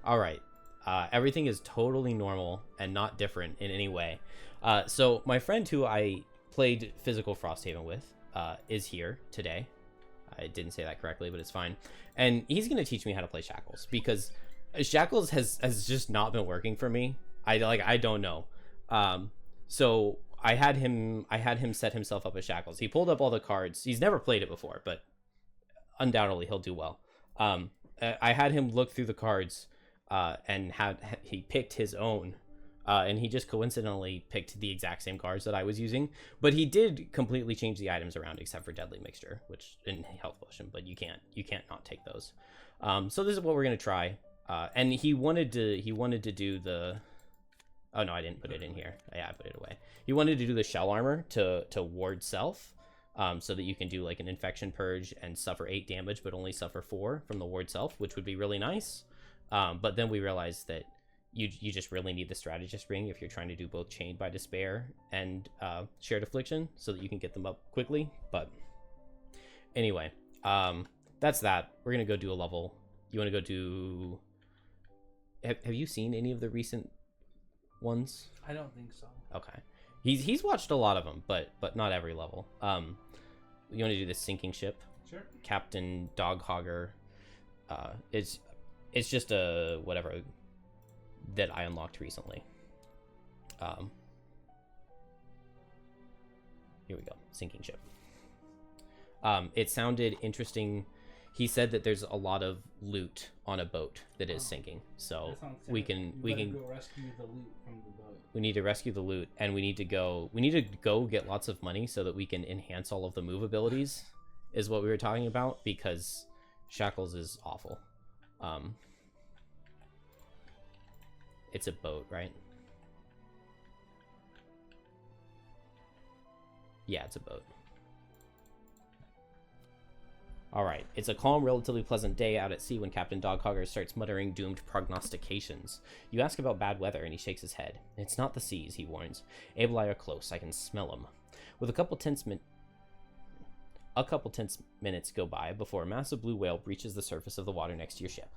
All right. Everything is totally normal and not different in any way. So my friend who I played physical Frosthaven with is here today. I didn't say that correctly, but it's fine. And he's going to teach me how to play Shackles because Shackles has just not been working for me. I don't know. So I had him set himself up as Shackles. He pulled up all the cards. He's never played it before, but undoubtedly he'll do well. I had him look through the cards and he picked his own. And he just coincidentally picked the exact same cards that I was using, but he did completely change the items around except for Deadly Mixture, which in Health Potion, but you can't not take those. So this is what we're gonna try. And he wanted to do the. Oh no, I didn't put it in here. Yeah, I put it away. He wanted to do the shell armor to ward self, so that you can do like an infection purge and suffer 8 damage, but only suffer 4 from the ward self, which would be really nice. But then we realized that you just really need the strategist ring if you're trying to do both Chained by Despair and Shared Affliction, so that you can get them up quickly. But anyway, that's that. We're gonna go do a level. You want to go do? Have you seen any of the recent ones? I don't think so. Okay, he's watched a lot of them, but not every level. You want to do the sinking ship? Sure. Captain Doghogger. It's just a whatever that I unlocked recently. Here we go. Sinking ship. It sounded interesting. He said that there's a lot of loot on a boat that is sinking, so we can go rescue the loot from the boat. We need to rescue the loot, and we need to go get lots of money so that we can enhance all of the move abilities, is what we were talking about, because Shackles is awful. It's a boat, right? Yeah, it's a boat. Alright, it's a calm, relatively pleasant day out at sea when Captain Doghogger starts muttering doomed prognostications. You ask about bad weather, and he shakes his head. It's not the seas, he warns. Abelai are close, I can smell them. With a couple tense minutes go by before a massive blue whale breaches the surface of the water next to your ship.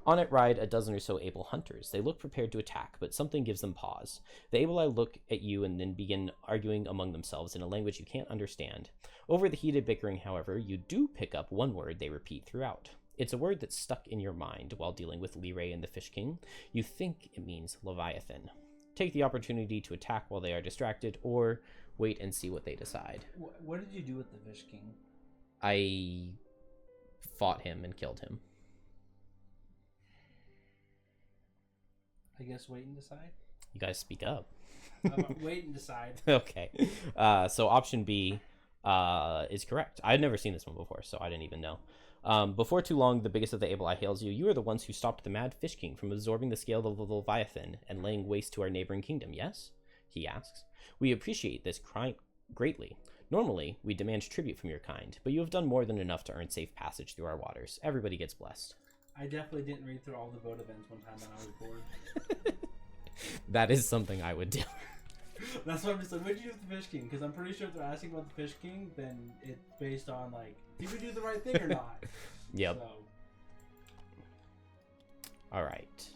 On it ride a dozen or so able hunters. They look prepared to attack, but something gives them pause. The Abelai look at you and then begin arguing among themselves in a language you can't understand. Over the heated bickering, however, you do pick up one word they repeat throughout. It's a word that's stuck in your mind while dealing with Liray and the Fish King. You think it means Leviathan. Take the opportunity to attack while they are distracted, or wait and see what they decide. What did you do with the Fish King? I fought him and killed him. I guess wait and decide? You guys speak up. Wait and decide. Okay. So option B is correct. I'd never seen this one before, so I didn't even know. Before too long, the biggest of the Abelai hails you. You are the ones who stopped the Mad Fish King from absorbing the scale of the Leviathan and laying waste to our neighboring kingdom, yes? He asks. We appreciate this crime greatly. Normally, we demand tribute from your kind, but you have done more than enough to earn safe passage through our waters. Everybody gets blessed. I definitely didn't read through all the boat events one time when I was bored. That is something I would do. That's why I'm just like, what did you do with the Fish King? Because I'm pretty sure if they're asking about the Fish King, then it's based on, like, did we do the right thing or not? Yep. So. Alright.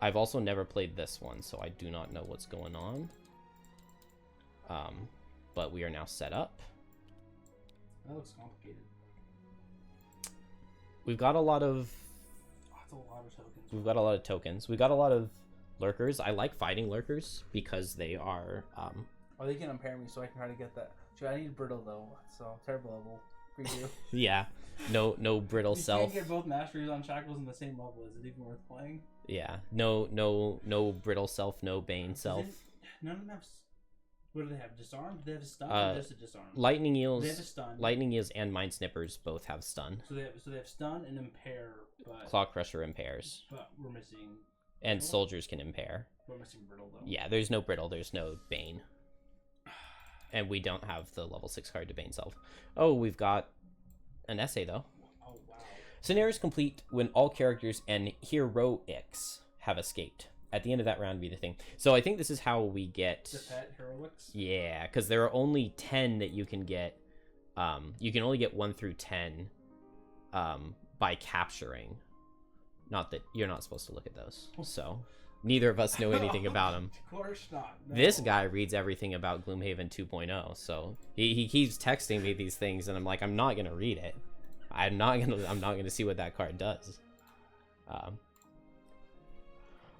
I've also never played this one, so I do not know what's going on. But we are now set up. That looks complicated. We've got a lot of... That's a lot of tokens. We've got a lot of tokens. We've got a lot of lurkers. I like fighting lurkers because they are... Oh, they can impair me, so I can try to get that. Sure, I need brittle, though, so terrible level for you. Yeah. No brittle self. You can't get both masteries on Shackles in the same level. Is it even worth playing? Yeah. No brittle self, no bane self. None of them have... What do they have? Disarm? Do they have a stun or just a disarm? Lightning eels. They have a stun. Lightning eels and mind snippers both have stun. So they have stun and impair, but Claw Crusher impairs. But we're missing. And brittle? Soldiers can impair. We're missing brittle though. Yeah, there's no brittle. There's no bane. And we don't have the level 6 card to bane self. Oh, we've got an essay though. Oh wow. Scenario is complete when all characters and heroics have escaped. At the end of that round be the thing. So I think this is how we get... The pet heroics? Yeah, because there are only 10 that you can get. You can only get 1 through 10 by capturing. Not that you're not supposed to look at those. So neither of us know anything about him. Of course not. No. This guy reads everything about Gloomhaven 2.0, so he keeps texting me these things, and I'm like, I'm not gonna read it. I'm not gonna see what that card does.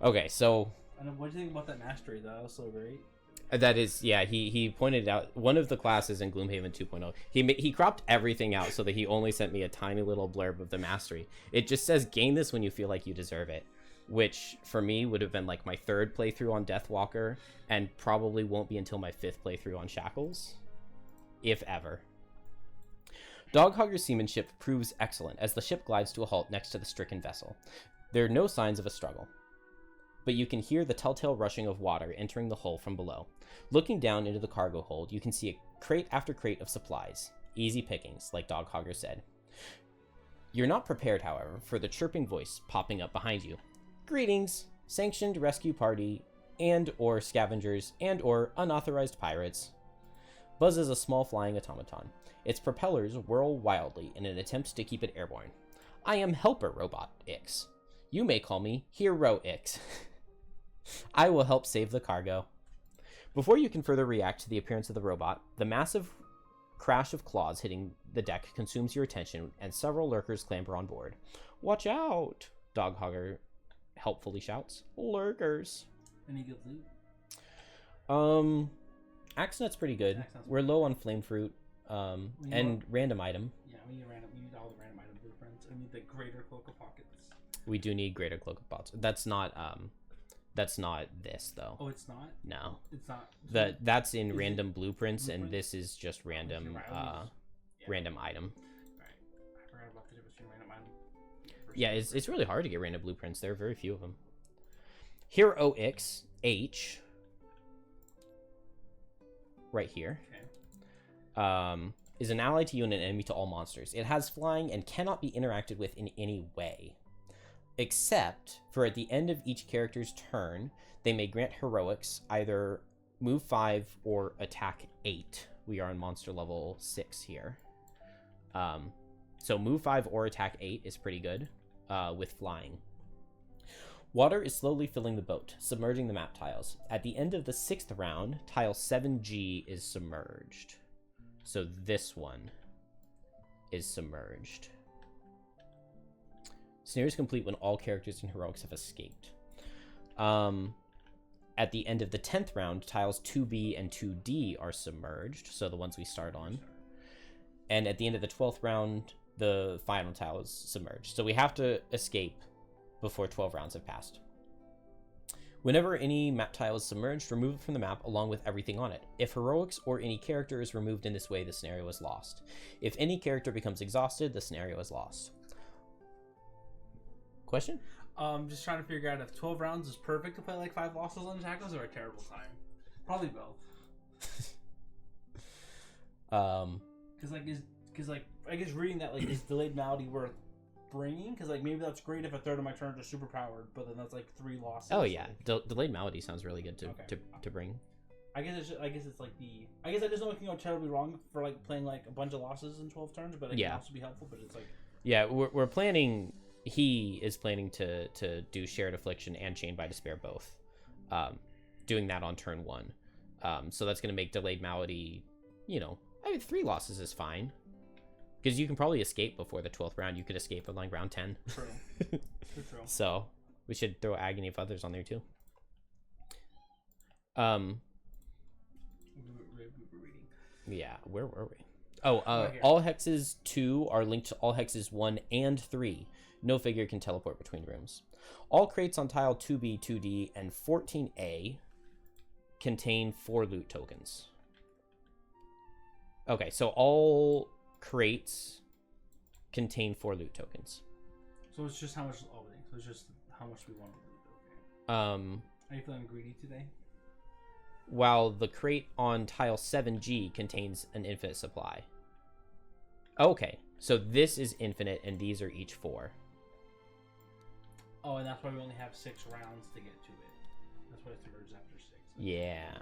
Okay, so. And what do you think about that mastery? That was so great. That is, yeah. He pointed out one of the classes in Gloomhaven 2.0. He cropped everything out so that he only sent me a tiny little blurb of the mastery. It just says gain this when you feel like you deserve it, which for me would have been like my 3rd playthrough on Deathwalker, and probably won't be until my 5th playthrough on Shackles, if ever. Doghogger's seamanship proves excellent as the ship glides to a halt next to the stricken vessel. There are no signs of a struggle, but you can hear the telltale rushing of water entering the hull from below. Looking down into the cargo hold, you can see a crate after crate of supplies. Easy pickings, like Doghogger said. You're not prepared, however, for the chirping voice popping up behind you. Greetings, sanctioned rescue party, and/or scavengers, and/or unauthorized pirates. Buzz is a small flying automaton. Its propellers whirl wildly in an attempt to keep it airborne. I am Helper Robot X. You may call me Hero X. I will help save the cargo. Before you can further react to the appearance of the robot, the massive crash of claws hitting the deck consumes your attention, and several lurkers clamber on board. Watch out! Doghogger helpfully shouts. Lurkers. Any good loot? Axenut's pretty good. Axenut's We're low on flame fruit, and random item. Yeah, we need all the random item blueprints. We need the greater cloak of pockets. We do need greater cloak of pots. That's not this though. Oh, it's not? No. It's not. That's in random blueprints, and this is just random random item. Alright. I forgot about the difference between random item. Yeah, it's really hard to get random blueprints. There are very few of them. Hero X H right here. Okay. Is an ally to you and an enemy to all monsters. It has flying and cannot be interacted with in any way, except for at the end of each character's turn, they may grant heroics, either move 5 or attack 8. We are on monster level 6 here. So move 5 or attack 8 is pretty good with flying. Water is slowly filling the boat, submerging the map tiles. At the end of the 6th round, tile 7G is submerged. So this one is submerged. Snare is complete when all characters in heroics have escaped. At the end of the 10th round, tiles 2B and 2D are submerged, so the ones we start on. And at the end of the 12th round, the final tile is submerged. So we have to escape before 12 rounds have passed. Whenever any map tile is submerged, remove it from the map along with everything on it. If heroics or any character is removed in this way, the scenario is lost. If any character becomes exhausted, the scenario is lost. Question? Just trying to figure out if 12 rounds is perfect to play like 5 losses on Shackles or a terrible time. Probably both. Because I guess reading that like is delayed malady worth bringing? Because like maybe that's great if a third of my turns are super powered, but then that's like 3 losses. Oh yeah, delayed malady sounds really good to bring. I guess it's like I guess I just know it can go terribly wrong for like playing like a bunch of losses in 12 turns, but it can also be helpful. But it's like we're planning. He is planning to do Shared Affliction and Chained by Despair both, doing that on turn 1. So that's going to make delayed malady, 3 losses is fine. Because you can probably escape before the 12th round. You could escape at like round 10. True. True. So we should throw Agony of Others on there too. Yeah, where were we? All hexes 2 are linked to all hexes 1 and 3. No figure can teleport between rooms. All crates on tile 2B, 2D, and 14A contain 4 loot tokens. Okay, so all crates contain 4 loot tokens. So it's just how much. So it's just how much we want to loot. Okay. Are you feeling greedy today? While the crate on tile 7G contains an infinite supply. Okay, so this is infinite, and these are each 4. Oh, and that's why we only have 6 rounds to get to it. That's why it's emerged after 6. Yeah.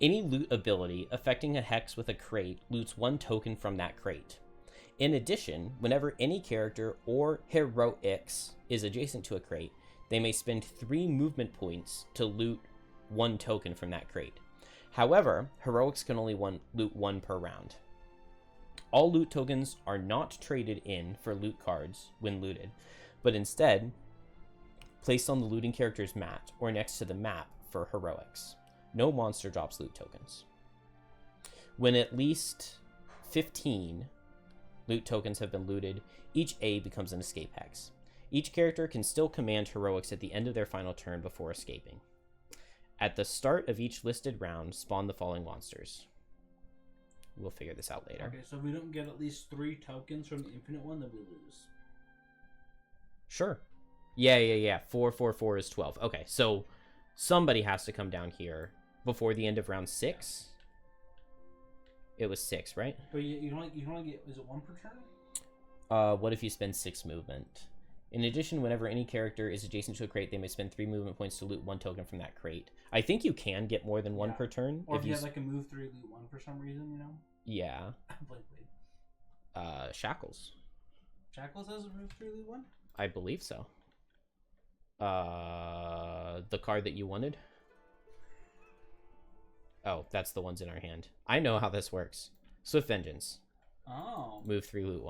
Any loot ability affecting a hex with a crate loots 1 token from that crate. In addition, whenever any character or heroics is adjacent to a crate, they may spend 3 movement points to loot 1 token from that crate. However, heroics can only loot 1 per round. All loot tokens are not traded in for loot cards when looted, but instead placed on the looting character's mat or next to the map for heroics. No monster drops loot tokens. When at least 15 loot tokens have been looted, each A becomes an escape hex. Each character can still command heroics at the end of their final turn before escaping. At the start of each listed round, spawn the following monsters. We'll figure this out later. Okay, so if we don't get at least 3 tokens from the infinite one, then we lose. Sure. Yeah. 4, 4, 4 is 12. Okay, so somebody has to come down here before the end of round 6. It was 6, right? But you can only get, is it 1 per turn? What if you spend 6 movement? In addition, whenever any character is adjacent to a crate, they may spend 3 movement points to loot 1 token from that crate. I think you can get more than 1 per turn. Or if you have like a move 3, loot 1 for some reason, you know? Yeah. Wait. Shackles. Shackles has a move 3, loot 1? I believe so. The card that you wanted? Oh, that's the ones in our hand. I know how this works. Swift Vengeance. Oh. Move 3, loot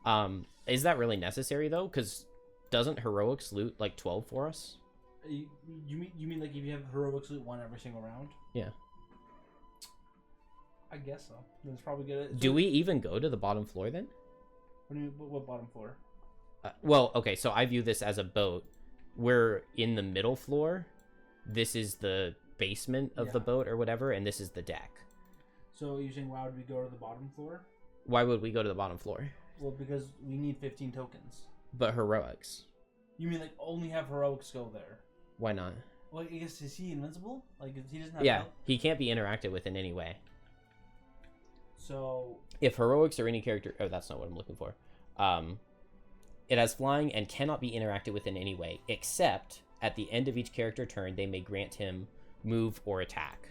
1. Is that really necessary though? Because doesn't heroics loot like 12 for us? You mean like if you have heroics loot 1 every single round? Yeah. I guess so. Then it's probably good. So do we even go to the bottom floor then? What do you mean? What bottom floor? Well, okay, so I view this as a boat. We're in the middle floor. This is the basement of the boat or whatever, and this is the deck. So you're saying why would we go to the bottom floor? Why would we go to the bottom floor? Well, because we need 15 tokens. But heroics. You mean like only have heroics go there? Why not? Well, I guess, is he invincible? Like, he doesn't have health? He can't be interacted with in any way. So if heroics or any character... Oh, that's not what I'm looking for. It has flying and cannot be interacted with in any way, except at the end of each character turn, they may grant him move or attack.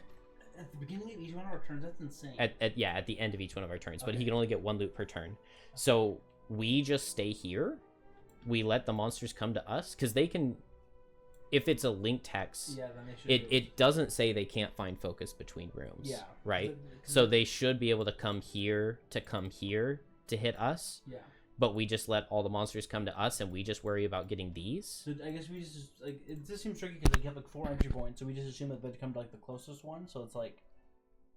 At the beginning of each one of our turns? That's insane. At the end of each one of our turns. Okay. But he can only get 1 loot per turn. So we just stay here. We let the monsters come to us, because they can... If it's a linked hex, then they should it doesn't say they can't find focus between rooms. Yeah. Right? So they should be able to come here to hit us. Yeah. But we just let all the monsters come to us, and we just worry about getting these. So I guess we just like it just seems tricky because like, you have like 4 entry points, so we just assume that they come to like the closest one. So it's like,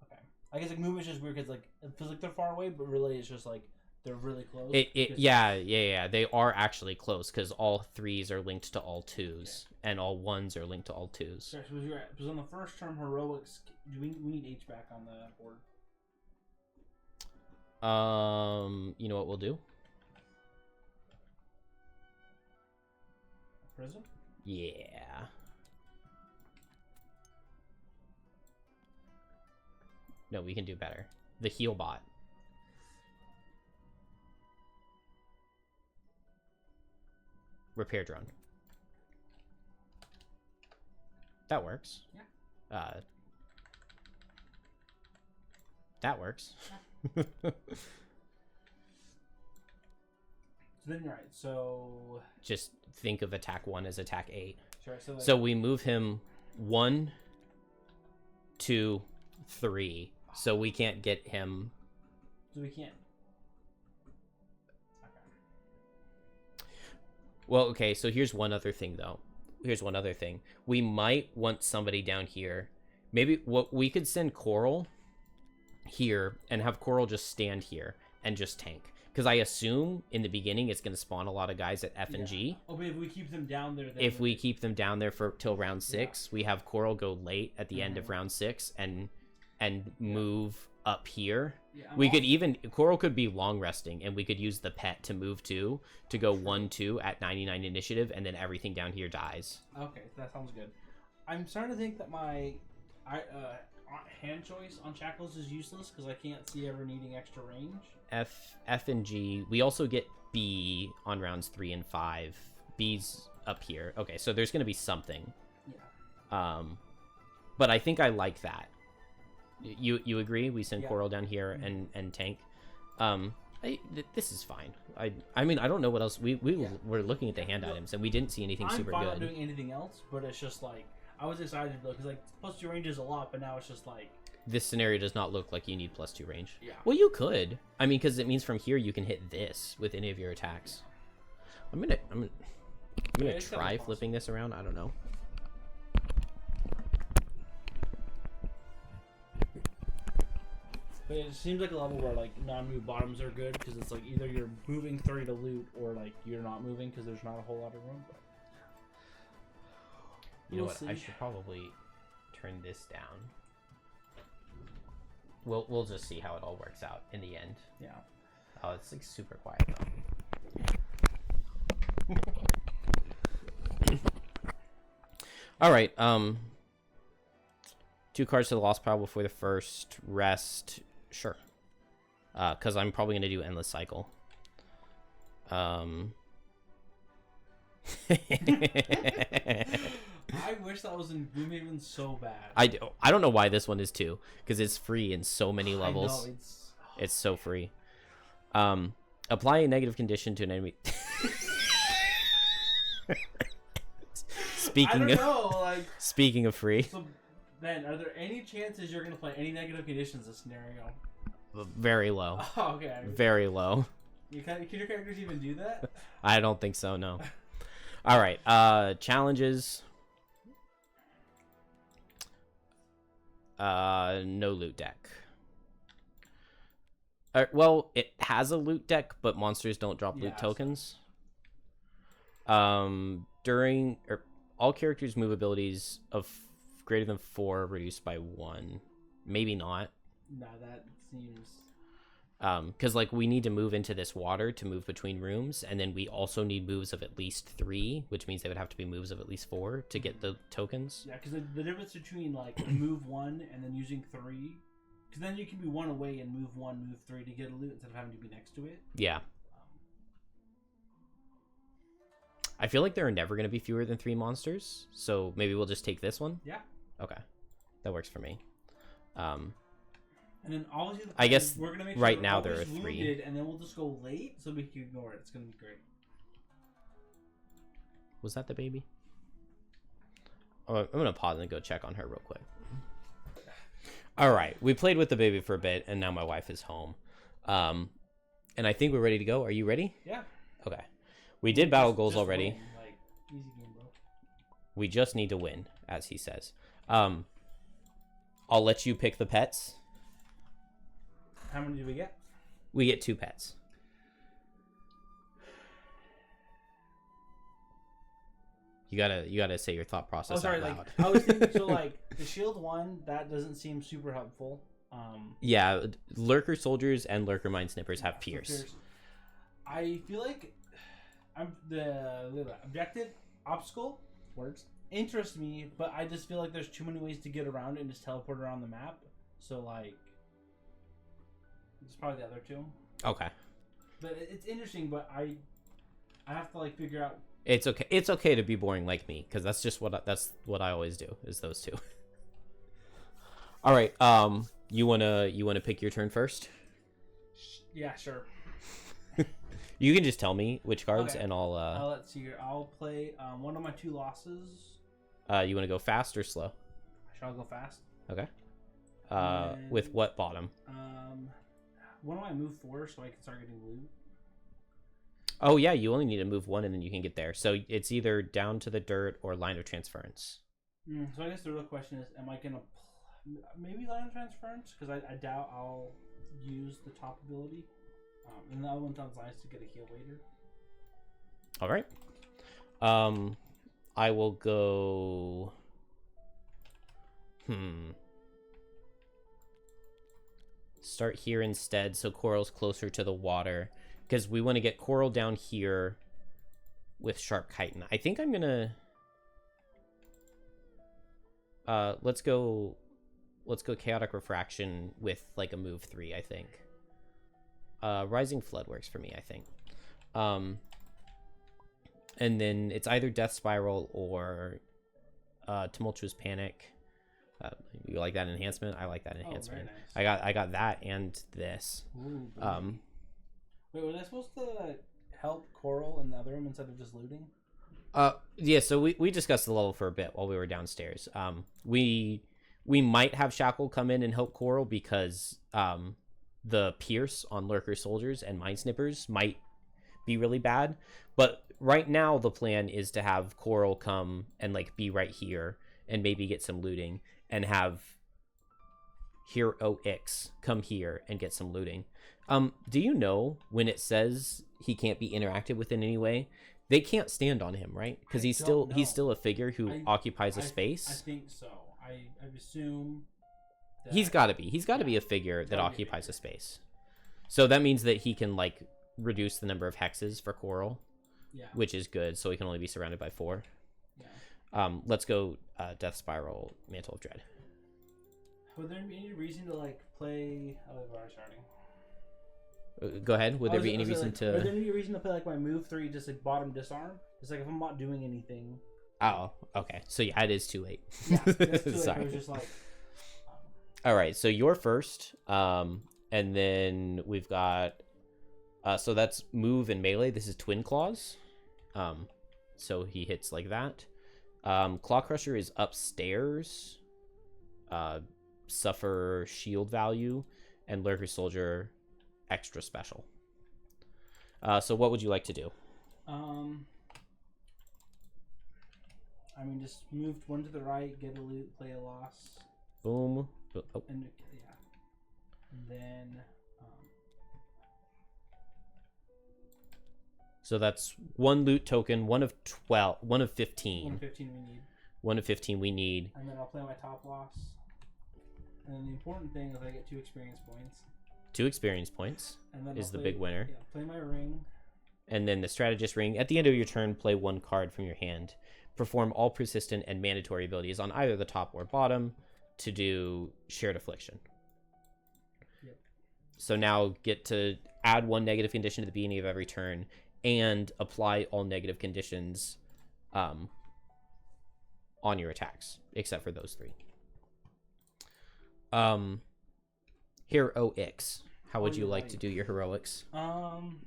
okay, I guess like movement's just weird because like it feels like they're far away, but really it's just like they're really close. Yeah. They are actually close because all 3s are linked to all 2s, and all 1s are linked to all 2s. Sorry, so you're right. Because on the first term, heroics, we need H back on the board. You know what we'll do? Prism? Yeah. No, we can do better. The heal bot. Repair drone. That works. Yeah. That works. Yeah. So then you're right. So just think of attack 1 as attack 8. Sure. So we move him 1, 2, 3. So we can't get him. So we can't. Okay. Well, okay. So here's one other thing, though. We might want somebody down here. Maybe what we could send Coral here and have Coral just stand here and just tank. Because I assume in the beginning it's going to spawn a lot of guys at F and G. Oh, but if we keep them down there... If we keep them down there for till round 6, we have Coral go late at the end of round 6 and move up here. Yeah, we could even... Coral could be long resting, and we could use the pet to move to go 1-2 at 99 initiative, and then everything down here dies. Okay, that sounds good. I'm starting to think that my hand choice on Shackles is useless because I can't see ever needing extra range. F and G. We also get B on rounds 3 and 5. B's up here. Okay, so there's going to be something. Yeah. But I think I like that. You agree? We send Yeah. Coral down here and tank. This is fine. I mean, I don't know what else. We were looking at the hand items and we didn't see anything super I'm fine good. not doing anything else, but it's just like I was excited though because like +2 range is a lot, but now it's just like This scenario does not look like you need +2 range. Yeah. Well, you could. I mean, because it means from here you can hit this with any of your attacks. I'm gonna it's try definitely flipping this around. I don't know. But it seems like a level where like non-move bottoms are good because it's like either you're moving 30 to loot or like you're not moving because there's not a whole lot of room. But You know we'll what? I see. should probably turn this down. We'll just see how it all works out in the end. Yeah. Oh, it's like super quiet though. All right. 2 cards to the lost pile before the first rest. Sure. Because I'm probably gonna do endless cycle. I wish that was in Gloomhaven so bad. I don't know why this one is too, because it's free in so many levels. I know, It's so free. Apply a negative condition to an enemy. Speaking of free. So, Ben, are there any chances you're gonna play any negative conditions this scenario? Very low. Oh, okay. Very low. Can your characters even do that? I don't think so, no. All right. Challenges. No loot deck. Well, it has a loot deck, but monsters don't drop loot tokens. During all characters' move abilities of greater than 4 reduced by 1. Maybe not. Nah, that seems. Because like we need to move into this water to move between rooms, and then we also need moves of at least 3, which means they would have to be moves of at least 4 to get the tokens. Yeah, because the difference between like move 1 and then using 3, because then you can be 1 away and move 1, move 3 to get a loot instead of having to be next to it. Yeah. I feel like there are never going to be fewer than 3 monsters, so maybe we'll just take this one. Yeah. Okay, that works for me. And then always I guess we're gonna make sure right we're now there are always 3. wounded, and then we'll just go late so we can ignore it. It's gonna be great. Was that the baby? Oh, I'm gonna pause and go check on her real quick. All right, we played with the baby for a bit, and now my wife is home. And I think we're ready to go. Are you ready? Yeah. Okay. We did battle goals Just already. win, like, easy game, bro. We just need to win, as he says. I'll let you pick the pets. How many do we get? We get 2 pets. You gotta say your thought process out loud. Like I was thinking, so like the shield one that doesn't seem super helpful. Yeah, lurker soldiers and lurker mine snippers have pierce. I feel like the objective obstacle words interest me, but I just feel like there's too many ways to get around it and just teleport around the map. So like, it's probably the other 2. Okay. But it's interesting, but I have to like figure out. It's okay. It's okay to be boring like me, because that's just what I always do. Is those 2. All right. You wanna pick your turn first? Yeah, sure. You can just tell me which cards, Okay. and I'll. Let's see here. I'll play one of my 2 losses. You want to go fast or slow? Shall I go fast? Okay. And, With what bottom? One of my move 4 so I can start getting loot. Oh yeah, you only need to move 1 and then you can get there. So it's either down to the dirt or line of transference. So I guess the real question is, am I gonna maybe line of transference? Because I doubt I'll use the top ability. And the other one sounds nice to get a heal later. All right. I will go. Start here instead, so Coral's closer to the water, because we want to get Coral down here with Sharp Chitin. I think I'm gonna. Let's go Chaotic Refraction with like a move 3. I think. Rising Flood works for me, I think. And then it's either Death Spiral or Tumultuous Panic. You like that enhancement? I like that Oh, enhancement. very nice. I got that and this. Ooh, wait, was I supposed to help Coral in the other room instead of just looting? Yeah. So we discussed the level for a bit while we were downstairs. We might have Shackle come in and help Coral because the Pierce on Lurker Soldiers and Mind Snippers might be really bad. But right now the plan is to have Coral come and like be right here and maybe get some looting, and have Hero X come here and get some looting. Do you know when it says he can't be interacted with in any way? They can't stand on him, right? Because he's still a figure who occupies a space. I think so. I assume that He's got to be a figure that occupies a space. So that means that he can like reduce the number of hexes for Coral, which is good. So he can only be surrounded by 4. Yeah. Let's go Death Spiral, Mantle of Dread. Would there be any reason to like play? Oh, we're already starting. Go ahead. Would there be any reason to? Would there be a reason to play like my move 3, just like bottom disarm? It's like if I'm not doing anything. Oh, okay. So yeah, it is too late. Yeah, that's too late. Sorry. I was just like. All right, so you're first, and then we've got. So that's move and melee. This is Twin Claws. So he hits like that. Claw Crusher is upstairs. Suffer shield value, and Lurker Soldier extra special. So what would you like to do? I mean, just move 1 to the right, get a loot, play a loss. Boom. Oh. And yeah. And then. So that's 1 loot token, 1 of 12, 1 of 15. 1 of 15 we need. 1 of 15 we need. And then I'll play my top loss. And then the important thing is I get 2 experience points. 2 experience points and then is the big winner. Yeah, play my ring. And then the strategist ring. At the end of your turn, play 1 card from your hand. Perform all persistent and mandatory abilities on either the top or bottom to do shared affliction. Yep. So now get to add 1 negative condition to the beginning of every turn and apply all negative conditions on your attacks, except for those 3. Hero X. How would you like to do your heroics?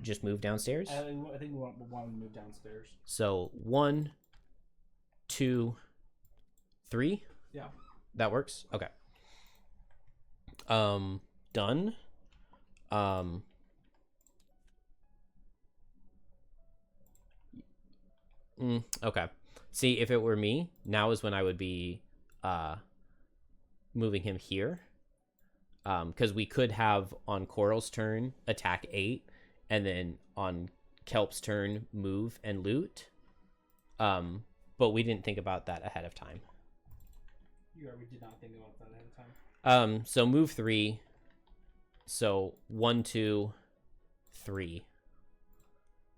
Just move downstairs? I think we want to move downstairs. So 1, 2, 3? Yeah. That works? Okay. Done. Okay. See, if it were me, now is when I would be moving him here. Because we could have on Coral's turn attack 8, and then on Kelp's turn move and loot. But we didn't think about that ahead of time. We did not think about that ahead of time. So move 3. So 1, 2, 3.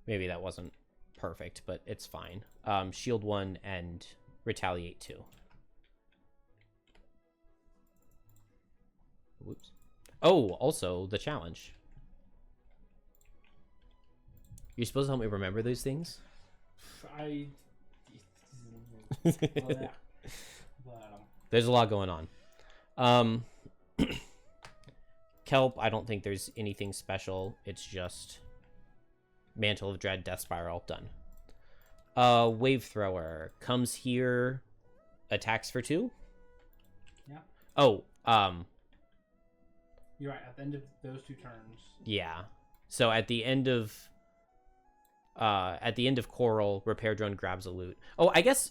Maybe that wasn't perfect, but it's fine. Shield 1 and retaliate 2. Whoops. Oh, also the challenge. You're supposed to help me remember those things? Well, yeah. There's a lot going on. Kelp, I don't think there's anything special. It's just Mantle of Dread, Death Spiral, done. Wave Thrower comes here, attacks for 2. Yeah. Oh, you're right. At the end of those 2 turns. Yeah. So at the end of Coral, Repair Drone grabs a loot. Oh, I guess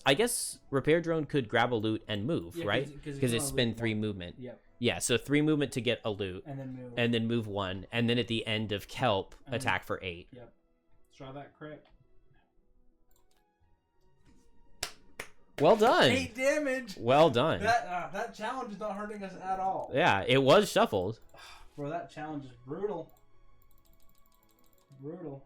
Repair Drone could grab a loot and move, yeah, right? Because it's spend 3 movement. Yep. Yeah, so 3 movement to get a loot, and then move, 1, and then at the end of Kelp, attack for 8. Yep. Let's try that crit. Well done. 8 damage. Well done. That challenge is not hurting us at all. Yeah, it was shuffled. Bro, that challenge is brutal. Brutal.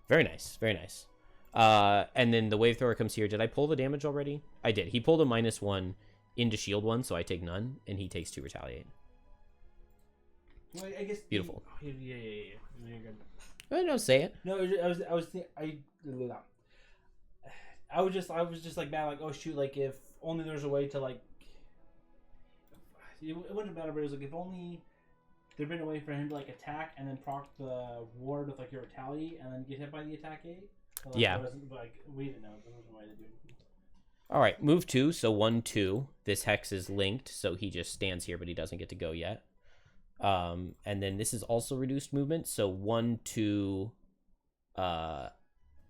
Very nice. Very nice. And then the Wave Thrower comes here. Did I pull the damage already? I did. He pulled a -1 into shield 1, so I take none, and he takes 2 retaliate. Well, I guess beautiful. Yeah. You're good. No, say it. No, I was just like, man, like, oh shoot, like if only there's a way to like See, it wouldn't matter, but it was like if only there'd been a way for him to like attack and then proc the ward with like your retaliate and then get hit by the attack 8. But, like, Yeah. Like we didn't know. There wasn't a way to do it. All right, move 2. So 1, 2. This hex is linked, so he just stands here, but he doesn't get to go yet. And then this is also reduced movement. So 1, 2. I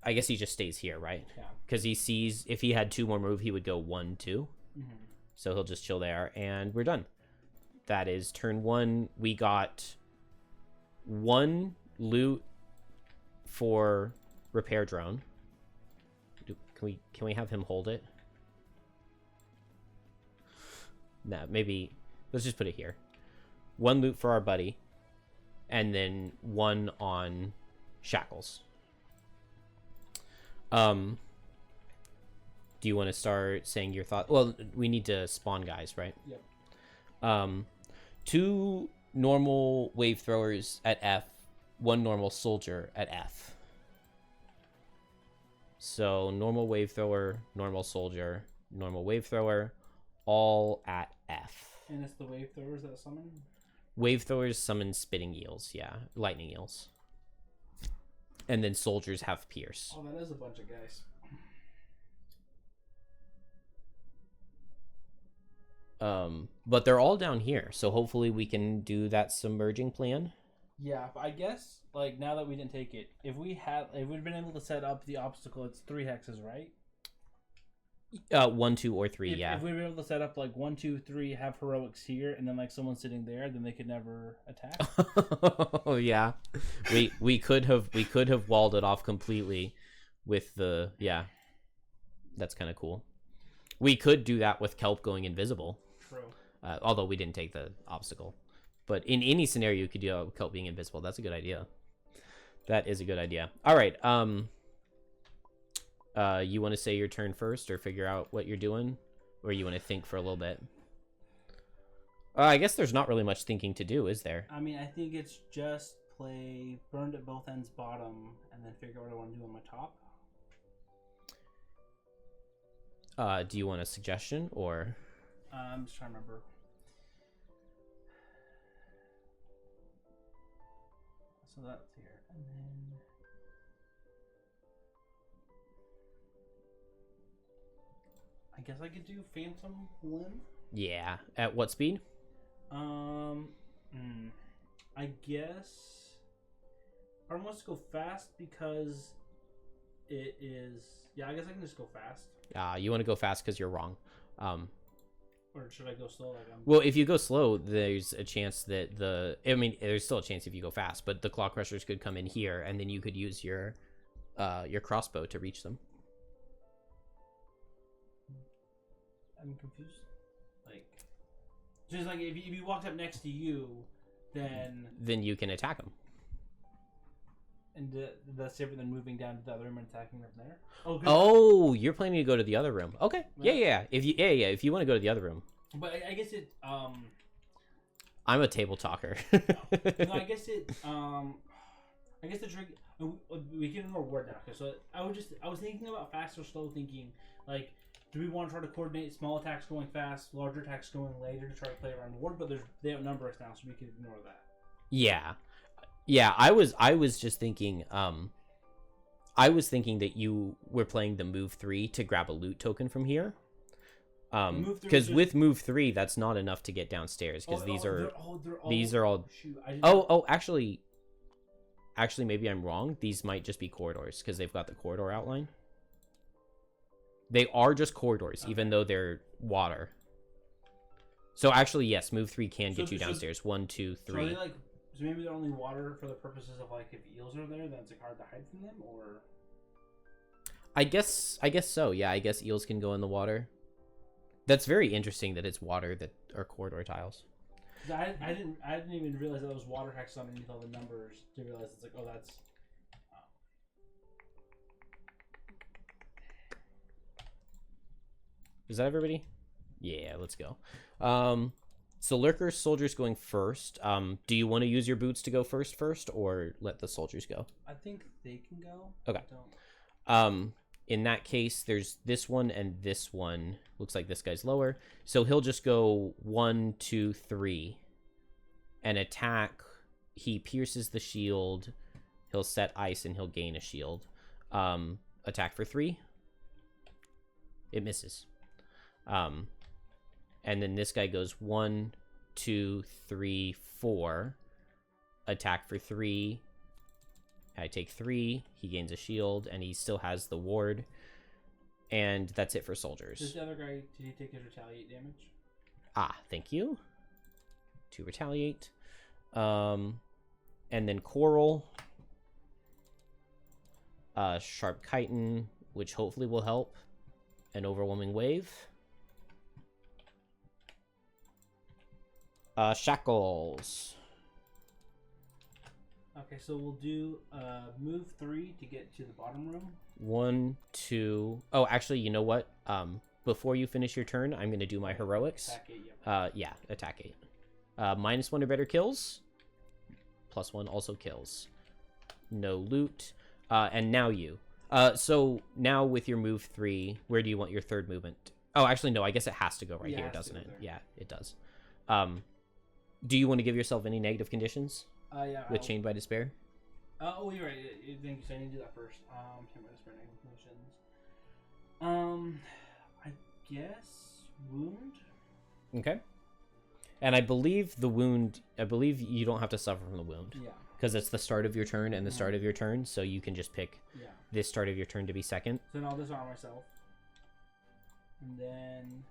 guess he just stays here, right? Yeah. Because he sees if he had 2 more move, he would go 1, 2. Mm-hmm. So he'll just chill there, and we're done. That is turn 1. We got 1 loot for repair drone. Can we have him hold it? Nah, maybe let's just put it here. 1 loot for our buddy, and then 1 on Shackles. Do you want to start saying your thought? Well, we need to spawn guys, right? Yep. 2 normal wave throwers at F, 1 normal soldier at F. So normal wave thrower, normal soldier, normal wave thrower, all at F. And it's the wave throwers that summon? Wave throwers summon spitting eels, yeah. Lightning eels. And then soldiers have pierce. Oh, that is a bunch of guys. But they're all down here, so hopefully we can do that submerging plan. Yeah, but I guess like now that we didn't take it, if we'd been able to set up the obstacle, it's 3 hexes, right? 1, 2, or 3, yeah. If we were able to set up like 1, 2, 3, have heroics here, and then like someone sitting there, then they could never attack. Oh yeah, we could have walled it off completely with the That's kind of cool. We could do that with Kelp going invisible. True. Although we didn't take the obstacle, but in any scenario you could do Kelp being invisible. That's a good idea. That is a good idea. All right. You want to say your turn first, or figure out what you're doing, or you want to think for a little bit? I guess there's not really much thinking to do, is there? I mean, I think it's just play burned at both ends bottom, and then figure out what I want to do on my top. Do you want a suggestion, or? I'm just trying to remember. So that's here, and then I guess I could do Phantom Limb. Yeah. At what speed? I guess Arm wants to go fast because it is. Yeah, I guess I can just go fast. You want to go fast because you're wrong. Or should I go slow? Well, if you go slow, there's a chance that there's still a chance if you go fast, but the Claw Crushers could come in here, and then you could use your crossbow to reach them. I'm confused. Like, just like if you walked up next to you, then you can attack them. And that's different than moving down to the other room and attacking them there. Oh, you're planning to go to the other room. Okay. Yeah. If you want to go to the other room. But I guess it. I'm a table talker. No, I guess it. I guess the trick. We can ignore word now. So I was thinking about fast or slow thinking. Like, do we want to try to coordinate small attacks going fast, larger attacks going later to try to play around the ward? But they outnumber us now, so we can ignore that. Yeah, I was just thinking, I was thinking that you were playing the move 3 to grab a loot token from here. Because with move 3, that's not enough to get downstairs, because these are all. Shoot, actually, maybe I'm wrong. These might just be corridors because they've got the corridor outline. They are just corridors, even though they're water. So actually, yes, move 3 can get you downstairs. 1, 2, 3. So maybe they're only water for the purposes of like if eels are there, then it's like hard to hide from them, or. I guess so. Yeah, I guess eels can go in the water. That's very interesting that it's water that are corridor tiles. I didn't even realize that was water hex underneath all the numbers to realize it's like, oh, that's. Is that everybody? Yeah, let's go. So Lurker, soldiers going first. Do you want to use your boots to go first, or let the soldiers go? I think they can go. Okay. In that case, there's this one and this one. Looks like this guy's lower. So he'll just go 1, 2, 3 and attack. He pierces the shield. He'll set ice and he'll gain a shield. Attack for 3. It misses. And then this guy goes 1, 2, 3, 4. Attack for 3. I take 3. He gains a shield, and he still has the ward. And that's it for soldiers. Does the other guy, did he take his retaliate damage? Ah, thank you. To retaliate. And then Coral. Sharp Chitin, which hopefully will help. An Overwhelming Wave. Shackles. Okay, so we'll do move 3 to get to the bottom room. 1, 2. Oh, actually, you know what? Before you finish your turn, I'm going to do my heroics. Attack 8, yep. Yeah, attack 8. -1 or better kills. +1 also kills. No loot. And now you. So now with your move 3, where do you want your third movement? Oh, actually, no. I guess it has to go right here, doesn't it? Yeah, it does. Do you want to give yourself any negative conditions? Yeah. With Chained by Despair? Oh, you're right. Thank you. So I need to do that first. Chained by Despair, negative conditions. I guess wound. Okay. And I believe the wound. I believe you don't have to suffer from the wound. Yeah. Because it's the start of your turn and the start of your turn, so you can just pick this start of your turn to be second. So now I'll disarm myself, and then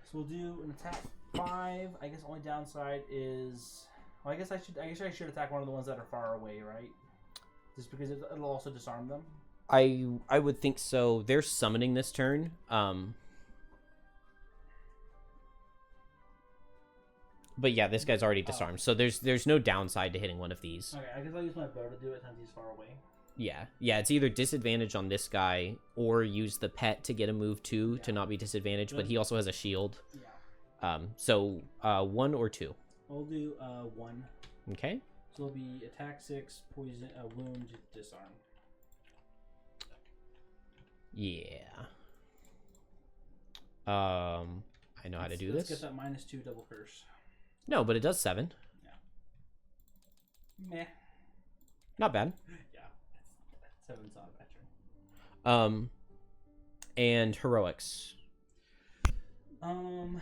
so we'll do an attack 5. I guess only downside is, well, I guess I should attack one of the ones that are far away, right? Just because it'll also disarm them. I would think so. They're summoning this turn. But yeah, this guy's already disarmed, so there's no downside to hitting one of these. Okay, I guess I'll use my bow to do it since he's far away. Yeah, it's either disadvantage on this guy or use the pet to get a move 2 to not be disadvantaged, but he also has a shield. Yeah. So 1 or 2. We'll do 1. Okay. So it'll be attack 6, poison, wound, disarm. Yeah. I know how to do this. Let's get that -2 double curse. No, but it does 7. Yeah. Meh. Not bad. Yeah. 7's not a bad turn. And heroics. I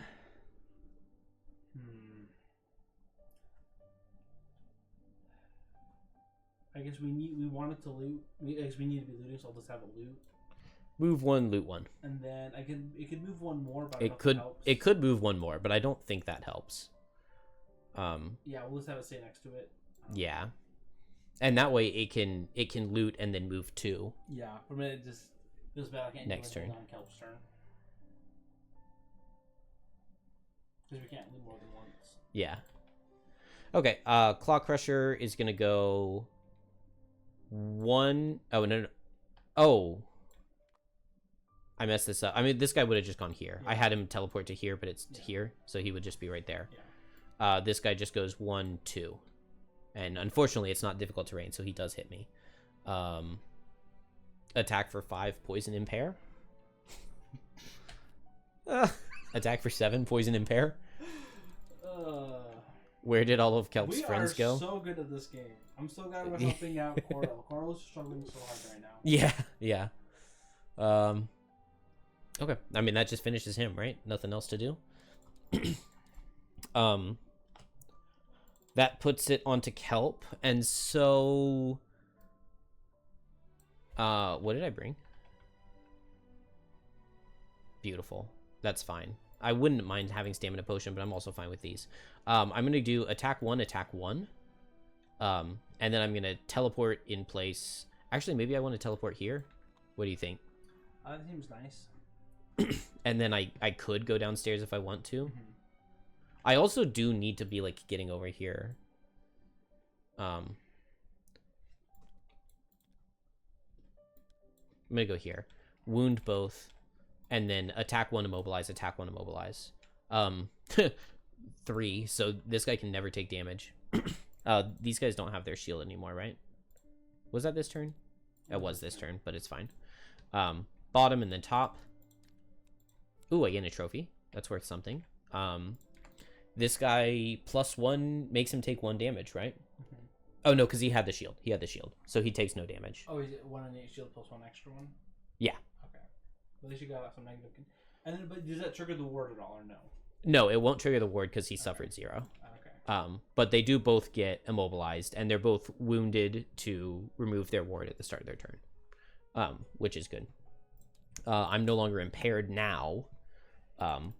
guess we wanted to loot. I guess we need to be looting, so I'll just have a loot. Move 1, loot 1. And then it could move 1 more, but it could move 1 more, but I don't think that helps. Yeah, we'll just have it stay next to it. Yeah. And that way it can loot and then move 2. Yeah, for a minute it just feels bad. I can't next do turn on Kelp's turn. Because we can't loot more than once. Yeah. Okay, Claw Crusher is gonna go 1. Oh no. Oh, I messed this up. I mean, this guy would have just gone here. Yeah. I had him teleport to here, but it's here, so he would just be right there. Yeah. This guy just goes 1, 2. And unfortunately, it's not difficult terrain, so he does hit me. Attack for 5, poison impair. Attack for 7, poison impair. Where did all of Kelp's friends go? We are so good at this game. I'm so glad we're helping out Coral. Coral's struggling so hard right now. Yeah. Okay. I mean, that just finishes him, right? Nothing else to do. That puts it onto Kelp, and so what did I bring? Beautiful. That's fine. I wouldn't mind having stamina potion, but I'm also fine with these. I'm gonna do attack 1, attack 1. And then I'm gonna teleport in place. Actually, maybe I want to teleport here. What do you think? That seems nice. And then I could go downstairs if I want to. Mm-hmm. I also do need to be like getting over here. I'm gonna go here, wound both, and then attack 1, immobilize, attack 1, immobilize. 3, so this guy can never take damage. These guys don't have their shield anymore, right? Was that this turn? It was this turn, but it's fine. Bottom and then top. Ooh, I get a trophy. That's worth something. This guy +1 makes him take 1 damage, right? Mm-hmm. Oh, no, because he had the shield. So he takes no damage. Oh, is it 1 innate shield plus 1 extra one? Yeah. Okay. At least you got some negative. And then, but does that trigger the ward at all, or no? No, it won't trigger the ward because he suffered 0. Okay. But they do both get immobilized, and they're both wounded to remove their ward at the start of their turn, which is good. I'm no longer impaired now. And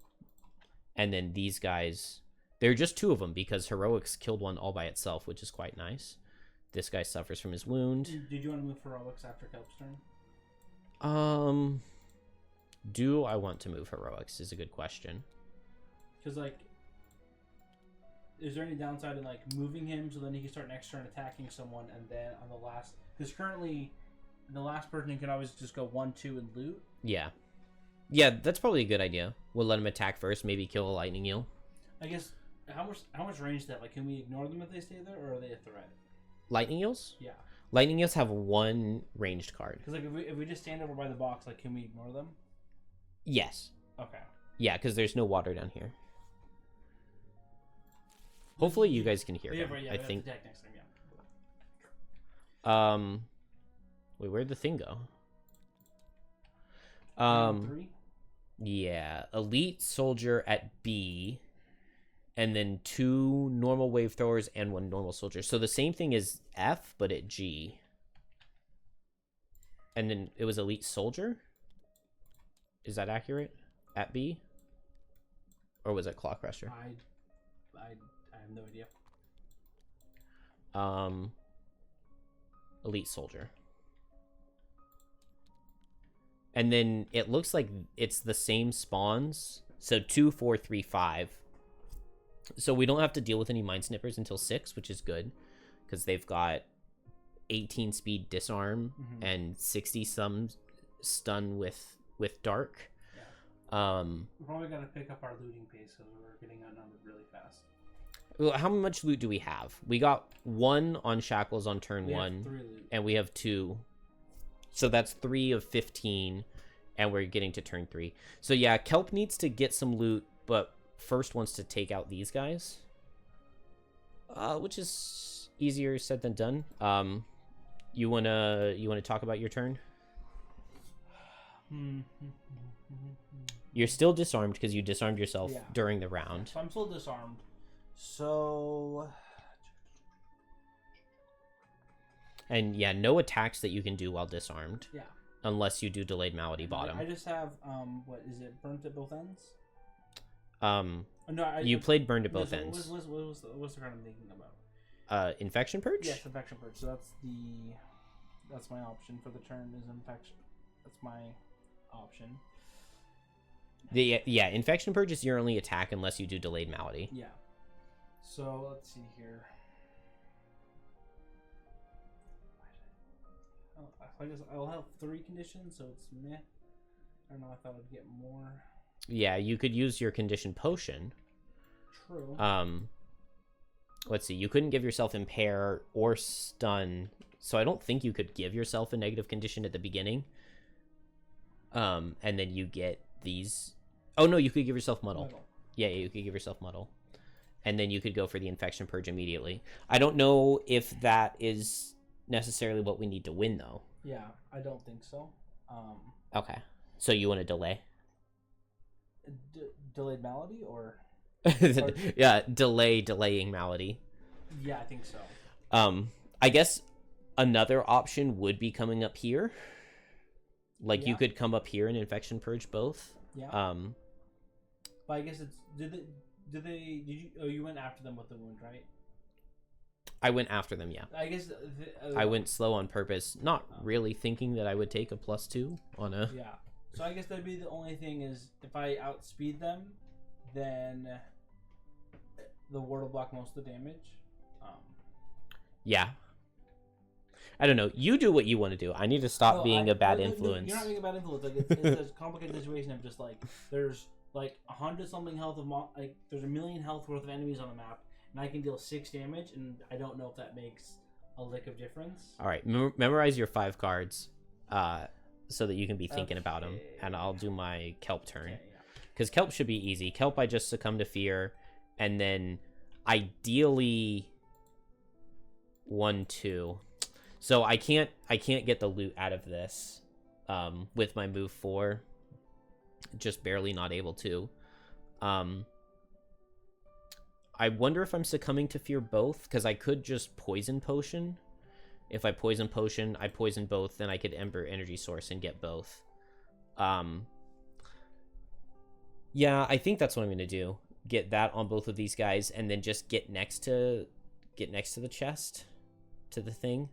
then these guys, there are just 2 of them because Heroics killed one all by itself, which is quite nice. This guy suffers from his wound. Did you want to move Heroics after Kelp's turn? Do I want to move Heroics is a good question. Because, like, is there any downside in, like, moving him so then he can start next turn attacking someone, and then on the last... Because currently, the last person you can always just go 1-2 and loot. Yeah. Yeah, that's probably a good idea. We'll let him attack first, maybe kill a lightning eel. I guess, how much range do they have? Like, can we ignore them if they stay there, or are they a threat? Lightning eels? Yeah. Lightning eels have 1 ranged card. Because, like, if we just stand over by the box, like, can we ignore them? Yes. Okay. Yeah, because there's no water down here. Hopefully you guys can hear him. Yeah, I think. Attack next time, yeah. Wait, where'd the thing go? 3? Yeah, elite soldier at B, and then 2 normal wave throwers and 1 normal soldier. So the same thing as F, but at G. And then it was elite soldier. Is that accurate? At B, or was it Claw Crusher? I have no idea. Elite soldier. And then it looks like it's the same spawns. So 2, 4, 3, 5. So we don't have to deal with any mind snippers until 6, which is good. Because they've got 18 speed disarm and 60 some stun with dark. Yeah. We're probably got to pick up our looting pace because we're getting outnumbered really fast. Well, how much loot do we have? We got 1 on Shackles on turn 1. 3 loot. And we have 2. So that's 3 of 15, and we're getting to turn 3. So yeah, Kelp needs to get some loot, but first wants to take out these guys, which is easier said than done. You wanna talk about your turn? You're still disarmed because you disarmed yourself during the round. So I'm still disarmed. So. And yeah, no attacks that you can do while disarmed. Yeah. Unless you do delayed malady bottom. I just have what is it? Burnt at both ends. No, you played burned at both ends. What's the card I'm thinking about? Infection purge. Yes, infection purge. So that's my option for the turn is infection. That's my option. Yeah, infection purge is your only attack unless you do delayed malady. Yeah. So let's see here. I guess I'll have 3 conditions, so it's meh. I don't know. I thought I'd get more. Yeah, you could use your condition potion. True. Let's see. You couldn't give yourself impair or stun, so I don't think you could give yourself a negative condition at the beginning. And then you get these. Oh no, you could give yourself muddle. Yeah, you could give yourself muddle, and then you could go for the infection purge immediately. I don't know if that is necessarily what we need to win, though. Yeah, I don't think so. Okay, so you want to delay? Delayed malady or? Yeah, delaying malady. Yeah, I think so. I guess another option would be coming up here. Like you could come up here and infection purge both. Yeah. But I guess it's did you? Oh, you went after them with the wound, right? I went after them, yeah. I guess I went slow on purpose, not really thinking that I would take a +2 on a. Yeah. So I guess that'd be the only thing is if I outspeed them, then the ward will block most of the damage. Yeah. I don't know. You do what you want to do. I need to stop being a bad influence. You're not being a bad influence. Like it's a complicated situation of just like there's like 100 something health of there's 1 million health worth of enemies on the map, and I can deal 6 damage, and I don't know if that makes a lick of difference. All right, memorize your 5 cards, so that you can be thinking about them, and I'll do my Kelp turn. Okay, Because Kelp should be easy. Kelp, I just succumb to fear, and then ideally 1-2. So I can't get the loot out of this with my move 4. Just barely not able to. I wonder if I'm succumbing to fear both, because I could just poison potion. If I poison potion, I poison both, then I could Ember Energy Source and get both. Yeah, I think that's what I'm gonna do. Get that on both of these guys, and then just get next to the chest, to the thing.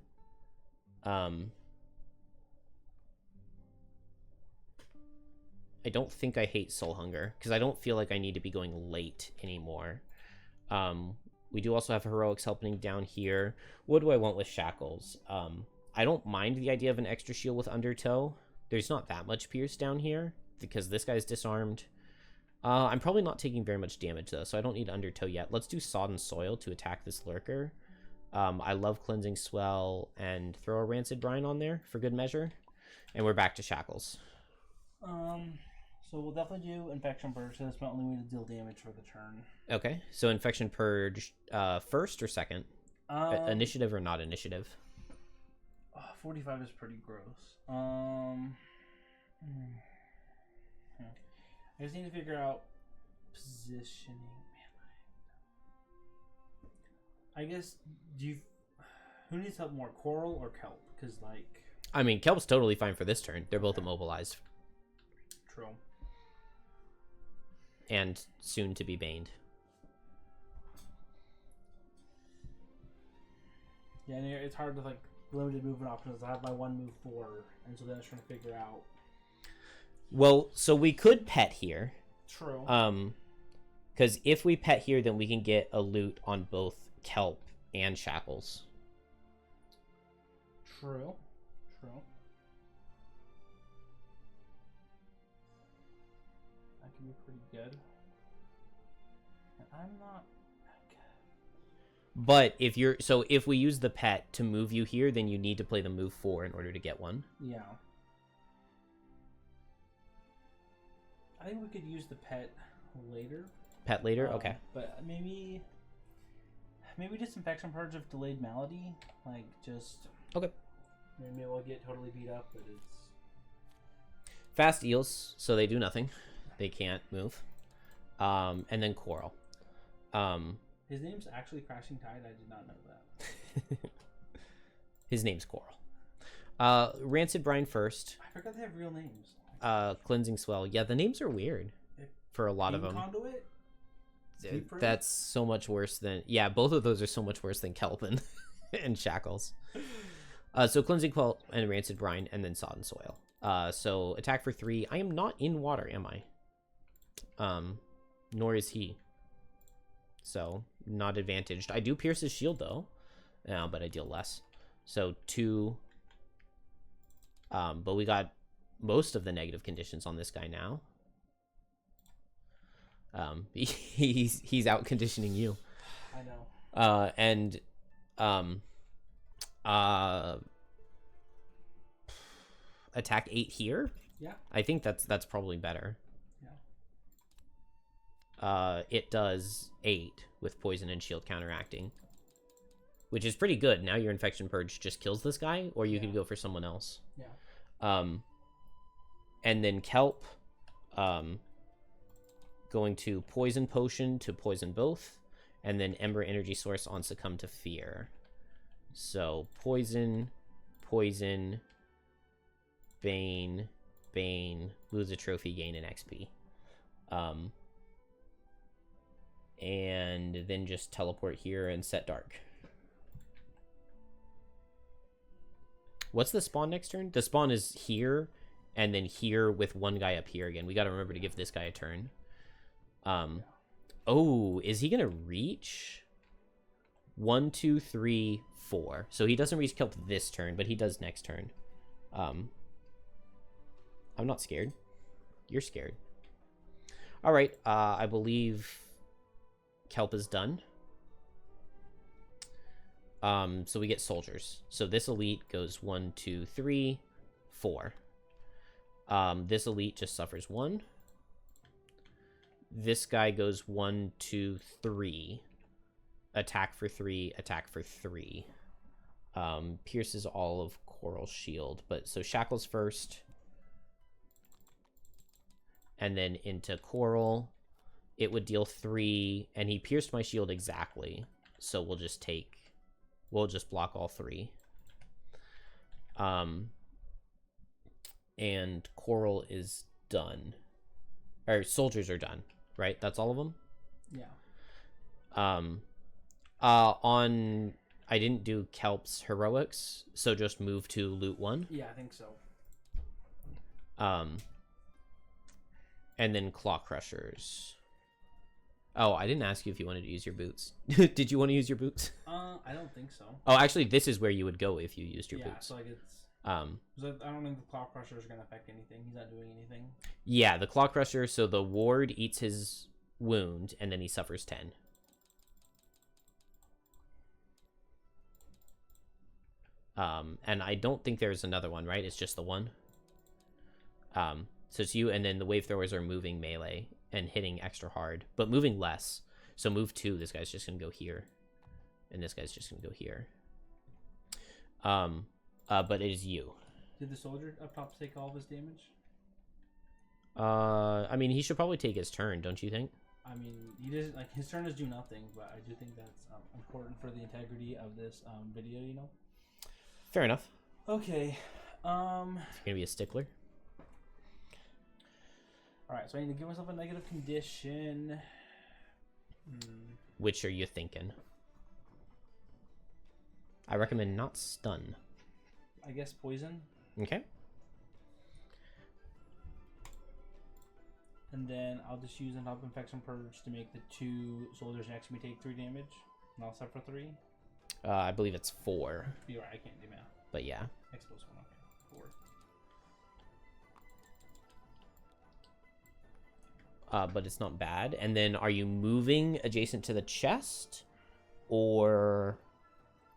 I don't think I hate Soul Hunger, because I don't feel like I need to be going late anymore. We do also have Heroics helping down here. What do I want with Shackles? I don't mind the idea of an extra shield with Undertow. There's not that much Pierce down here, because this guy's disarmed. I'm probably not taking very much damage, though, so I don't need Undertow yet. Let's do Sodden Soil to attack this Lurker. I love Cleansing Swell, and throw a Rancid Brine on there for good measure. And we're back to Shackles. So we'll definitely do Infection Purge, so that's my only way to deal damage for the turn. Okay, so Infection Purge, first or second? Initiative or not initiative? 45 is pretty gross. I just need to figure out positioning. Man, I guess, who needs help more, Coral or Kelp? Because, like... I mean, Kelp's totally fine for this turn. They're both immobilized. True. And soon to be baned. Yeah, and it's hard with, like, limited movement options. I have my 1 move 4, and so then I was trying to figure out. Well, so we could pet here. True. Because if we pet here, then we can get a loot on both Kelp and Shackles. True. That can be pretty good. And I'm not... But if we use the pet to move you here, then you need to play the move 4 in order to get one. Yeah. I think we could use the pet later. Pet later? Okay. But maybe Disinfection Purge of Delayed Malady. Like, just... Okay. Maybe we'll get totally beat up, but it's... Fast eels, so they do nothing. They can't move. And then Coral. His name's actually Crashing Tide? I did not know that. His name's Coral. Rancid Brine first. I forgot they have real names. Cleansing Swell. Yeah, the names are weird for a lot of them. Conduit? That's so much worse than... Yeah, both of those are so much worse than Kelp and Shackles. So Cleansing Swell and Rancid Brine, and then Sodden Soil. So attack for 3. I am not in water, am I? Nor is he. So, not advantaged. I do pierce his shield, though. But I deal less. So, 2. But we got most of the negative conditions on this guy now. He's out conditioning you. I know. Attack 8 here? Yeah. I think that's probably better. Yeah. It does 8 with poison and shield counteracting, which is pretty good. Now your Infection Purge just kills this guy, or you could go for someone else. Yeah. And then Kelp, going to Poison Potion to poison both, and then Ember Energy Source on Succumb to Fear. So Poison, Bane, lose a trophy, gain an XP. And then just teleport here and set dark. What's the spawn next turn? The spawn is here, and then here with one guy up here again. We got to remember to give this guy a turn. Oh, is he gonna reach? 1, 2, 3, 4. So he doesn't reach Kelp this turn, but he does next turn. I'm not scared. You're scared. All right. I believe Kelp is done. So we get soldiers. So this elite goes 1, 2, 3, 4. This elite just suffers 1. This guy goes 1, 2, 3. Attack for 3, attack for 3. Pierces all of Coral Shield. But so Shackles first. And then into Coral. It would deal 3, and he pierced my shield exactly. So we'll just block all 3. And Coral is done. Or soldiers are done, right? That's all of them? Yeah. I didn't do Kelp's heroics, so just move to loot 1. Yeah, I think so. And then Claw Crushers. Oh, I didn't ask you if you wanted to use your boots. Did you want to use your boots? I don't think so. Oh, actually, this is where you would go if you used your yeah, boots. so like it's. I don't think the Claw Crusher is gonna affect anything. He's not doing anything. Yeah, the Claw Crusher. So the ward eats his wound, and then he suffers 10. And I don't think there's another one, right? It's just the one. So it's you, and then the wave throwers are moving melee and hitting extra hard, but moving less. So move 2. This guy's just gonna go here, and this guy's just gonna go here. But it is you. Did the soldier up top take all of his damage? I mean, he should probably take his turn, don't you think? I mean, he doesn't like his turn is do nothing, but I do think that's important for the integrity of this video. You know. Fair enough. Okay. If you're gonna be a stickler. All right, so I need to give myself a negative condition. Which are you thinking? I recommend not stun. I guess poison. Okay. And then I'll just use an Help Infection Purge to make the 2 soldiers next to me take 3 damage. And I'll suffer 3. I believe it's 4. You're right, I can't do math. But yeah. Expose 1, okay. 4. But it's not bad. And then are you moving adjacent to the chest? Or...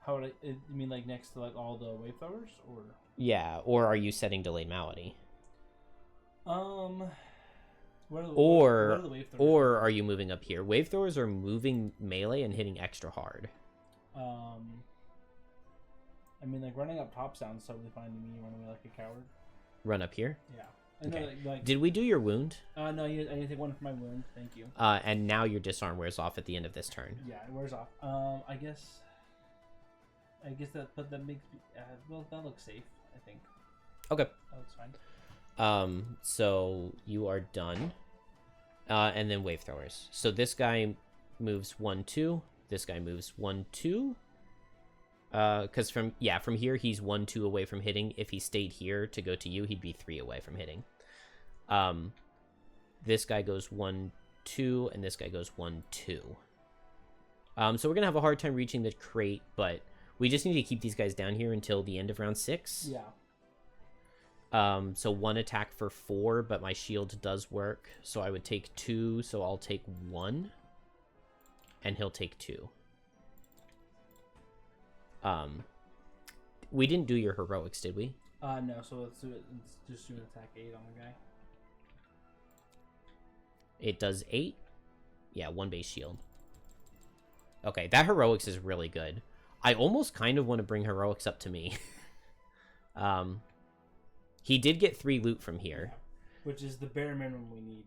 How would you mean like next to like all the wave throwers? Or... Yeah, or are you setting Delayed Malady? What are the wave throwers? Or are you moving up here? Wave throwers are moving melee and hitting extra hard. I mean, like running up top sounds totally fine to me. Running away like a coward. Run up here? Yeah. Okay. Like, did we do your wound? No, I need to take 1 for my wound. Thank you. And now your disarm wears off at the end of this turn. Yeah, it wears off. I guess that makes me. Well, that looks safe. I think. Okay. That looks fine. So you are done. And then wave throwers. So this guy moves 1, 2. This guy moves 1, 2. Because from here he's 1, 2 away from hitting. If he stayed here to go to you, he'd be 3 away from hitting. This guy goes 1, 2, and this guy goes 1, 2. So we're gonna have a hard time reaching the crate, but we just need to keep these guys down here until the end of round 6. Yeah. So 1 attack for 4, but my shield does work. So I would take 2, so I'll take 1. And he'll take 2. We didn't do your heroics, did we? No, so let's do it. Let's just do an attack 8 on the guy. It does 8? Yeah, 1 base shield. Okay, that heroics is really good. I almost kind of want to bring heroics up to me. He did get 3 loot from here. Yeah, which is the bare minimum we need.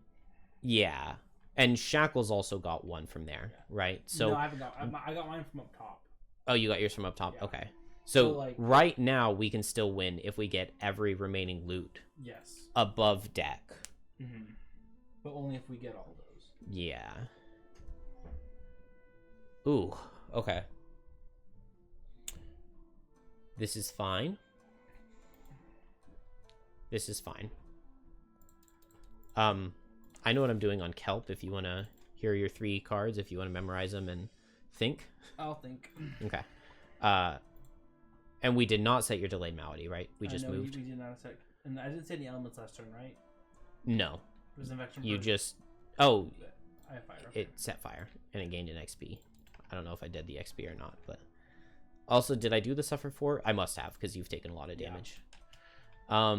Yeah. And Shackles also got 1 from there, right? So no, I haven't got. I got mine from up top. Oh, you got yours from up top? Yeah. Okay. So like, right now, we can still win if we get every remaining loot yes, above deck. Mm-hmm. But only if we get all those. Yeah. Ooh, okay. This is fine. This is fine. I know what I'm doing on Kelp if you want to hear your 3 cards, if you want to memorize them and think. I'll think. Okay. And we did not set your Delayed Malady, right? We just moved. We did not set. And I didn't say any elements last turn, right? No. It was infection. You just... Oh. I have fire. Okay. It set fire, and it gained an XP. I don't know if I did the XP or not, but... Also, did I do the Suffer 4? I must have, because you've taken a lot of damage. Yeah.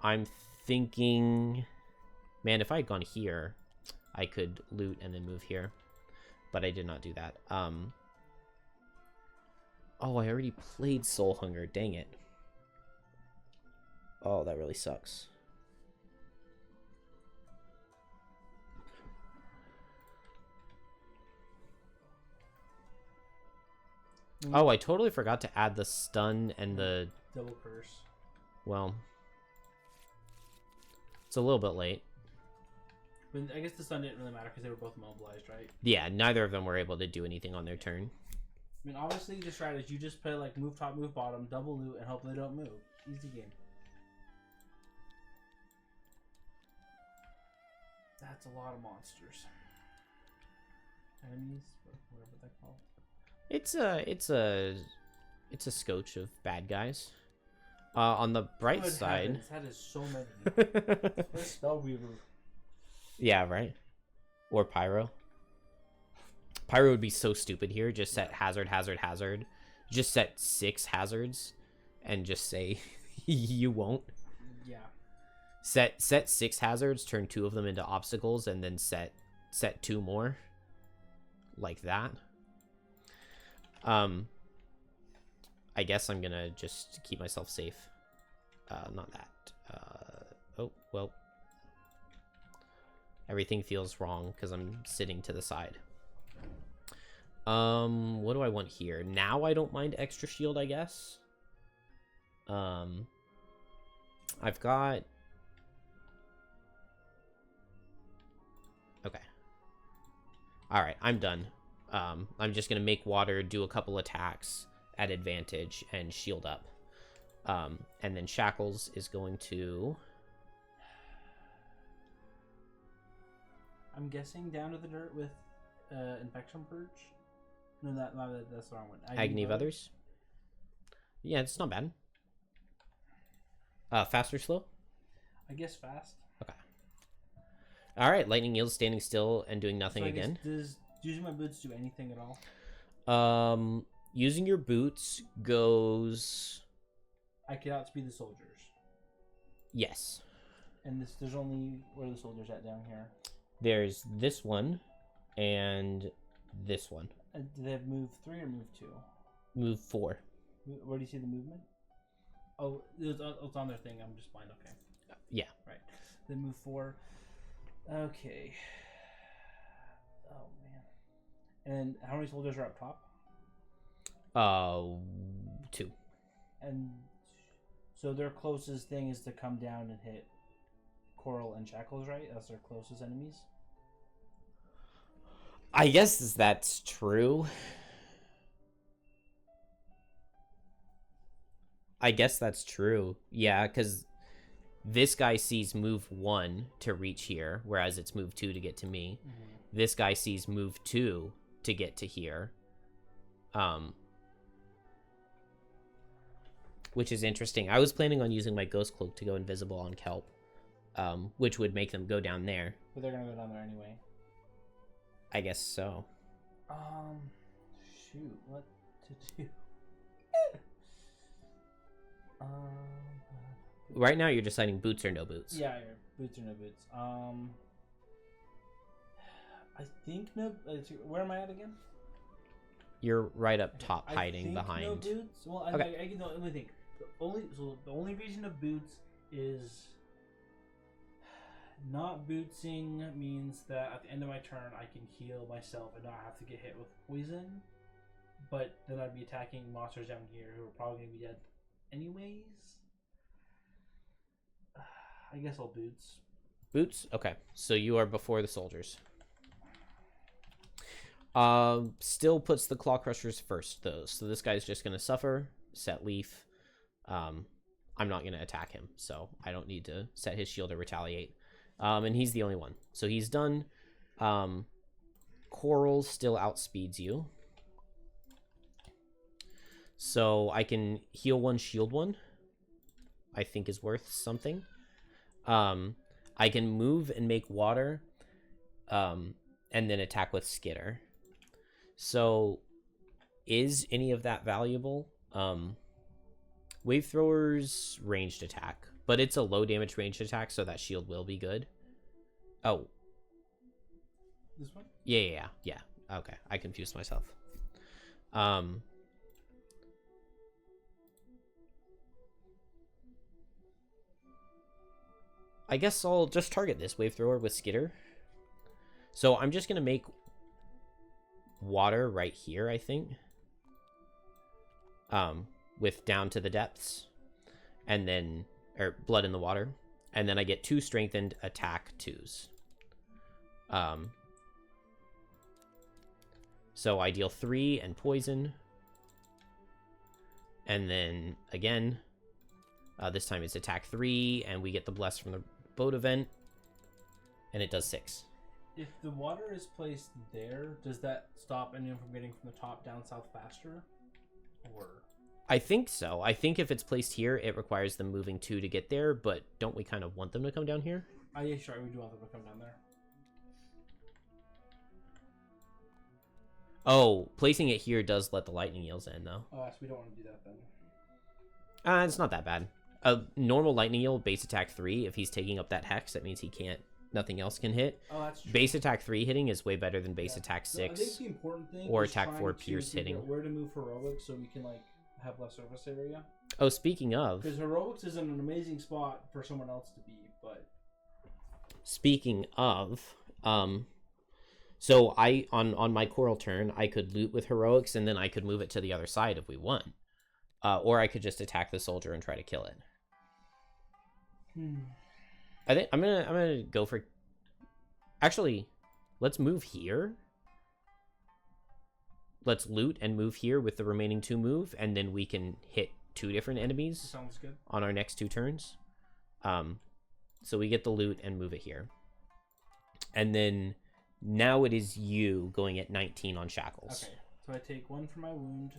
I'm thinking... Man, if I had gone here, I could loot and then move here. But I did not do that. Oh, I already played Soul Hunger. Dang it. Oh, that really sucks. Oh, I totally forgot to add the stun and the... Double curse. Well, it's a little bit late. But I guess the stun didn't really matter because they were both mobilized, right? Yeah, neither of them were able to do anything on their turn. I mean, obviously, the strategy, you just play, like, move top, move bottom, double loot, and hope they don't move. Easy game. That's a lot of monsters. Enemies? Whatever they're called. It's a scotch of bad guys. On the bright side... Heavens, that is so many. Where's Spellweaver? Yeah, right? Or Pyro. Pyro would be so stupid here. Just set hazard, hazard, hazard. Just set 6 hazards and just say you won't. Yeah. Set 6 hazards, turn 2 of them into obstacles, and then set 2 more. Like that. I guess I'm gonna just keep myself safe. Not that. Oh, well. Everything feels wrong because I'm sitting to the side. What do I want here? Now I don't mind extra shield, I guess. I've got... Okay. Alright, I'm done. I'm just gonna make water, do a couple attacks at advantage, and shield up. And then Shackles is going to... I'm guessing down to the dirt with Infection Purge. No, that's the wrong one. Agony of Others. Yeah, it's not bad. Fast or slow? I guess fast. Okay. Alright, Lightning Yield standing still and doing nothing so again. Does using my boots do anything at all? Using your boots goes... I can outspeed the soldiers. Yes. And there's only... Where are the soldiers at down here? There's this one and this one. Do they have move 3 or move 2? Move 4. Where do you see the movement? Oh, it's on their thing. I'm just blind. Okay. Yeah. Right. Then move 4. Okay. Oh, man. And how many soldiers are up top? 2. And so their closest thing is to come down and hit Coral and Shackles, right? That's their closest enemies? I guess that's true. I guess that's true. Yeah, because this guy sees move 1 to reach here, whereas it's move 2 to get to me. Mm-hmm. This guy sees move 2 to get to here. Which is interesting. I was planning on using my Ghost Cloak to go invisible on Kelp, which would make them go down there. But they're going to go down there anyway. I guess so. Shoot, what to do? Right now, you're deciding boots or no boots. Yeah, boots or no boots. I think no. Where am I at again? You're right up top, hiding behind. No boots. Well, okay. I can only think. The only reason of boots is not bootsing means that at the end of my turn I can heal myself and not have to get hit with poison. But then I'd be attacking monsters down here who are probably gonna be dead anyways. I guess I'll boots. Boots? Okay. So you are before the soldiers. Still puts the Claw Crushers first, though. So this guy's just going to suffer, set Leaf. I'm not going to attack him, so I don't need to set his shield or retaliate. And he's the only one. So he's done. Coral still outspeeds you. So I can heal 1, shield 1. I think is worth something. I can move and make water, and then attack with Skitter. So is any of that valuable. Wave Thrower's ranged attack, but it's a low damage ranged attack, so that shield will be good. Oh. This one? Yeah. Okay, I confused myself. I guess I'll just target this Wave Thrower with Skitter. So I'm just going to make water right here, I think. With down to the depths. And then, or blood in the water. And then I get 2 strengthened attack 2s. So I deal 3 and poison. And then, again, this time it's attack 3, and we get the bless from the boat event. And it does 6. If the water is placed there, does that stop anyone from getting from the top down south faster? Or... I think so. I think if it's placed here, it requires them moving 2 to get there, but don't we kind of want them to come down here? Yeah, sure, we do want them to come down there. Oh, placing it here does let the lightning eels in, though. Oh, so we don't want to do that then. It's not that bad. A normal lightning eel, base attack 3, if he's taking up that hex, that means he can't, nothing else can hit. Oh, that's true. Base attack 3 hitting is way better than base attack 6. I think the important thing or is attack 4 pierce to hitting. Where to move heroics so we can, like, have less surface area. Oh, speaking of... Because heroics is in an amazing spot for someone else to be, but... Speaking of... So I on my coral turn, I could loot with heroics, and then I could move it to the other side if we want. Or I could just attack the soldier and try to kill it. I think I'm gonna go for... Actually, let's move here. Let's loot and move here with the remaining 2 move, and then we can hit 2 different enemies. Sounds good. On our next 2 turns. So we get the loot and move it here. And then now it is you going at 19 on Shackles. Okay, so I take 1 for my wound.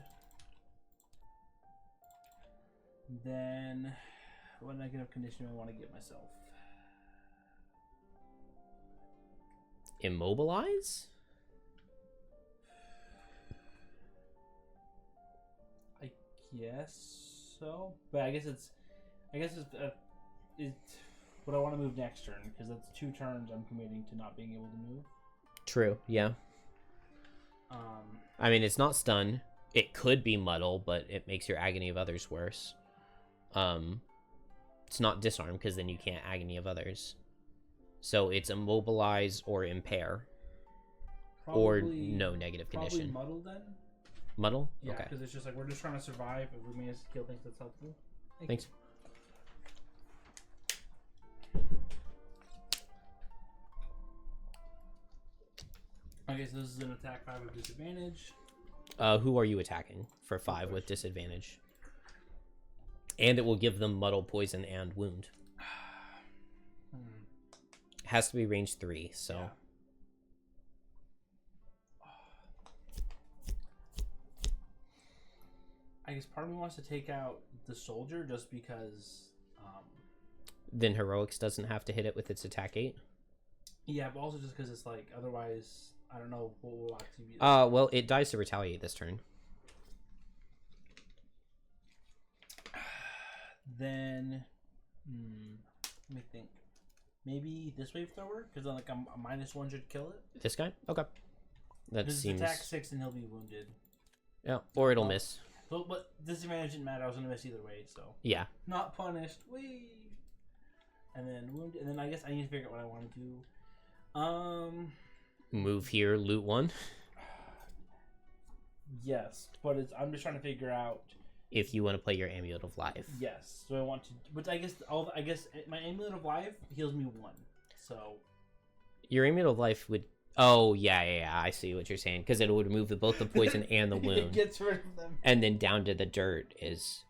Then, what negative condition do I want to get myself? Immobilize? I guess so, but I guess it's what I want to move next turn, because that's 2 turns I'm committing to not being able to move. True, yeah. I mean, it's not stun. It could be muddle, but it makes your agony of others worse. It's not disarm, because then you can't agony of others. So it's immobilize or impair. Or no negative condition. Probably muddle then? Muddle? Yeah, okay. because it's just like we're just trying to survive. If we manage to kill things, that's helpful. Thanks. Okay, so this is an attack 5 with disadvantage. Who are you attacking for 5 with disadvantage? And it will give them muddle, poison, and wound. Has to be range 3, so... Yeah. I guess part of me wants to take out the soldier just because... Then heroics doesn't have to hit it with its attack 8? Yeah, but also just because it's like, otherwise, I don't know what will actually be... Well, it dies to retaliate this turn. Then... let me think. Maybe this wave thrower? Because then, like, a -1 should kill it? This guy? Okay. That seems... attack 6 and he'll be wounded. Yeah, or it'll miss. So, but disadvantage didn't matter. I was going to miss either way, so... Yeah. Not punished. Whee! And then wounded. And then I guess I need to figure out what I want to do. Move here, loot 1. Yes, but I'm just trying to figure out... If you want to play your Amulet of Life. Yes, so I want to... But I guess my Amulet of Life heals me 1, so... Your Amulet of Life would... Oh, yeah, I see what you're saying. Because it would remove both the poison and the wound. It gets rid of them. And then down to the dirt is...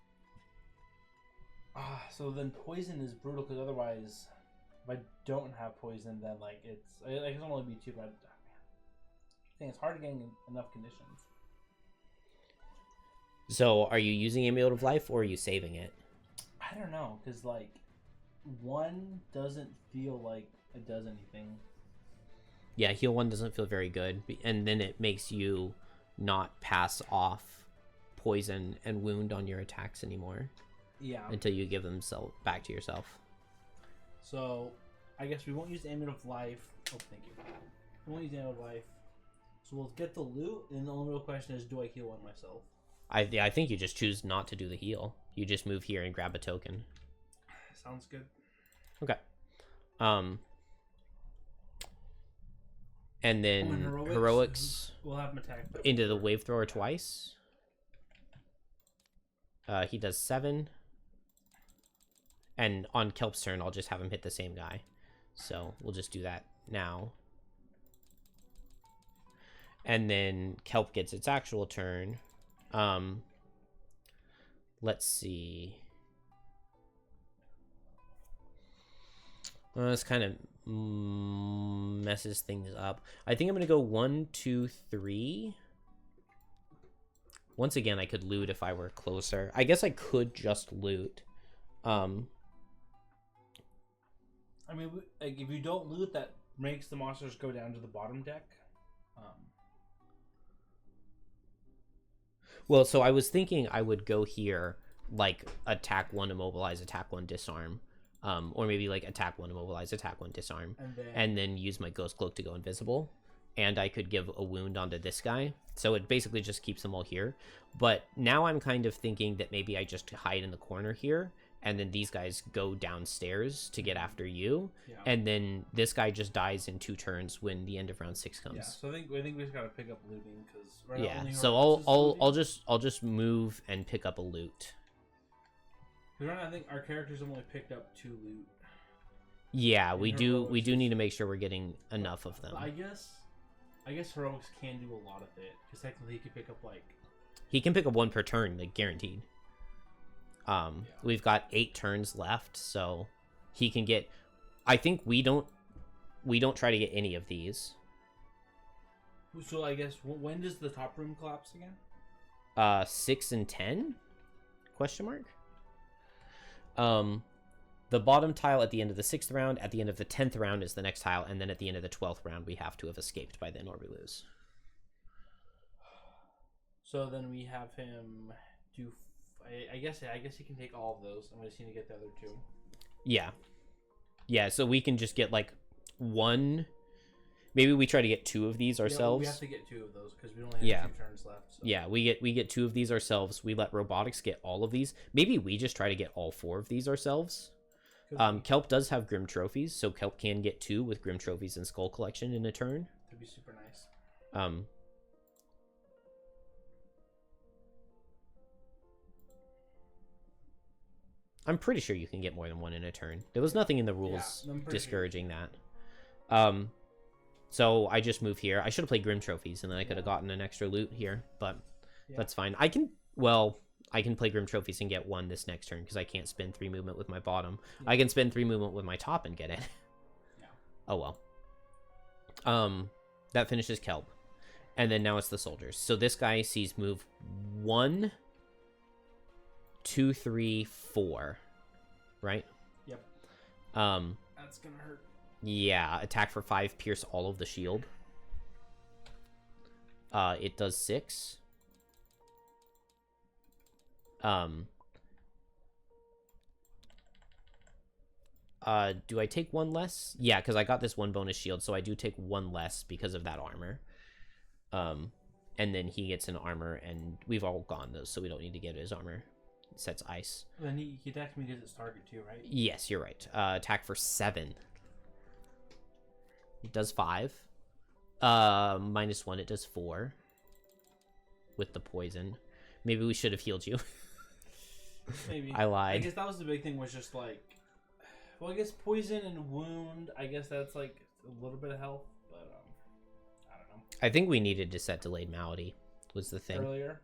So then poison is brutal, because otherwise, if I don't have poison, then, like, it's... I guess it'll only be 2, but... I think it's hard to get enough conditions. So, are you using Amulet of Life, or are you saving it? I don't know, because, like, 1 doesn't feel like it does anything. Yeah, heal 1 doesn't feel very good, and then it makes you not pass off poison and wound on your attacks anymore. Yeah. Until you give them back to yourself. So, I guess we won't use the Amulet of Life. Oh, thank you. We won't use the Amulet of Life. So we'll get the loot, and the only real question is, do I heal on myself? I think you just choose not to do the heal. You just move here and grab a token. Sounds good. Okay. And then heroics we'll have him attack into the wave thrower twice. He does 7. And on Kelp's turn, I'll just have him hit the same guy. So we'll just do that now. And then Kelp gets its actual turn. Let's see. This kind of messes things up. I think I'm going to go 1, 2, 3. Once again, I could loot if I were closer. I guess I could just loot. I mean, like, if you don't loot, that makes the monsters go down to the bottom deck. Well, so I was thinking I would go here, like, attack 1, immobilize, attack 1, disarm. Or maybe, like, attack 1, immobilize, attack 1, disarm. And then use my Ghost Cloak to go invisible. And I could give a wound onto this guy. So it basically just keeps them all here. But now I'm kind of thinking that maybe I just hide in the corner here. And then these guys go downstairs to get after you. Yeah. And then this guy just dies in 2 turns when the end of round 6 comes. Yeah, so I think we just gotta pick up looting because yeah. So I'll just move and pick up a loot. Because right now I think our characters have only picked up 2 loot. Yeah, we do need to make sure we're getting enough of them. I guess heroics can do a lot of it because technically he can pick up he can pick up 1 per turn, like guaranteed. We've got 8 turns left, so he can get. I think we don't try to get any of these. So I guess when does the top room collapse again? 6 and 10? Question mark. The bottom tile at the end of the 6th round, at the end of the 10th round is the next tile, and then at the end of the 12th round we have to have escaped by then or we lose. So then we have him do. I guess he can take all of those. I'm just need to get the other 2. Yeah. Yeah, so we can just get like 1. Maybe we try to get 2 of these ourselves. Yeah, we have to get 2 of those because we only have 2 turns left. So. Yeah, we get 2 of these ourselves. We let robotics get all of these. Maybe we just try to get all 4 of these ourselves. Kelp does have Grim Trophies, so Kelp can get 2 with Grim Trophies and Skull Collection in a turn. That'd be super nice. I'm pretty sure you can get more than 1 in a turn. There was nothing in the rules discouraging that. So I just move here. I should have played Grim Trophies, and then I could have gotten an extra loot here, but that's fine. I can play Grim Trophies and get 1 this next turn, because I can't spend 3 movement with my bottom. Yeah. I can spend 3 movement with my top and get it. Yeah. Oh, well. That finishes Kelp. And then now it's the soldiers. So this guy sees move 1, 2, 3, 4, right? Yep. That's gonna hurt. Yeah, attack for 5, pierce all of the shield. It does 6. Do I take 1 less? Yeah, because I got this 1 bonus shield, so I do take 1 less because of that armor. And then he gets an armor, and we've all gone those, so we don't need to get his armor. It sets ice. Then he attacks me because it's target too, right? Yes, you're right. Attack for 7. It does 5. -1, it does 4. With the poison. Maybe we should have healed you. Maybe. I lied. I guess that was the big thing, was just like... Well, I guess poison and wound, I guess that's like a little bit of health, but I don't know. I think we needed to set Delayed Malady, was the thing. Earlier?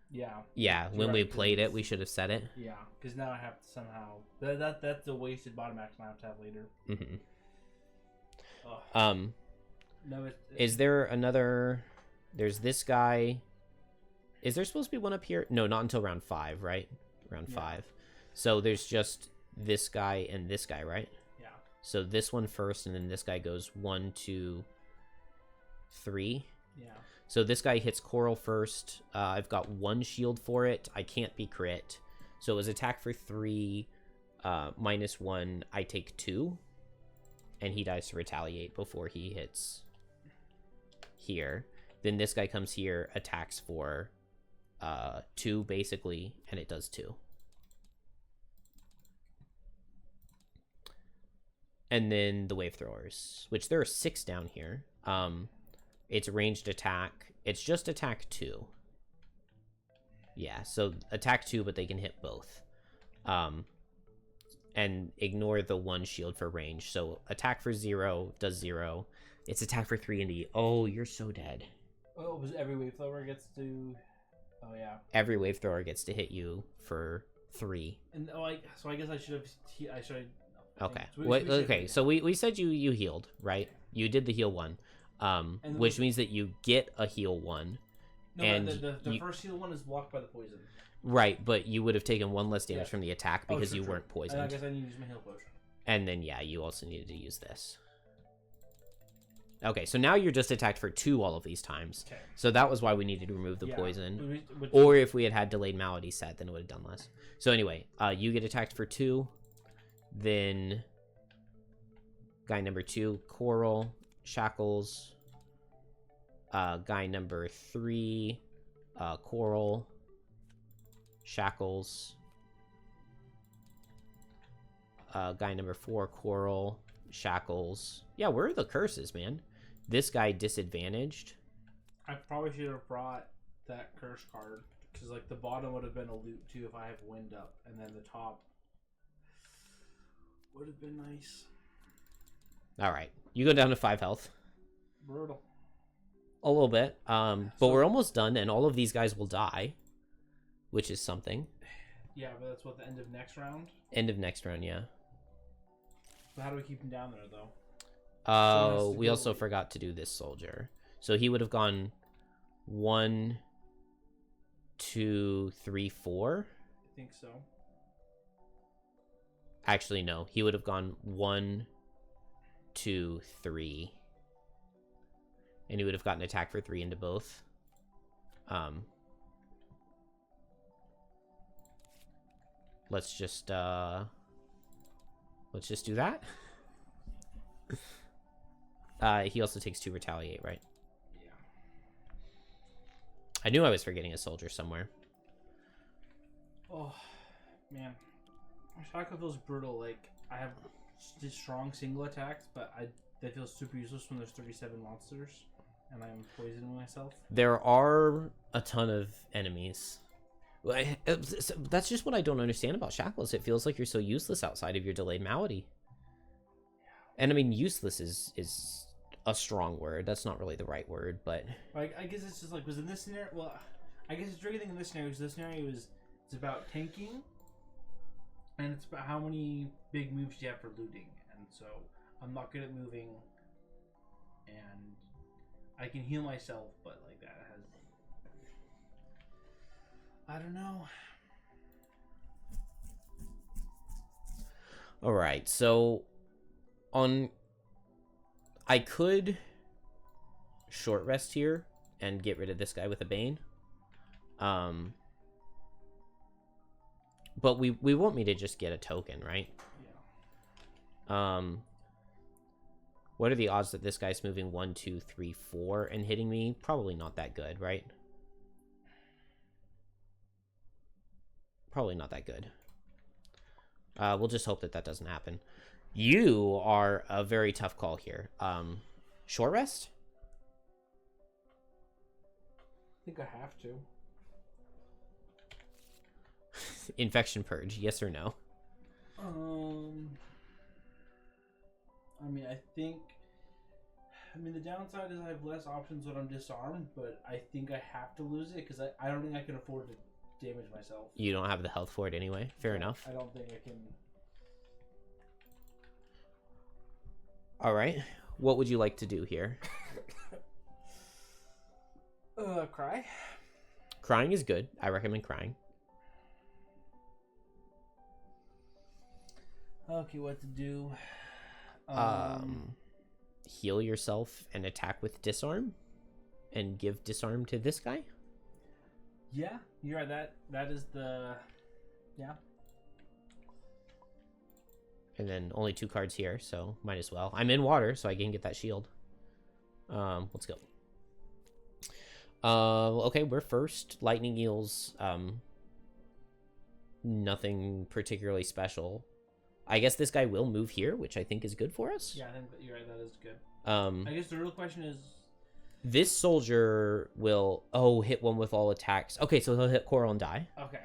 Yeah. Yeah, when we played it, we should have said it. Yeah, because now I have to somehow... That's a wasted bottom action I have to have later. Mm-hmm. No, is there another... There's this guy... Is there supposed to be one up here? No, not until round 5, right? Round 5. So there's just this guy and this guy, right? Yeah. So this one first, and then this guy goes 1, 2, 3. Yeah. So this guy hits Coral first. I've got 1 shield for it. I can't be crit. So it was attack for 3, -1. I take 2. And he dies to retaliate before he hits here. Then this guy comes here, attacks for 2, basically, and it does 2. And then the wave throwers, which there are 6 down here. It's ranged attack. It's just attack 2. Yeah, so attack 2, but they can hit both. And ignore the 1 shield for range. So attack for 0 does 0. It's attack for 3 and E. Oh, you're so dead. Oh, was every wave thrower gets to... Oh, yeah. Every wave thrower gets to hit you for 3. And so I guess I should have... Okay. Okay. So we said you healed, right? You did the heal 1. Which means that you get a heal 1. No, and the first heal 1 is blocked by the poison. Right, but you would have taken 1 less damage from the attack because you weren't poisoned. I guess I need to use my heal potion. And then, yeah, you also needed to use this. Okay, so now you're just attacked for 2 all of these times. Okay. So that was why we needed to remove the poison. Or if we had had delayed malady set, then it would have done less. So anyway, you get attacked for 2. Then guy number 2, Coral, Shackles. Guy number 3, Coral, Shackles. Guy number 4, Coral, Shackles. Yeah, where are the curses, man? This guy disadvantaged. I probably should have brought that curse card, because like the bottom would have been a loot too if I have wind up, and then the top would have been nice. All right, you go down to 5 health. Brutal. A little bit, but we're almost done, and all of these guys will die, which is something. Yeah, but that's what, the end of next round? End of next round, yeah. But how do we keep him down there, though? We also forgot to do this soldier. So he would have gone 1, 2, 3, 4. I think so. Actually, no. He would have gone 1, 2, 3. And he would have gotten attack for 3 into both. Let's just do that. He also takes 2 retaliate, right? Yeah. I knew I was forgetting a soldier somewhere. Oh, man. Shackle feels brutal. Like, I have strong single attacks, but they feel super useless when there's 37 monsters, and I'm poisoning myself. There are a ton of enemies. That's just what I don't understand about Shackles. It feels like you're so useless outside of your delayed malady. And I mean, useless is a strong word. That's not really the right word, but... I guess it's just like, was in this scenario... Well, I guess it's tricky thing in this scenario, because this scenario it's about tanking, and it's about how many big moves you have for looting. And so, I'm not good at moving, and I can heal myself, but like that has... I don't know. Alright, so... I could short rest here and get rid of this guy with a Bane. But we want me to just get a token, right? Yeah. What are the odds that this guy's moving 1, 2, 3, 4 and hitting me? Probably not that good, right? Probably not that good. We'll just hope that that doesn't happen. You are a very tough call here. Short rest? I think I have to. Infection purge, yes or no? I mean, the downside is I have less options when I'm disarmed, but I think I have to lose it because I don't think I can afford to damage myself. You don't have the health for it anyway. Fair enough. I don't think I can. All right. What would you like to do here? Cry. Crying is good. I recommend crying. Okay, what to do? Heal yourself and attack with disarm. and give disarm to this guy. Yeah, you're right. That is the yeah. And then only 2 cards here, so might as well. I'm in water, so I can get that shield. Let's go. Okay, we're first. Lightning eels. Nothing particularly special. I guess this guy will move here, which I think is good for us. Yeah, I think that you're right. That is good. I guess the real question is, this soldier will hit one with all attacks. Okay, so he'll hit coral and die. Okay.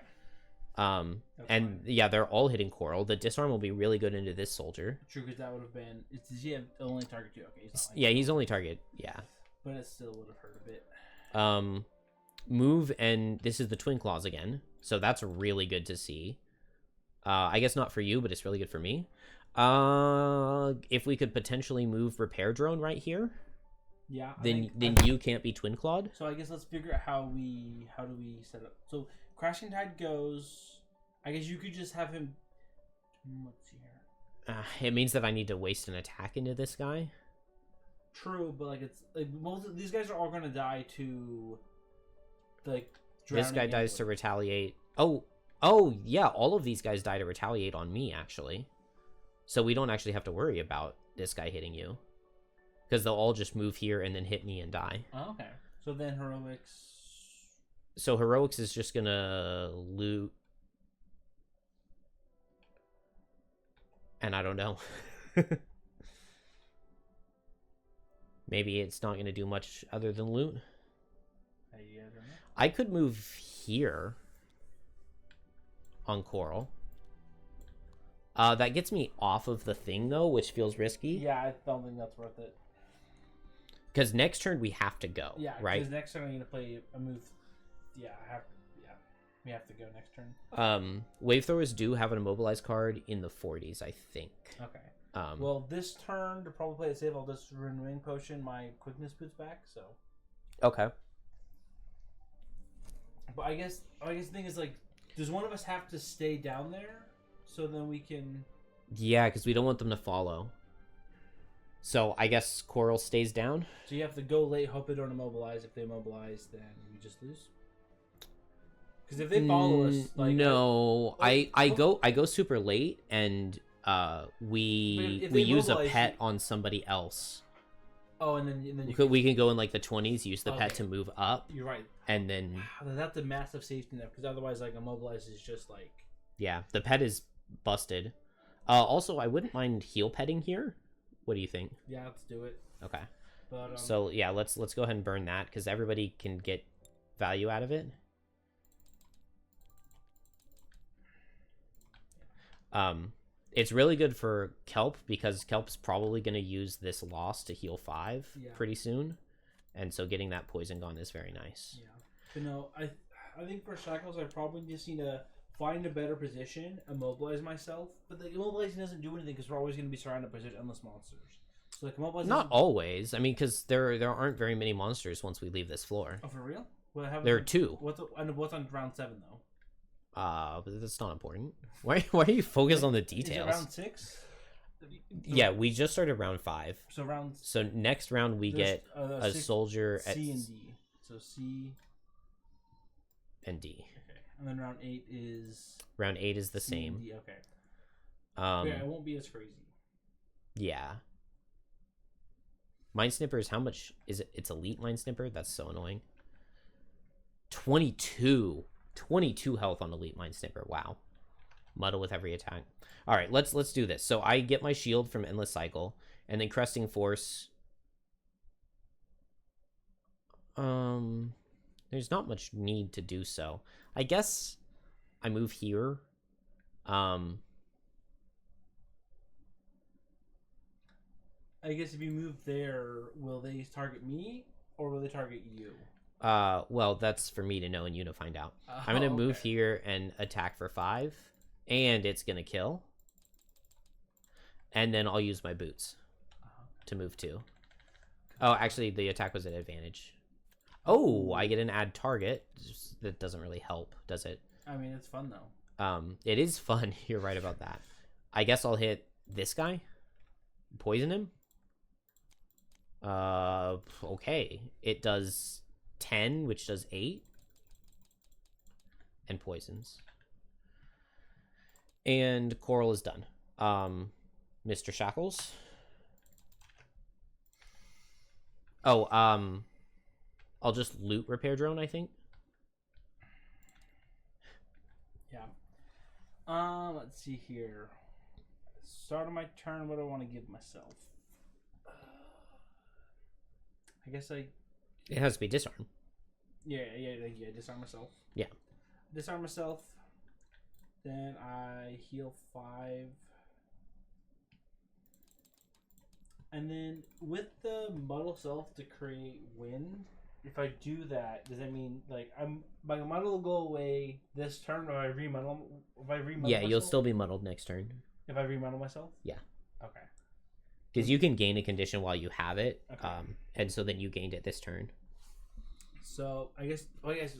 And fine. yeah, they're all hitting coral. The disarm will be really good into this soldier. True, because that would have been. Does he have only target 2? Okay, he's not. Yeah, he's only target. Yeah. But it still would have hurt a bit. Move, and this is the twin claws again, so that's really good to see. I guess not for you, but it's really good for me. If we could potentially move repair drone right here, yeah, then you can't be twin clawed. So I guess let's figure out how do we set up. So Crashing Tide goes. I guess you could just have him. Let's see here. It means that I need to waste an attack into this guy. True, but like it's like most of these guys are all gonna die to like. This guy dies to retaliate. Oh yeah, all of these guys die to retaliate on me actually, so we don't actually have to worry about this guy hitting you, because they'll all just move here and then hit me and die. Oh, okay. So then heroics. So heroics is just gonna loot, and I don't know. Maybe it's not gonna do much other than loot. I could move here on coral. That gets me off of the thing though, which feels risky. Yeah, I don't think that's worth it. Because next turn we have to go. Yeah, right. Because next turn I'm gonna play a move. Yeah, we have to go next turn. Wave throwers do have an immobilized card in the 40s, I think. Okay. Well, this turn to probably play a save, I'll just renewing potion my quickness boots back. So. Okay. But I guess the thing is like, does one of us have to stay down there so then we can? Yeah, because we don't want them to follow. So I guess coral stays down. So you have to go late, hope they don't immobilize. If they immobilize, then we just lose. Because if they follow us, like no, I go super late and we use a pet on somebody else. Oh, and then we can go in like the 20s, use the pet to move up. You're right. And then that's a massive safety net, because otherwise, like, immobilize is just like. Yeah, the pet is busted. Also, I wouldn't mind heal petting here. What do you think? Yeah, let's do it. Okay. But so yeah, let's go ahead and burn that, because everybody can get value out of it. It's really good for Kelp, because Kelp's probably going to use this loss to heal 5 pretty soon. And so getting that poison gone is very nice. Yeah. But no, I think for Shackles, I probably just need to find a better position, immobilize myself. But the immobilizing doesn't do anything, because we're always going to be surrounded by such endless monsters. So like immobilizing. Not always. I mean, because there aren't very many monsters once we leave this floor. Oh, for real? There are 2. What's on round 7 though? But that's not important. Why are you focused on the details? Is it round 6? Yeah, we just started round 5. So next round we get a soldier C at and D. So C and D. Okay, and then round 8 is. Round 8 is the C same. and D. Okay. Yeah, it won't be as crazy. Yeah. Mind Snipper is how much is it? It's elite Mind Snipper. That's so annoying. 22 health on elite Mind Snipper. Wow. Muddle with every attack. All right, let's do this. So I get my shield from Endless Cycle, and then Cresting Force. There's not much need to do so. I guess I move here. I guess if you move there, will they target me or will they target you? Well, that's for me to know and you to find out. I'm gonna move here and attack for 5, and it's gonna kill. And then I'll use my boots to move 2. Oh, actually, the attack was at advantage. Oh, I get an add target. That doesn't really help, does it? I mean, it's fun though. It is fun. You're right about that. I guess I'll hit this guy. Poison him. Okay. It does 10, which does 8. And poisons. And Coral is done. Mr. Shackles. Oh, I'll just loot repair drone, I think. Yeah. Let's see here. Start of my turn. What do I want to give myself? I guess It has to be disarm. Yeah. Disarm myself. Yeah. Disarm myself. Then I heal 5. And then with the muddle self to create wind, if I do that, does that mean like my muddle will go away this turn? Or if I remuddle Yeah, myself? you'll still be muddled next turn. If I remuddle myself? Yeah. Okay. Because you can gain a condition while you have it. Okay. And so then you gained it this turn. So I guess I'm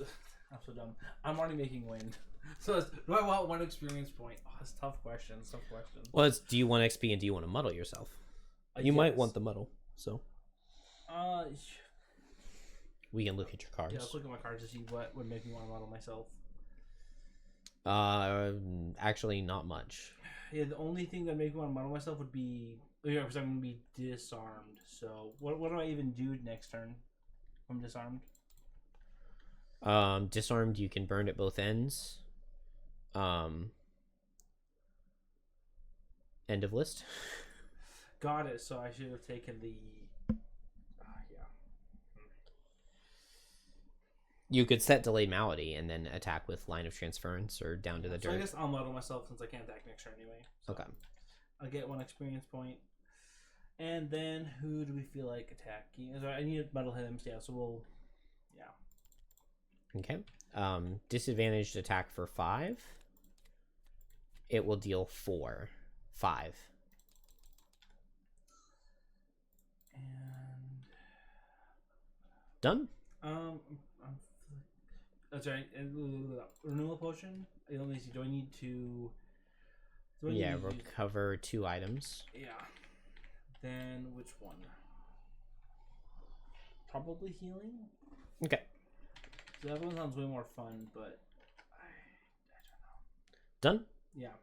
so dumb. I'm already making wind. So do I want 1 experience point? Oh, that's a tough question. Well, it's do you want XP and do you want to muddle yourself? You might want the muddle, so. We can look at your cards. Yeah, let's look at my cards to see what would make me want to muddle myself. Actually, not much. Yeah, the only thing that would make me want to muddle myself would be because I'm gonna be disarmed. So what do I even do next turn? If I'm disarmed. Disarmed, you can burn at both ends. End of list. Got it. So I should have taken the. Yeah. You could set delayed malady and then attack with line of transference or down to the dirt. So I guess I'll muddle myself since I can't attack next turn anyway. So Okay. I'll get 1 experience point. And then who do we feel like attacking? I need to muddle him. Yeah. So we'll. Yeah. Okay. Disadvantaged attack for 5. It will deal 5. And done. That's right. Renewal potion. Do I need to? Recover 2 items. Yeah. Then which one? Probably healing. Okay. So that one sounds way more fun, but I don't know. Done. Yeah.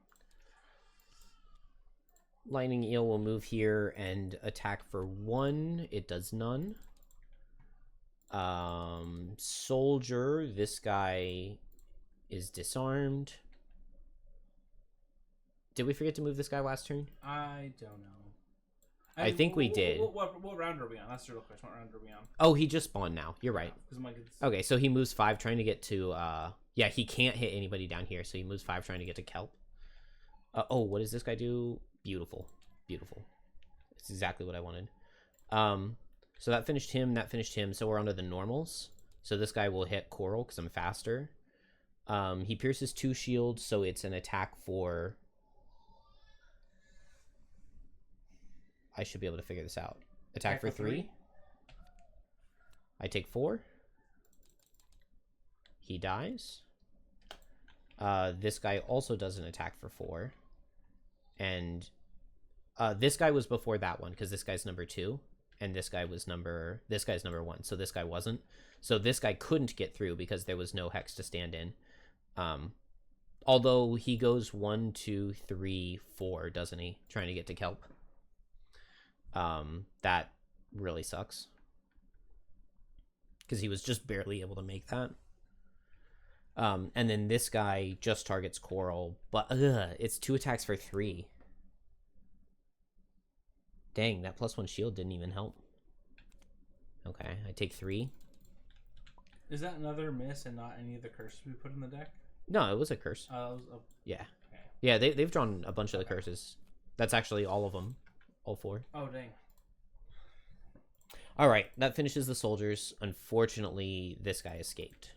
Lightning eel will move here and attack for 1. It does none. Soldier, this guy is disarmed. Did we forget to move this guy last turn? I don't know. I think we did. What round are we on? That's the real question. What round are we on? Oh, he just spawned now. You're right. Yeah, okay, so he moves 5 trying to get to... yeah, he can't hit anybody down here, so he moves 5 trying to get to Kelp. Oh, what does this guy do? Beautiful. Beautiful. It's exactly what I wanted. So that finished him, so we're onto the normals. So this guy will hit Coral because I'm faster. He pierces 2 shields, so it's an attack for... I should be able to figure this out. Attack for 3. I take 4. He dies. This guy also does an attack for 4. And this guy was before that one because this guy's number 2. And this guy's number 1. So this guy wasn't. So this guy couldn't get through because there was no hex to stand in. Although he goes 1, 2, 3, 4, doesn't he? Trying to get to Kelp. That really sucks. Because he was just barely able to make that. And then this guy just targets Coral. But it's 2 attacks for 3. Dang, that +1 shield didn't even help. Okay, I take 3. Is that another miss and not any of the curses we put in the deck? No, it was a curse. Yeah. Okay. Yeah, they've drawn a bunch of the curses. That's actually all of them. All 4. Oh, dang. All right, that finishes the soldiers. Unfortunately, this guy escaped.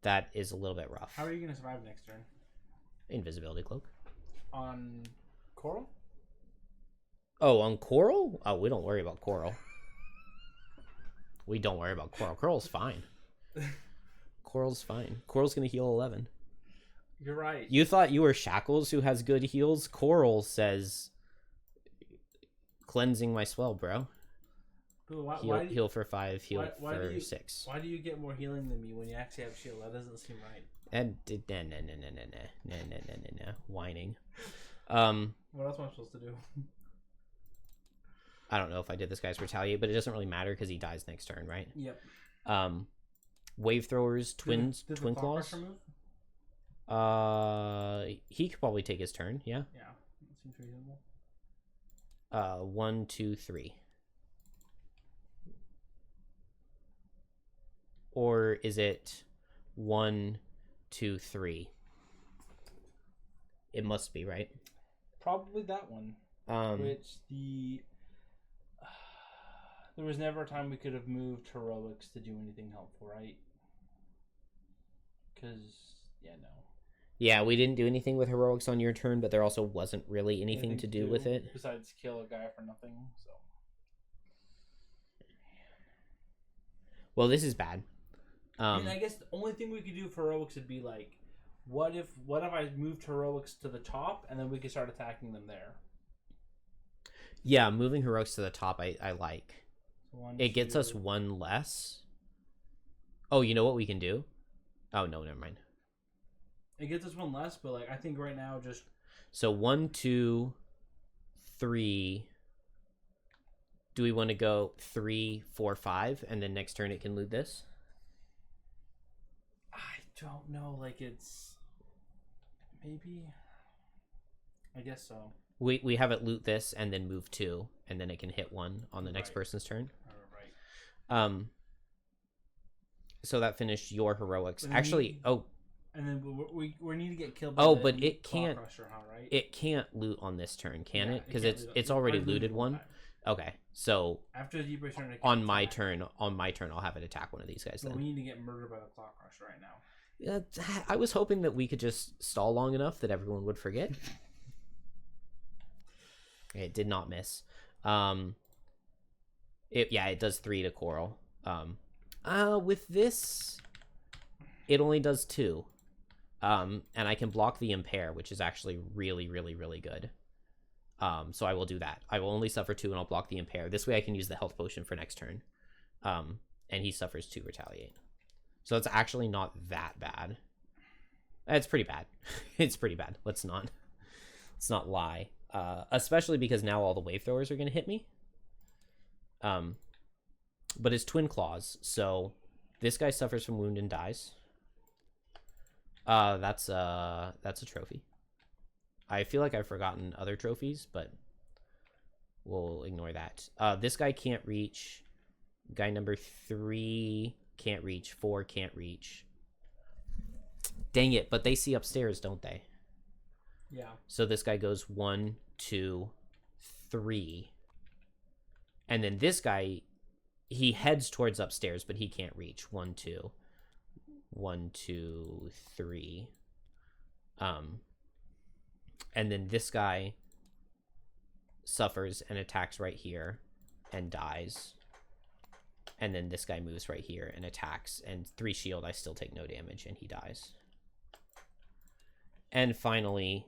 That is a little bit rough. How are you going to survive next turn? Invisibility cloak. On Coral? Oh, on Coral? Oh, we don't worry about Coral. We don't worry about Coral. Coral's fine. Coral's fine. Coral's going to heal 11. You're right. You thought you were Shackles who has good heals? Coral says, cleansing my swell, bro. Heal for 5, heal why for do you, 6. Why do you get more healing than me when you actually have shield? That doesn't seem right. And no, whining. What else am I supposed to do? I don't know if I did this guy's retaliate, but it doesn't really matter because he dies next turn, right? Yep. Wave throwers, twin claws. He could probably take his turn. Yeah. Yeah, that seems reasonable. 1, 2, 3. Or is it 1, 2, 3? It must be, right? Probably that one. There was never a time we could have moved heroics to do anything helpful, right? Yeah, we didn't do anything with heroics on your turn, but there also wasn't really anything to do with it. Besides kill a guy for nothing, so. Well, this is bad. I guess the only thing we could do for heroics would be like, what if I moved heroics to the top and then we could start attacking them there? Yeah, moving heroics to the top, I like. It gets us 1 less. Oh, you know what we can do? Oh no, never mind. It gets us 1 less, but like I think right now just. So 1, 2, 3. Do we want to go 3, 4, 5, and then next turn it can loot this? I don't know. Like it's maybe. I guess so. We have it loot this and then move 2, and then it can hit 1 on the next person's turn. Right. So that finished your heroics. Actually, and then we need to get killed. By but it can't. Crusher, right? It can't loot on this turn, can it? Because it's already looted 1. Okay, so after the deep turn, on my turn, I'll have it attack one of these guys. Then we need to get murdered by the Claw Crusher right now. I was hoping that we could just stall long enough that everyone would forget. It did not miss. It does 3 to Coral. With this, it only does 2. And I can block the Impair, which is actually really, really, really good. So I will do that. I will only suffer 2 and I'll block the Impair. This way I can use the health potion for next turn. And he suffers 2 retaliate. So it's actually not that bad. It's pretty bad. It's pretty bad. Let's not lie. Especially because now all the wave throwers are going to hit me. But it's twin claws, so this guy suffers from wound and dies. That's a trophy. I feel like I've forgotten other trophies, but we'll ignore that. This guy can't reach. Guy number 3 can't reach. 4 can't reach. Dang it, but they see upstairs, don't they? Yeah. So this guy goes 1, 2, 3. And then this guy, he heads towards upstairs, but he can't reach. 1, 2. 1, 2, 3. And then this guy suffers and attacks right here and dies. And then this guy moves right here and attacks. And 3 shield, I still take no damage, and he dies. And finally,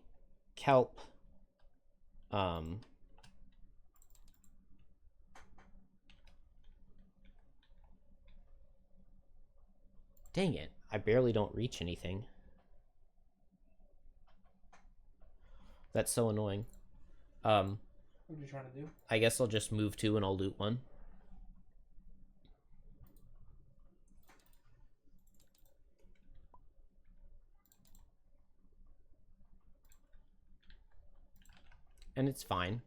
Kelp. Dang it. I barely don't reach anything. That's so annoying. What are you trying to do? I guess I'll just move 2 and I'll loot 1. And it's fine.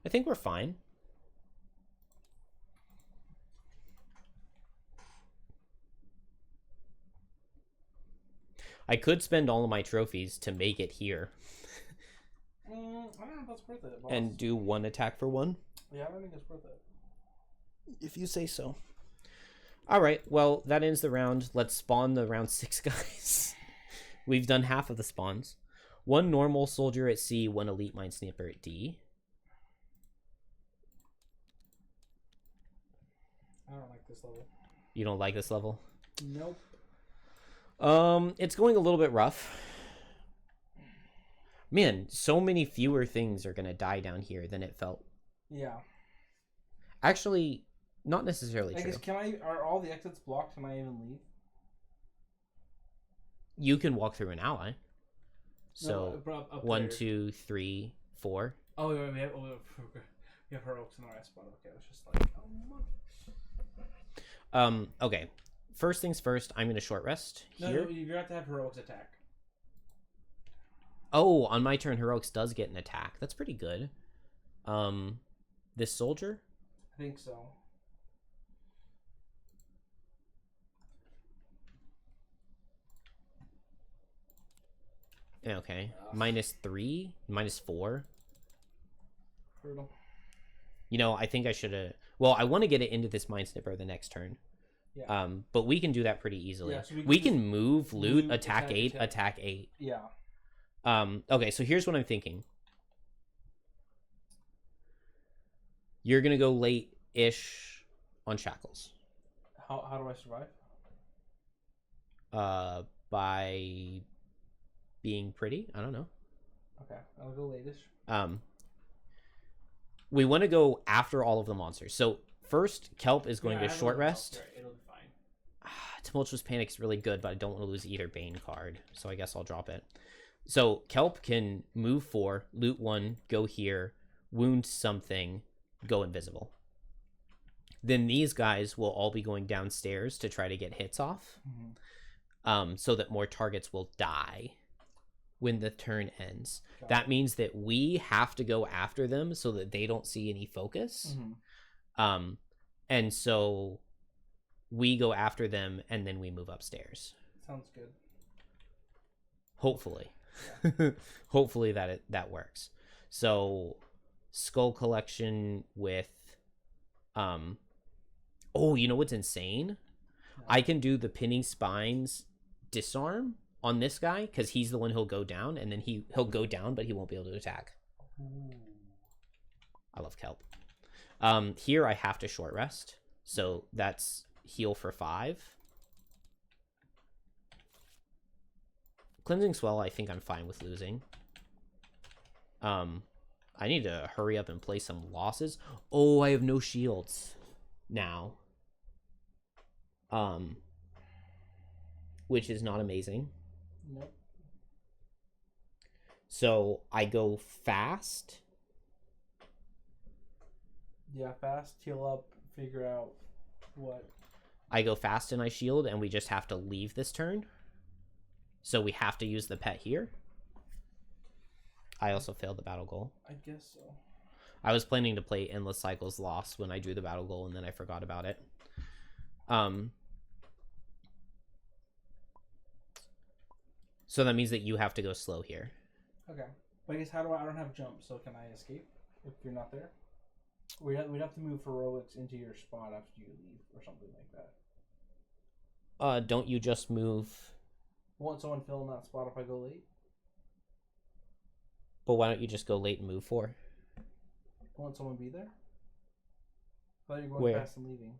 I think we're fine. I could spend all of my trophies to make it here. I don't know if that's worth it, boss. And do 1 attack for 1? Yeah, I don't think it's worth it. If you say so. Alright, well, that ends the round. Let's spawn the round 6 guys. We've done half of the spawns. 1 normal soldier at C, 1 elite mine sniper at D. I don't like this level. You don't like this level? Nope. It's going a little bit rough. Man, so many fewer things are gonna die down here than it felt. Yeah. Actually, Not necessarily I true. guess are all the exits blocked? Can I even leave? You can walk through an ally. So No, up 1, there. 2, 3, 4. Oh, we have heroics in our spot. Okay, it's just like Okay. First things first, I'm gonna short rest here. No, you have to have heroics attack. Oh, on my turn, heroics does get an attack. That's pretty good. This soldier. I think so. Okay. -3, -4. Brutal. You know, I think I should have. Well, I want to get it into this Mind Snipper the next turn. Yeah. But we can do that pretty easily. Yeah, so we can move, loot, attack 8, attack. attack 8. Yeah. Okay, so here's what I'm thinking. You're gonna go late-ish on Shackles. How do I survive? By being pretty. I don't know. Okay, I'll go latest. We want to go after all of the monsters. So first, Kelp is going to short rest. Right, it'll be fine. Tumultuous Panic's really good, but I don't want to lose either Bane card, so I guess I'll drop it. So Kelp can move 4, loot 1, go here, wound something, go invisible. Then these guys will all be going downstairs to try to get hits off, so that more targets will die when the turn ends. That means that we have to go after them so that they don't see any focus. And so we go after them and then we move upstairs. Sounds good. Hopefully. Yeah. Hopefully that works. So Skull Collection with oh, you know what's insane? Yeah. I can do the Pinning Spines disarm on this guy because he's the one who'll go down, and then he'll go down, but he won't be able to attack. Ooh. I love Kelp. Here I have to short rest, so that's heal for 5. Cleansing Swell, I think I'm fine with losing. I need to hurry up and play some losses. Oh, I have no shields now. Which is not amazing. Nope. So I go fast. Yeah, fast, heal up, figure out what. I go fast and I shield, and we just have to leave this turn. So we have to use the pet here. I also failed the battle goal. I guess so. I was planning to play Endless Cycles Lost when I drew the battle goal, and then I forgot about it. So that means that you have to go slow here. Okay. But I guess I don't have jump, so can I escape if you're not there? We'd have to move heroics into your spot after you leave or something like that. Don't you just move? Won't someone fill in that spot if I go late? But why don't you just go late and move 4? Won't someone be there? I thought you were going Where? fast and leaving.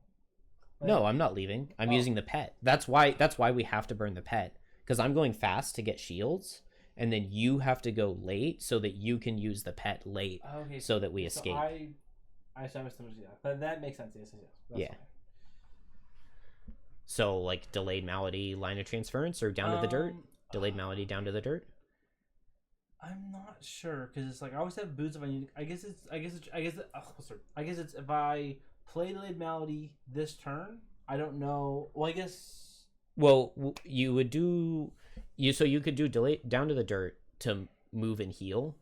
Like, No, I'm not leaving. I'm using the pet. That's why we have to burn the pet. Because I'm going fast to get shields, and then you have to go late so that you can use the pet late, okay, so that we escape. I understand. Yeah, that makes sense. Yes. That's Yeah. fine. So like delayed malady, line of transference, or down to the dirt. Delayed malady down to the dirt. I'm not sure because it's like I always have boots if I need. I guess it's if I play delayed malady this turn. I don't know. Well, I guess. Well, you would do so you could do delay down to the dirt to move and heal.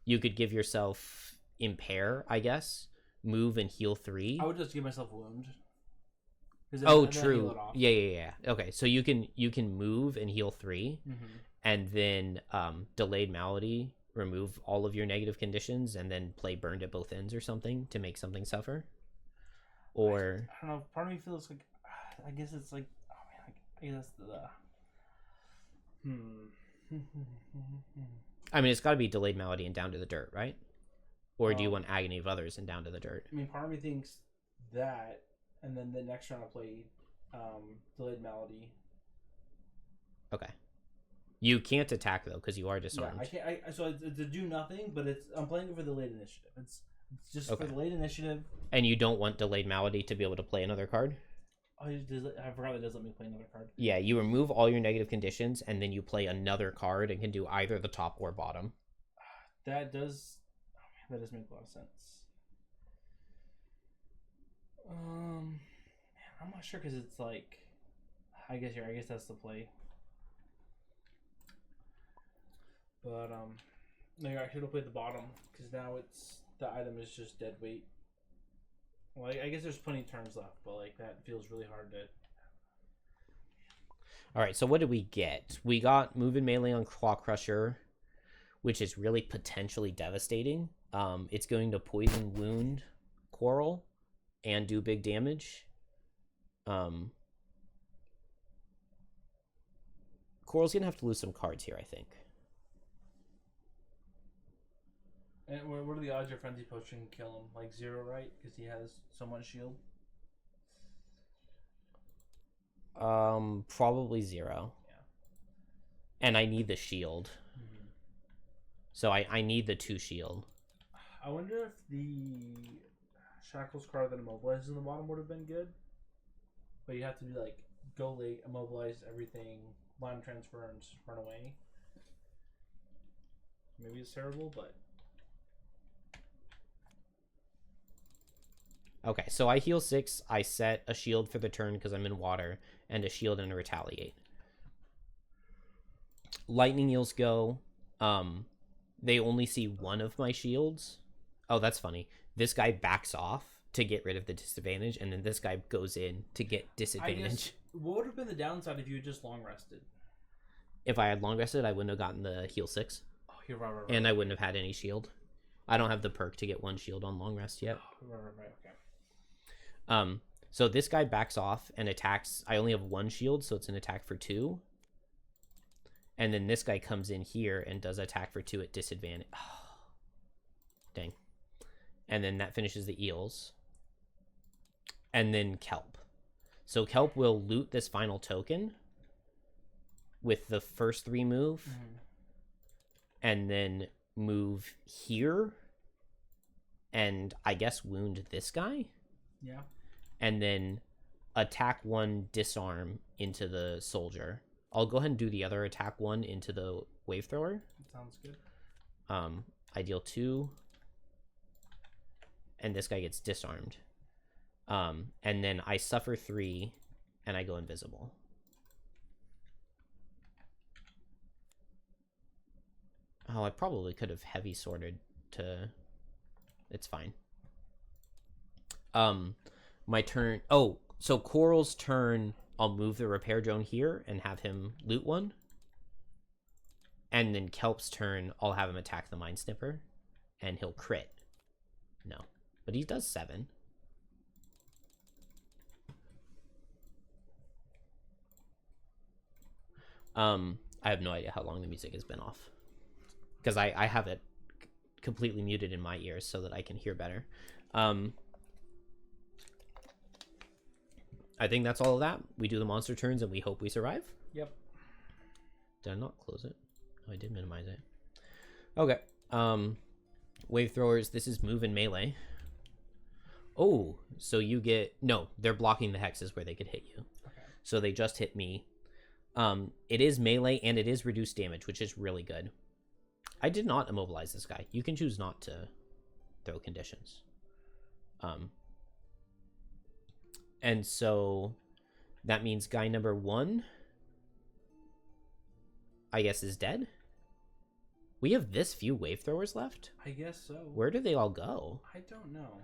You could give yourself impair, I guess. Move and heal 3. I would just give myself wound. Oh, true. Yeah. Okay, so you can move and heal 3, and then delayed malady, remove all of your negative conditions, and then play burned at both ends or something to make something suffer. Or I don't know. Part of me feels like I guess it's like I guess I mean, it's got to be delayed malady and down to the dirt, right? Or do you want agony of others and down to the dirt? I mean, part of me thinks that, and then the next round I play delayed malady. Okay. You can't attack though because you are disarmed. Yeah, I can't. So it's a do nothing, but I'm playing it for the late initiative. It's just Okay. for the late initiative. And you don't want Delayed Malady to be able to play another card? Oh, I forgot it does let me play another card. Yeah, you remove all your negative conditions, and then you play another card and can do either the top or bottom. That does. Oh man, that does make a lot of sense. Man, I'm not sure because it's like. I guess that's the play. But no, you're actually gonna play the bottom because now the item is just dead weight. Well, I guess there's plenty of turns left, but like that feels really hard to. All right, so what did we get? We got move and melee on Claw Crusher, which is really potentially devastating. It's going to poison wound Coral and do big damage. Coral's gonna have to lose some cards here, I think. And what are the odds your Frenzy Potion can kill him? Like 0, right? Because he has so much shield. Probably 0. Yeah. And I need the shield. Mm-hmm. So I need the 2 shield. I wonder if the Shackles card that immobilizes in the bottom would have been good. But you have to do like go late, immobilize everything, line transfer, and just run away. Maybe it's terrible, but. Okay, so I heal 6. I set a shield for the turn because I'm in water, and a shield and a retaliate. Lightning Eels go. They only see one of my shields. Oh, that's funny. This guy backs off to get rid of the disadvantage, and then this guy goes in to get disadvantage. I guess, what would have been the downside if you had just long rested? If I had long rested, I wouldn't have gotten the heal 6. Oh, you're right. And I wouldn't have had any shield. I don't have the perk to get 1 shield on long rest yet. Oh, right, okay. So this guy backs off and attacks. I only have 1 shield, so it's an attack for 2. And then this guy comes in here and does attack for 2 at disadvantage. Oh, dang. And then that finishes the eels. And then Kelp. So Kelp will loot this final token with the first 3 move. Mm-hmm. And then move here. And I guess wound this guy. Yeah. And then attack 1, disarm into the soldier. I'll go ahead and do the other attack 1 into the wave thrower. Sounds good. I deal 2. And this guy gets disarmed. And then I suffer 3, and I go invisible. Oh, I probably could have heavy sworded to... It's fine. My turn... Oh, so Coral's turn, I'll move the repair drone here and have him loot 1. And then Kelp's turn, I'll have him attack the Mind Snipper, and he'll crit. No. But he does 7. I have no idea how long the music has been off. Because I have it completely muted in my ears so that I can hear better. I think that's all of that. We do the monster turns and we hope we survive. Yep. Did I not close it? Oh, I did minimize it. Okay. Wave throwers. This is move and melee. Oh, so you get... No, they're blocking the hexes where they could hit you. Okay. So they just hit me. It is melee and it is reduced damage, which is really good. I did not immobilize this guy. You can choose not to throw conditions. And so that means guy number 1, I guess, is dead. We have this few wave throwers left? I guess so. Where do they all go? I don't know.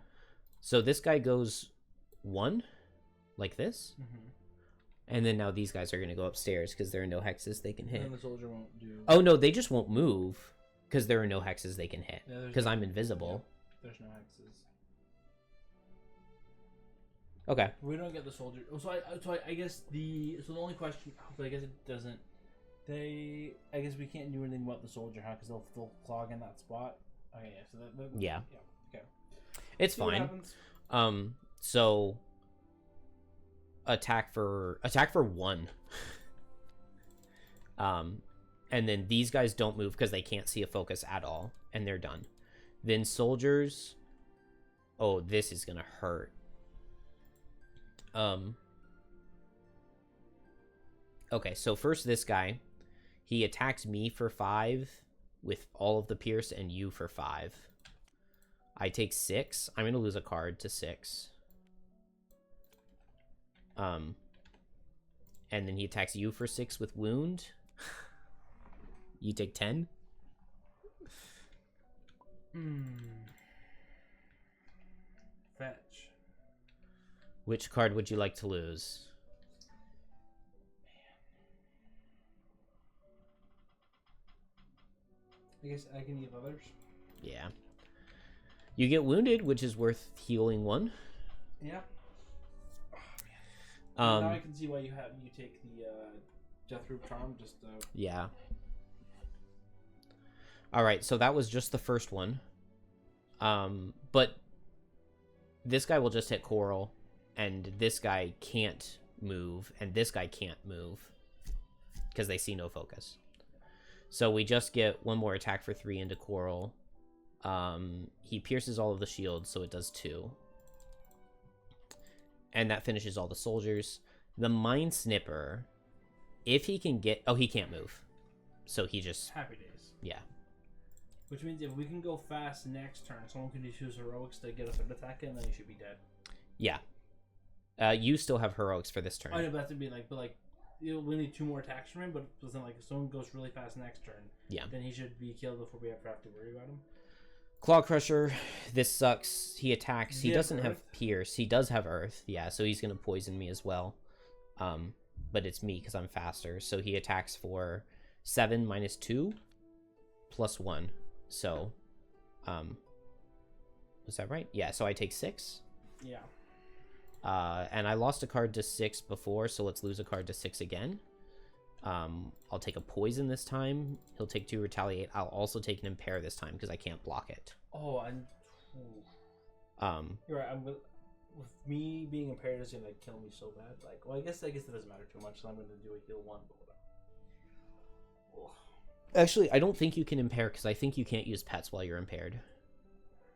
So this guy goes 1, like this. Mm-hmm. And then now these guys are going to go upstairs because there are no hexes they can hit. And the soldier won't do... Oh, no, they just won't move because there are no hexes they can hit. Because I'm invisible. Yeah, there's no hexes. Okay. We don't get the soldier. So I guess the only question, but I guess it doesn't. I guess we can't do anything about the soldier, huh? Because they'll clog in that spot. Okay, yeah. So yeah. Okay. It's fine. So attack for 1. And then these guys don't move because they can't see a focus at all, and they're done. Then soldiers Oh, this is gonna hurt. Okay, so first this guy, he attacks me for 5 with all of the pierce and you for 5. I take 6. I'm gonna lose a card to 6. And then he attacks you for 6 with wound. You take 10. Fetch. Which card would you like to lose? I guess I can give others. Yeah. You get wounded, which is worth healing 1. Yeah. Oh, now I can see why you take the Death Root Charm. Yeah. All right, so that was just the first one. But this guy will just hit Coral, and this guy can't move, and this guy can't move because they see no focus. So we just get 1 more attack for 3 into Coral. He pierces all of the shields, so it does 2. And that finishes all the soldiers. The Mine Snipper, if he can get... Oh, he can't move. So he just... Happy days. Yeah. Which means if we can go fast next turn, someone can just use Heroics to get a third attack in, and then he should be dead. Yeah. You still have Heroics for this turn. I know, but that's to be like... But like, we need 2 more attacks from him, but then like if someone goes really fast next turn, yeah, then he should be killed before we have to worry about him. Claw Crusher, this sucks. He attacks. He doesn't have Pierce. He does have Earth. Yeah, so he's going to poison me as well. But it's me because I'm faster. So he attacks for 7 minus 2 plus 1. So, was that right? Yeah, so I take 6. Yeah. And I lost a card to 6 before, so let's lose a card to 6 again. I'll take a poison this time. He'll take 2 retaliate. I'll also take an impair this time because I can't block it. Oh, you're right. With me being impaired is gonna kill me so bad. Like, well, I guess it doesn't matter too much. So I'm gonna do a heal 1, but whatever. Actually, I don't think you can impair because I think you can't use pets while you're impaired.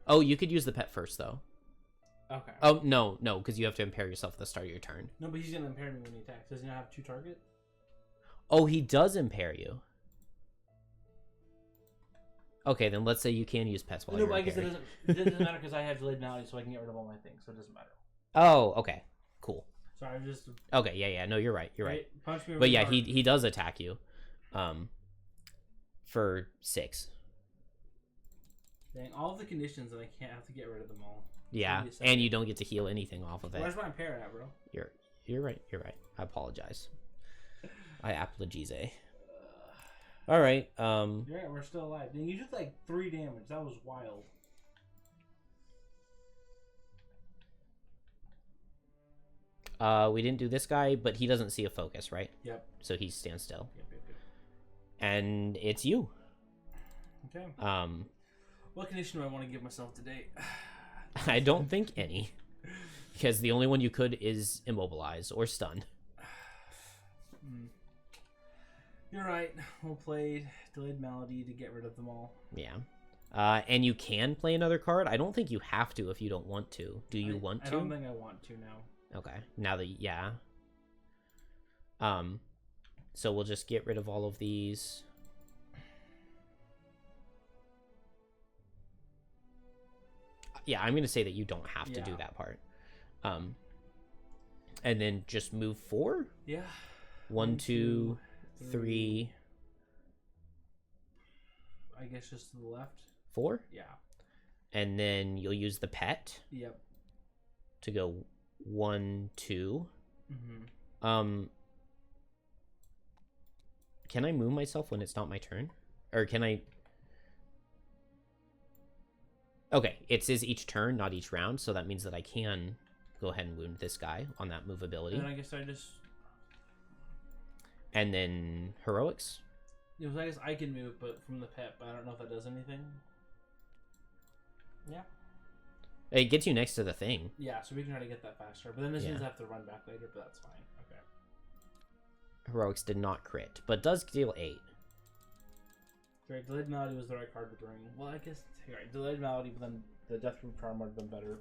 Oh, you could use the pet first though. Okay. Oh no, because you have to impair yourself at the start of your turn. No, but he's gonna impair me when he attacks. Doesn't he have 2 target? Oh, he does impair you. Okay, then let's say you can use pets while you're impaired. No, but I guess it doesn't matter because I have delayed malady, so I can get rid of all my things, so it doesn't matter. Oh, okay, cool. Sorry, I'm just... Okay, yeah, no, you're right. Punch me but yeah, he does attack you, for 6. Dang, all of the conditions, and I can't have to get rid of them all. Yeah, and you don't get to heal anything off of it. Where's my impair at, bro? You're right. I apologize. I apologize. All right. You're right. We're still alive. Dang, you took like 3 damage. That was wild. We didn't do this guy, but he doesn't see a focus, right? Yep. So he stands still. Yep. And it's you. Okay. What condition do I want to give myself today? I don't think any. Because the only one you could is immobilize or stun. You're right. We'll play Delayed Malady to get rid of them all. Yeah. And you can play another card. I don't think you have to if you don't want to. Do you want to? I don't think I want to now. Okay. Now that, yeah. So we'll just get rid of all of these. Yeah, I'm going to say that you don't have to do that part. And then just move 4? Yeah. 1, 2, 3. I guess just to the left. 4? Yeah. And then you'll use the pet. Yep. To go 1, 2. Mm-hmm. Can I move myself when it's not my turn? Or can I... Okay, it says each turn, not each round, so that means that I can go ahead and wound this guy on that move ability. And I guess I just... And then heroics? Yeah, I guess I can move, but from the pet, but I don't know if that does anything. Yeah. It gets you next to the thing. Yeah, so we can try to get that faster. But then this means I have to run back later, but that's fine. Okay. Heroics did not crit, but does deal 8. Right, Delayed Malady was the right card to bring. Well, I guess right, Delayed Malady, but then the Death Proof Charm would have been better.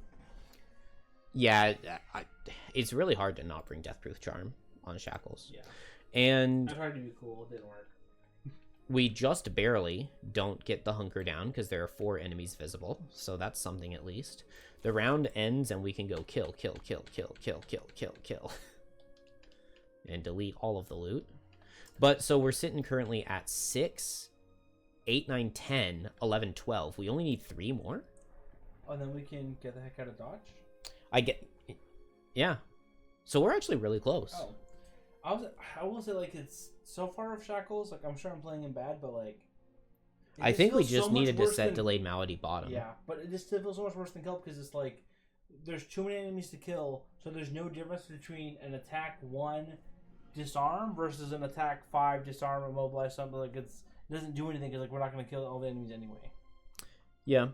Yeah, it's really hard to not bring Deathproof Charm on Shackles. Yeah. And I tried to be cool. It didn't work. we just barely don't get the Hunker Down because there are 4 enemies visible, so that's something at least. The round ends and we can go kill, kill, kill, kill, kill, kill, kill, kill. And delete all of the loot. But so we're sitting currently at 6, 8, 9, 10, 11, 12. We only need 3 more? Oh, and then we can get the heck out of Dodge? Yeah. So we're actually really close. Oh. I will say, like, it's so far of Shackles, like, I'm sure I'm playing him bad, but, like... I think we just needed to set Delayed Malady bottom. Yeah, but it just still feels so much worse than Kelp because it's like, there's too many enemies to kill, so there's no difference between an attack 1 disarm versus an attack 5 disarm, immobilize, something. Like, it doesn't do anything because, like, we're not going to kill all the enemies anyway. Yeah.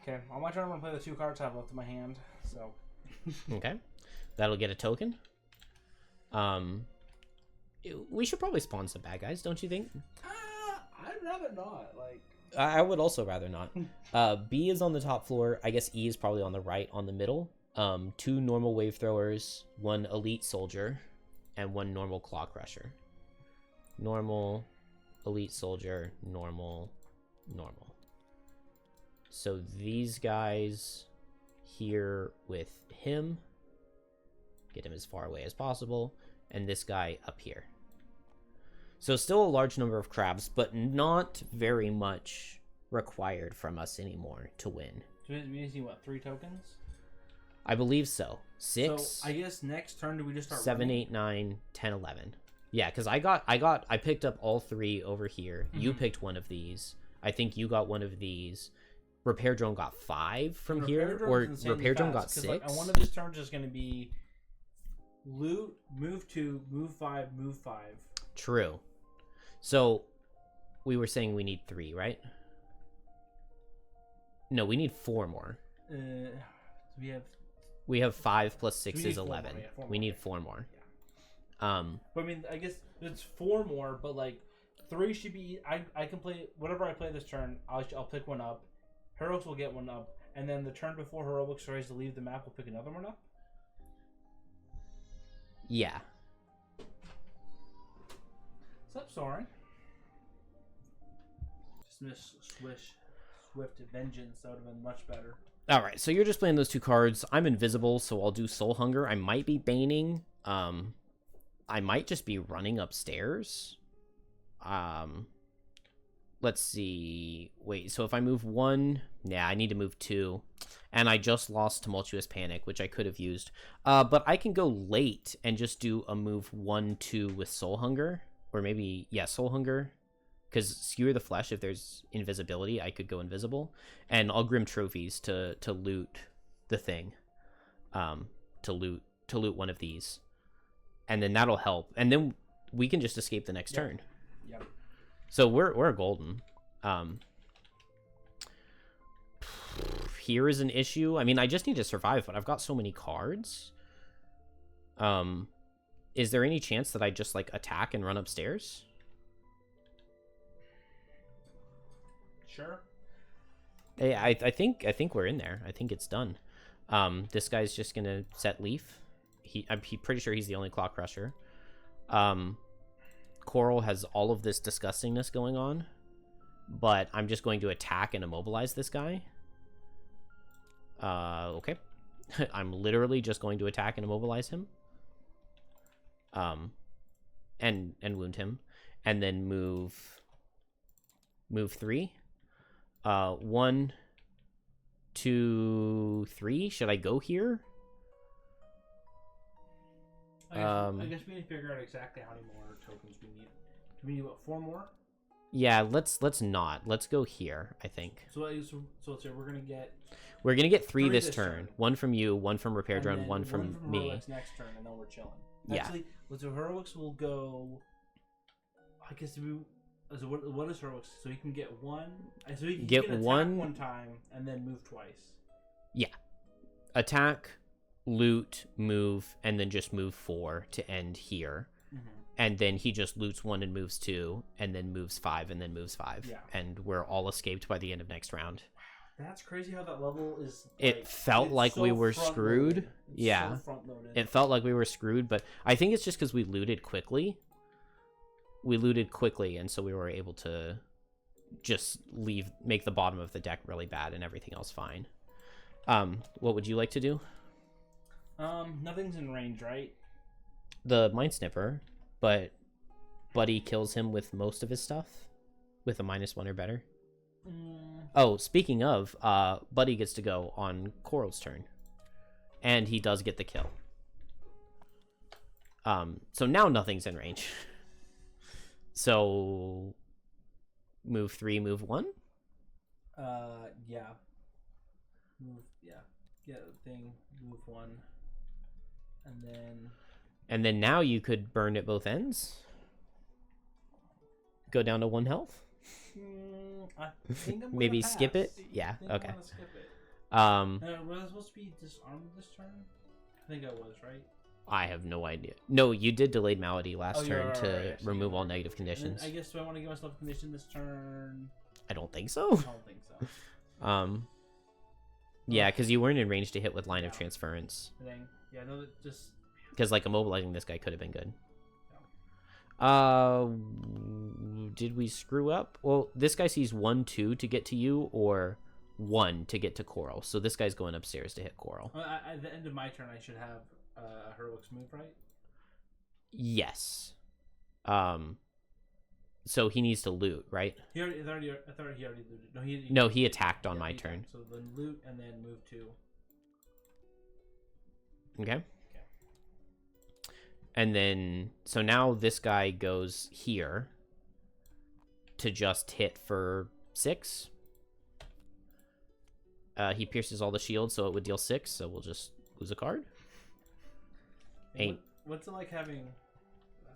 Okay, on my turn, I'm going to play the 2 cards I have left in my hand, so... Okay. That'll get a token. We should probably spawn some bad guys, don't you think? I'd rather not, like... I would also rather not. B is on the top floor. I guess E is probably on the right, on the middle. 2 normal wave throwers, 1 elite soldier, and 1 normal claw crusher. Normal, elite soldier, normal, normal. So these guys here with him, get him as far away as possible, and this guy up here. So still a large number of crabs, but not very much required from us anymore to win. So we need to see, what, 3 tokens? I believe so. 6. So I guess next turn, do we just start 7, running? 8, 9, 10, 11. Yeah, because I picked up all 3 over here. You picked one of these. I think you got one of these. Repair Drone got 5 from here, or Repair Drone got 6. Like, on one of his turns is going to be loot, move 2, move 5, move 5. True. So we were saying we need 3, right? No, we need 4 more. We have 5 plus 6 is 11. We need 4 more. Yeah. But I mean, I guess it's 4 more, but like 3 should be. I can play whatever I play this turn. I'll pick one up. Heroics will get one up, and then the turn before Heroics tries to leave the map, we'll pick another one up. Yeah. What's up, Soren? Just miss Swift Vengeance. That would have been much better. All right, so you're just playing those 2 cards. I'm invisible, so I'll do Soul Hunger. I might be Baning. I might just be running upstairs. Let's see. Wait, so if I move 1... Yeah, I need to move 2. And I just lost Tumultuous Panic, which I could have used. But I can go late and just do a move 1, 2 with Soul Hunger. Or maybe, yeah, Soul Hunger. Because Skewer the Flesh, if there's invisibility, I could go invisible. And I'll Grim Trophies to loot the thing. To loot one of these. And then that'll help. And then we can just escape the next turn. Yep. So we're golden. Here is an issue. I mean, I just need to survive, but I've got so many cards. Is there any chance that I just like attack and run upstairs? Sure. Hey, I think we're in there. I think it's done. This guy's just gonna set Leaf. I'm pretty sure he's the only Claw Crusher. Coral has all of this disgustingness going on, but I'm just going to attack and immobilize this guy. Okay. I'm literally just going to attack and immobilize him. And wound him, and then move 3. 1, 2, 3. Should I go here? I guess we need to figure out exactly how many more tokens we need. Do we need, what, 4 more? Yeah, let's not. Let's go here, I think. So let's say we're gonna get 3 this turn. 1 from you, 1 from Repair Drone, 1 from me. Heroics next turn, and then we're chilling. Yeah. Actually, so Heroics will go. I guess so what is Heroics? So he can get 1. So he can get attack 1 time and then move twice. Yeah. Attack, loot, move, and then just move 4 to end here. and then he just loots 1 and moves 2, and then moves 5, and then moves 5. Yeah. And we're all escaped by the end of next round. That's crazy how that level is. It felt like we were screwed. Yeah. So front-loaded. It felt like we were screwed, but I think it's just because we looted quickly. We looted quickly, and so we were able to just make the bottom of the deck really bad and everything else fine. What would you like to do? Nothing's in range, right? The Mind Snipper, but Buddy kills him with most of his stuff with a -1 or better. Oh, speaking of, Buddy gets to go on Coral's turn, and he does get the kill. So now nothing's in range. So move 3, move 1. Yeah. Get a thing. Move 1, and then now you could burn at both ends. Go down to 1 health. I think I'm maybe pass. skip it. Yeah. Okay. Skip it. Was I supposed to be disarmed this turn? I think I was, right? I have no idea. No, you did delayed malady last turn to right. remove all negative conditions. I guess do I want to give myself a condition this turn? I don't think so. I don't think so. Yeah, because you weren't in range to hit with line of transference. Yeah, no, just because like immobilizing this guy could have been good. Did we screw up? Well, this guy sees 1, 2 to get to you, or 1 to get to Coral. So this guy's going upstairs to hit Coral. At the end of my turn, I should have heroics move, right? Yes. So he needs to loot, right? I thought he already looted. No, he attacked on my turn. So then loot and then move 2. Okay. And then, so now this guy goes here to just hit for 6. He pierces all the shields, so it would deal 6, so we'll just lose a card. What's it like having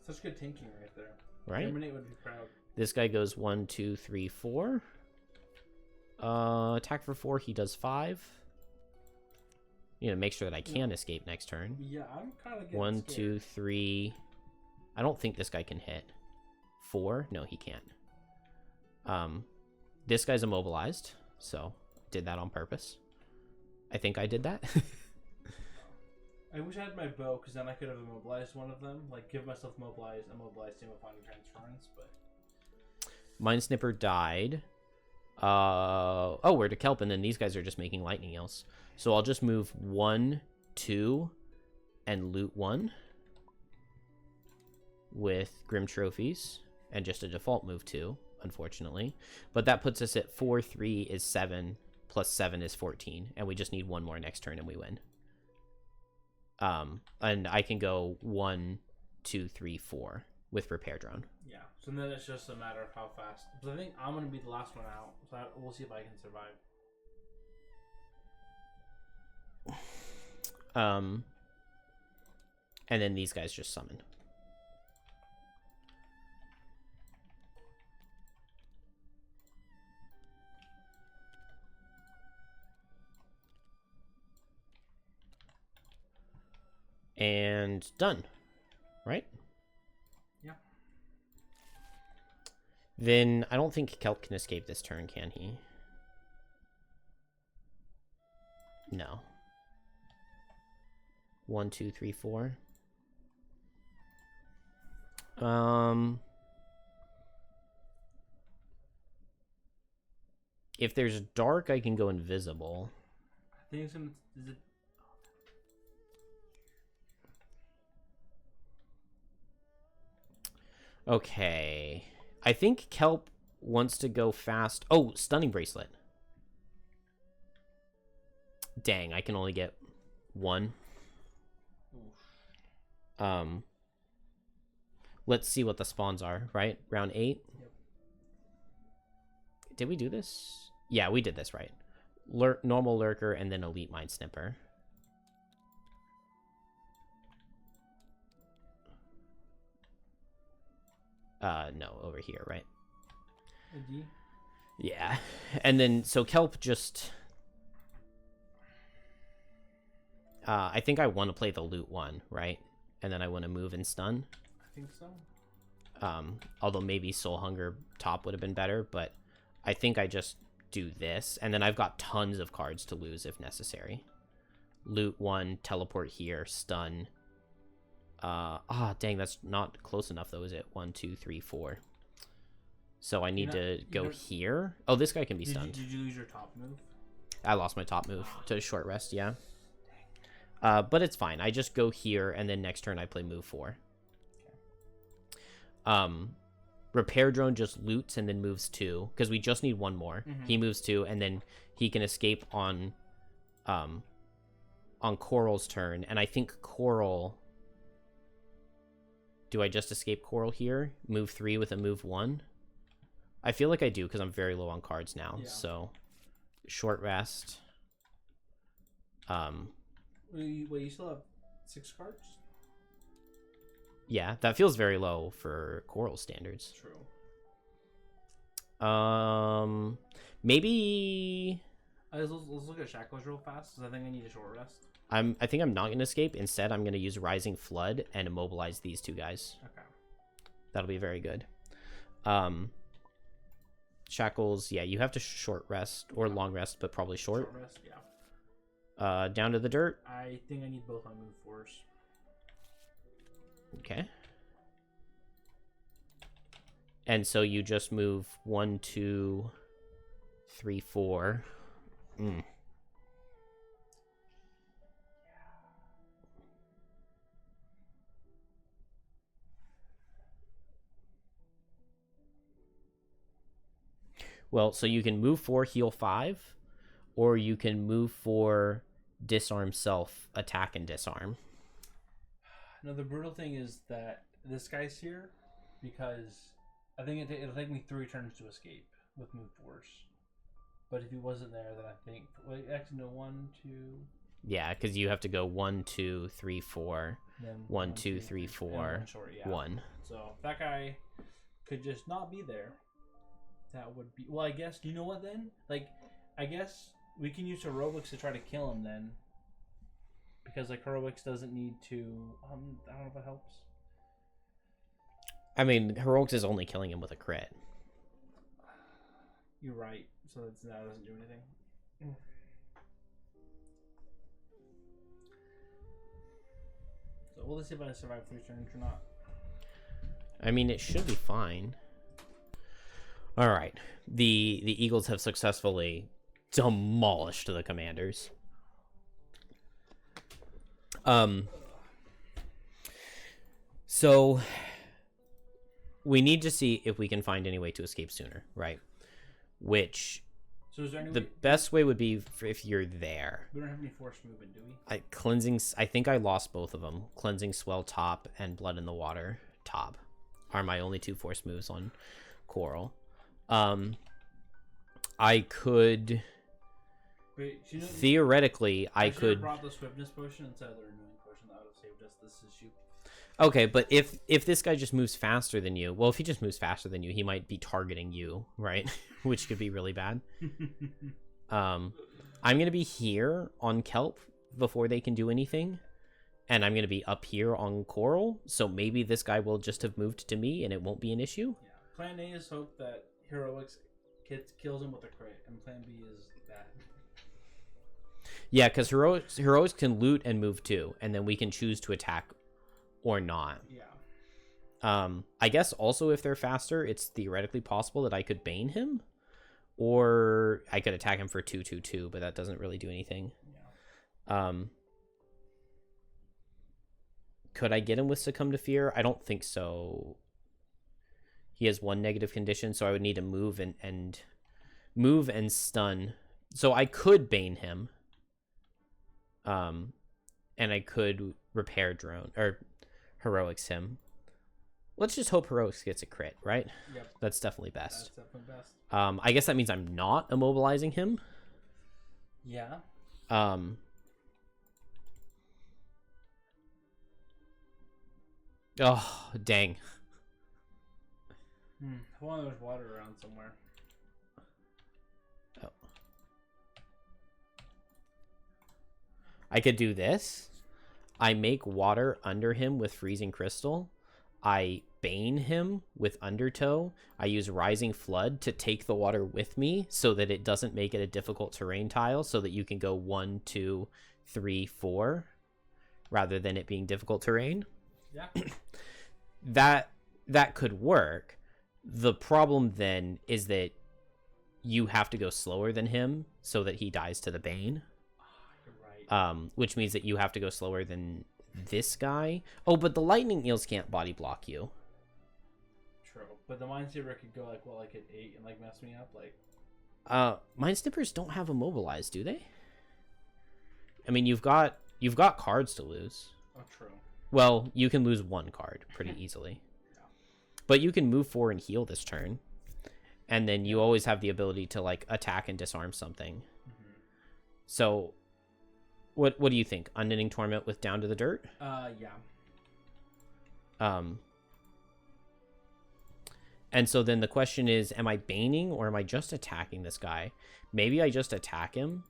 such good tanking right there? Right? Terminate would be proud. This guy goes 1, 2, 3, 4. Attack for 4, he does 5. You know, make sure that I can escape next turn. Yeah, I'm kind of getting 1, scared. 2, 3. I don't think this guy can hit. 4? No, he can't. This guy's immobilized, so did that on purpose. I think I did that. I wish I had my bow, because then I could have immobilized one of them. Like, give myself immobilized him with finding transference, but... Mind Snipper died. Oh, we're to Kelp, and then these guys are just making lightning else. So I'll just move 1, 2, and loot 1 with Grim Trophies, and just a default move 2, unfortunately. But that puts us at 4, 3 is 7, plus 7 is 14, and we just need 1 more next turn and we win. And I can go 1, 2, 3, 4 with Repair Drone. Yeah, so then it's just a matter of how fast. Because I think I'm going to be the last one out, so we'll see if I can survive. And then these guys just summon. And done, right? Yeah. Then I don't think Kelp can escape this turn, can he? No. 1, 2, 3, 4. If there's dark, I can go invisible. I think it's gonna. Is it? Okay. I think Kelp wants to go fast. Oh, Stunning Bracelet. Dang, I can only get 1. Let's see what the spawns are, right? Round 8? Yep. Did we do this? Yeah, we did this, right? Normal Lurker and then Elite Mind Snipper. No, over here, right? Yeah. And then, so Kelp just... I think I want to play the loot one, right? And then I want to move and stun. I think so. Although maybe Soul Hunger top would have been better, but I think I just do this, and then I've got tons of cards to lose if necessary. Loot 1, teleport here, stun. Dang, that's not close enough though, is it? 1, 2, 3, 4. So I need to go here. Oh, this guy can be stunned. Did you lose your top move? I lost my top move to short rest, yeah. But it's fine. I just go here, and then next turn I play move 4. Repair drone just loots and then moves 2 because we just need one more. He moves 2, and then he can escape on Coral's turn. And I think Coral. Do I just escape Coral here? Move 3 with a move 1. I feel like I do because I'm very low on cards now. Yeah. So short rest. Wait, you still have 6 cards? Yeah, that feels very low for Coral standards. True. Maybe. Let's look at Shackles real fast because I think I need a short rest. I think I'm not gonna escape. Instead, I'm gonna use Rising Flood and immobilize these 2 guys. Okay. That'll be very good. Shackles, yeah, you have to short rest or long rest, but probably short. Short rest, yeah. Down to the dirt. I think I need both on move 4s. Okay. And so you just move 1, 2, 3, 4. Well, so you can move 4, heal 5, or you can move 4, disarm self, attack and disarm. No, the brutal thing is that this guy's here because I think it'll take me 3 turns to escape with move 4s. But if he wasn't there, then I think... Wait, actually, no, 1, 2... Yeah, because you have to go 1, 2, 3, 4. Then 1, 2, 3, 4. Short, yeah. 1. So if that guy could just not be there, that would be... Well, I guess... You know what, then? Like, I guess we can use heroics to try to kill him, then. Because, like, heroics doesn't need to... I don't know if it helps. I mean, heroics is only killing him with a crit. You're right. So that doesn't do anything. So we'll see if I survive 3 turns or not. I mean, it should be fine. All right. The Eagles have successfully demolished the Commanders. So we need to see if we can find any way to escape sooner, right? Which so is there any the best way would be if you're there. We don't have any forced movement, do we? Cleansing. I think I lost both of them. Cleansing Swell top and Blood in the Water top are my only 2 forced moves on Coral. I could. Wait, theoretically, I could have brought the swiftness potion instead of the renewing potion. That would have saved us this issue. Okay, but if this guy just moves faster than you, well, if he just moves faster than you, he might be targeting you, right? Which could be really bad. I'm gonna be here on Kelp before they can do anything, and I'm gonna be up here on Coral. So maybe this guy will just have moved to me, and it won't be an issue. Yeah. Plan A is hope that heroics kills him with a crit, and Plan B is that. Yeah, because heroics can loot and move too, and then we can choose to attack or not. Yeah. I guess also if they're faster, it's theoretically possible that I could Bane him, or I could attack him for 2/2/2, but that doesn't really do anything. Yeah. Could I get him with Succumb to Fear? I don't think so. He has 1 negative condition, so I would need to move and stun. So I could Bane him. And I could repair drone or heroics him. Let's just hope heroics gets a crit, right? Yep. That's definitely best. That's definitely best. I guess that means I'm not immobilizing him. Yeah. Oh, dang. I wonder there's water around somewhere. Oh. I could do this. I make water under him with freezing crystal. I bane him with Undertow. I use Rising Flood to take the water with me so that it doesn't make it a difficult terrain tile, so that you can go 1, 2, 3, 4 rather than it being difficult terrain. Yeah. That could work. The problem then is that you have to go slower than him so that he dies to the Bane. You're right. Which means that you have to go slower than this guy. Oh, but the lightning eels can't body block you. True, but the Minesweeper could go like at 8 and like mess me up. Like, Minesnippers don't have immobilize, do they? I mean, you've got cards to lose. Oh, true. Well, you can lose 1 card pretty easily. Yeah. But you can move 4 and heal this turn. And then you always have the ability to like attack and disarm something. Mm-hmm. So what do you think? Unending Torment with Down to the Dirt? Yeah. And so then the question is, am I baning or am I just attacking this guy? Maybe I just attack him.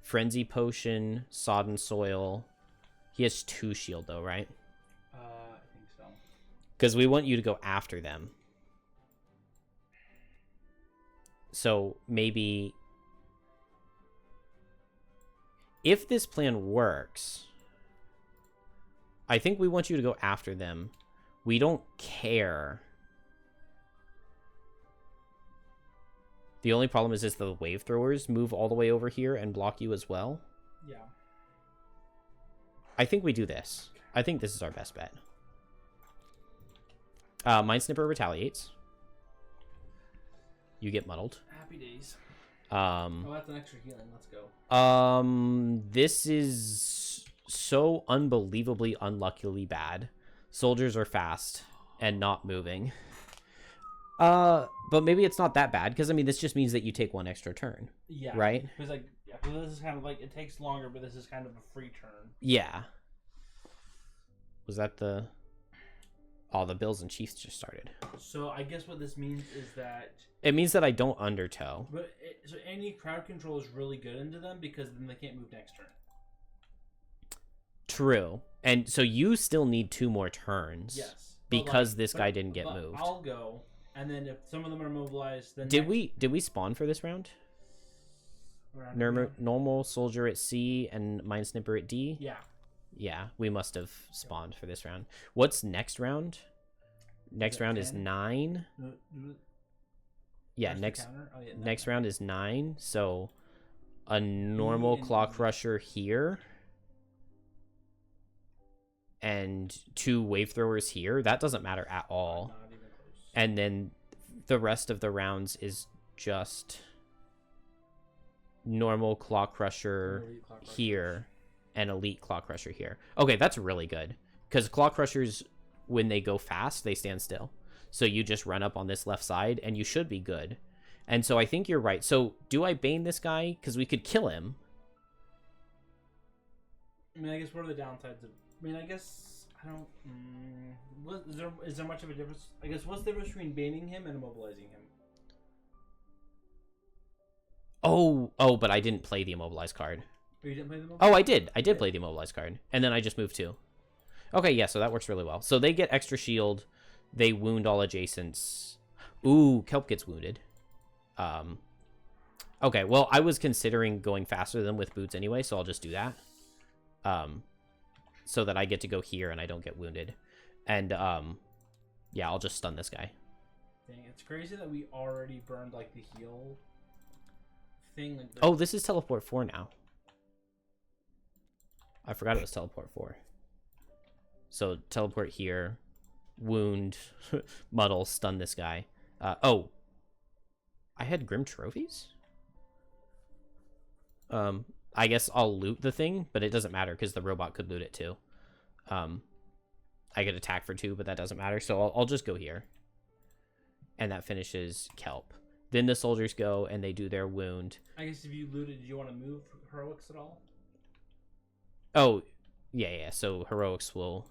Frenzy Potion, Sodden Soil. He has 2 shield though, right? I think so. Because we want you to go after them. So maybe if this plan works, I think we want you to go after them. We don't care. The only problem is the wave throwers move all the way over here and block you as well. Yeah. I think we do this. I think this is our best bet. Minesnipper retaliates. You get muddled. Happy days. Oh, that's an extra healing. Let's go. This is so unbelievably unluckily bad. Soldiers are fast and not moving. But maybe it's not that bad, because I mean this just means that you take 1 extra turn. Yeah. Right? Because like, yeah, because this is kind of like, it takes longer, but this is kind of a free turn. Yeah. Was that the... Oh, the Bills and Chiefs just started. So I guess what this means is that... It means that I don't Undertow. But so any crowd control is really good into them, because then they can't move next turn. True. And so you still need 2 more turns. Yes. Because this guy didn't get moved. I'll go, and then if some of them are mobilized, then... Did we spawn for this round? Normal soldier at C and Minesnipper at D? Yeah. Yeah, we must have spawned for this round. What's next round? Next round 10? is 9. Yeah, next round is 9. So a normal Clock Rusher here. And 2 wave throwers here. That doesn't matter at all. Not even close. And then the rest of the rounds is just normal Clock Crusher here and Elite Clock Crusher here. Okay, that's really good. Because Clock Crushers, when they go fast, they stand still. So you just run up on this left side and you should be good. And so I think you're right. So do I Bane this guy? Because we could kill him. I mean, I guess what are the downsides of... I mean, I guess... I don't... is there much of a difference? I guess what's the difference between baning him and immobilizing him? Oh, but I didn't play the Immobilize card. Oh, you didn't play the immobilize? Oh, I did. I did play the Immobilize card. And then I just moved 2. Okay, yeah, so that works really well. So they get extra shield. They wound all adjacents. Ooh, Kelp gets wounded. Okay, well, I was considering going faster than with boots anyway, so I'll just do that. So that I get to go here and I don't get wounded. And, yeah, I'll just stun this guy. Dang, it's crazy that we already burned, like, the heal thing. Like, oh, this is teleport 4 now. I forgot it was teleport 4. So, teleport here. Wound. Muddle. Stun this guy. Oh. I had Grim Trophies? I guess I'll loot the thing, but it doesn't matter because the robot could loot it too. I could attack for 2, but that doesn't matter. So I'll just go here. And that finishes Kelp. Then the soldiers go and they do their wound. I guess if you looted, do you want to move heroics at all? Oh, yeah. So heroics will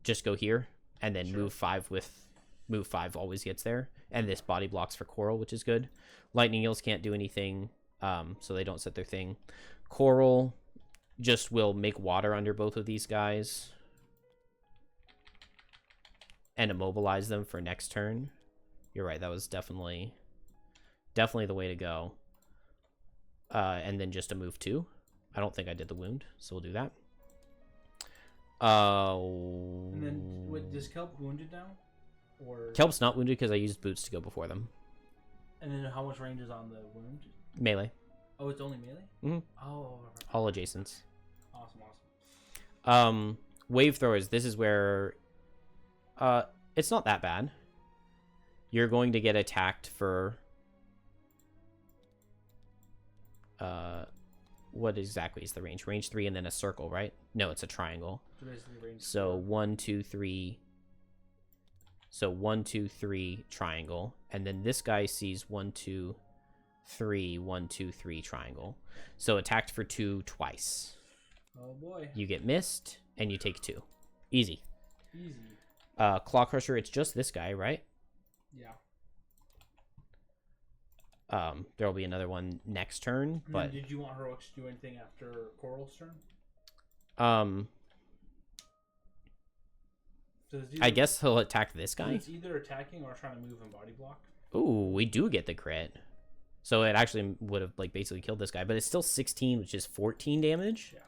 just go here and then move 5 with... Move 5 always gets there. And this body blocks for Coral, which is good. Lightning Eels can't do anything, so they don't set their thing. Coral just will make water under both of these guys. and immobilize them for next turn. You're right. That was definitely the way to go. And then just a move 2. I don't think I did the wound, so we'll do that. And then, what, does Kelp wounded now? Or Kelp's not wounded because I used boots to go before them. And then how much range is on the wound? Melee. Oh, it's only melee? Mm-hmm. Oh. All adjacents. Awesome. Wave throwers. This is where it's not that bad. You're going to get attacked for what exactly is the range? Range 3 and then a circle, right? No, it's a triangle. So 1, 2, 3. So 1, 2, 3 triangle, and then this guy sees 1, 2, 3, 1, 2, 3 triangle. So attacked for 2 twice. Oh boy. You get missed, and you take 2. Easy. Easy. Claw Crusher. It's just this guy, right? Yeah. There'll be another one next turn, but did you want heroics to do anything after Coral's turn? So I guess he'll attack this guy. It's either attacking or trying to move and body block. Ooh, we do get the crit. So it actually would have like basically killed this guy, but it's still 16, which is 14 damage. Yeah.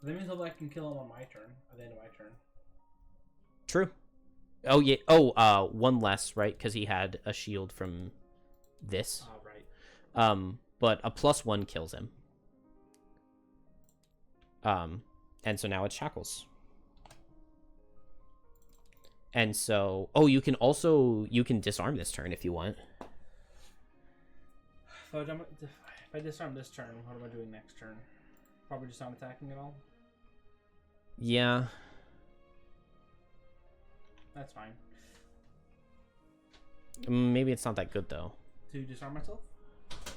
That means I can kill him on my turn, at the end of my turn. True. Oh yeah. Oh, one less, right? Because he had a shield from this. Oh, right. But a +1 kills him. And so now it's Shackles. And so, you can disarm this turn if you want. If I disarm this turn, what am I doing next turn? Probably just not attacking at all? Yeah. That's fine. Maybe it's not that good, though. To disarm myself?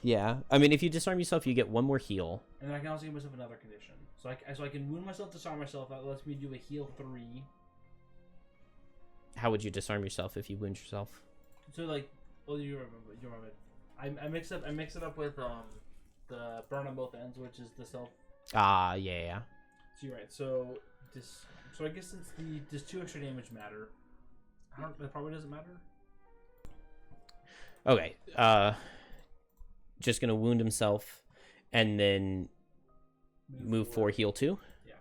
Yeah. I mean, if you disarm yourself, you get 1 more heal. And then I can also give myself another condition. So I can wound myself, disarm myself. That lets me do a heal 3. How would you disarm yourself if you wound yourself? So like, well, you remember. I mix it up with the burn on both ends, which is the self. Ah, yeah. So you're right. So I guess does 2 extra damage matter? That probably doesn't matter. Okay. Just gonna wound himself, and then move 4, heal 2. Yeah.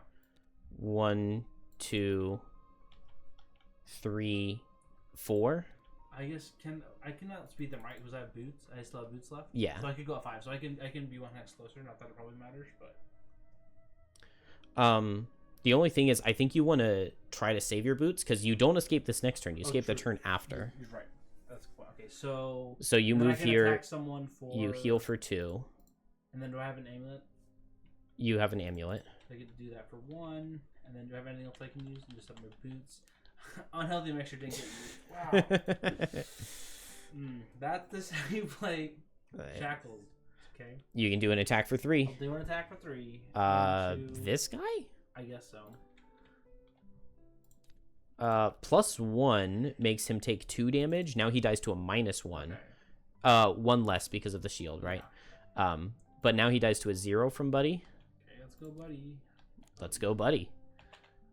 1, 2, 3, 4. I guess I cannot speed them right because I have boots. I still have boots left. Yeah. So I could go at 5. So I can be 1 hex closer. Not that it probably matters, but. The only thing is, I think you want to try to save your boots because you don't escape this next turn. You escape the turn after. You're right. That's cool. Okay, so. So you move here. Attack someone for. You heal for 2. And then do I have an amulet? You have an amulet. I get to do that for 1. And then do I have anything else I can use? And just have my boots. Unhealthy mixture didn't get used. Wow. That's how you play Shackles. Okay. You can do an attack for 3. I'll do an attack for 3. This guy? I guess so. +1 makes him take 2 damage. Now he dies to a -1. Okay. 1 less because of the shield, right? Yeah. But now he dies to a 0 from Buddy. Okay, let's go, Buddy. Let's go, Buddy.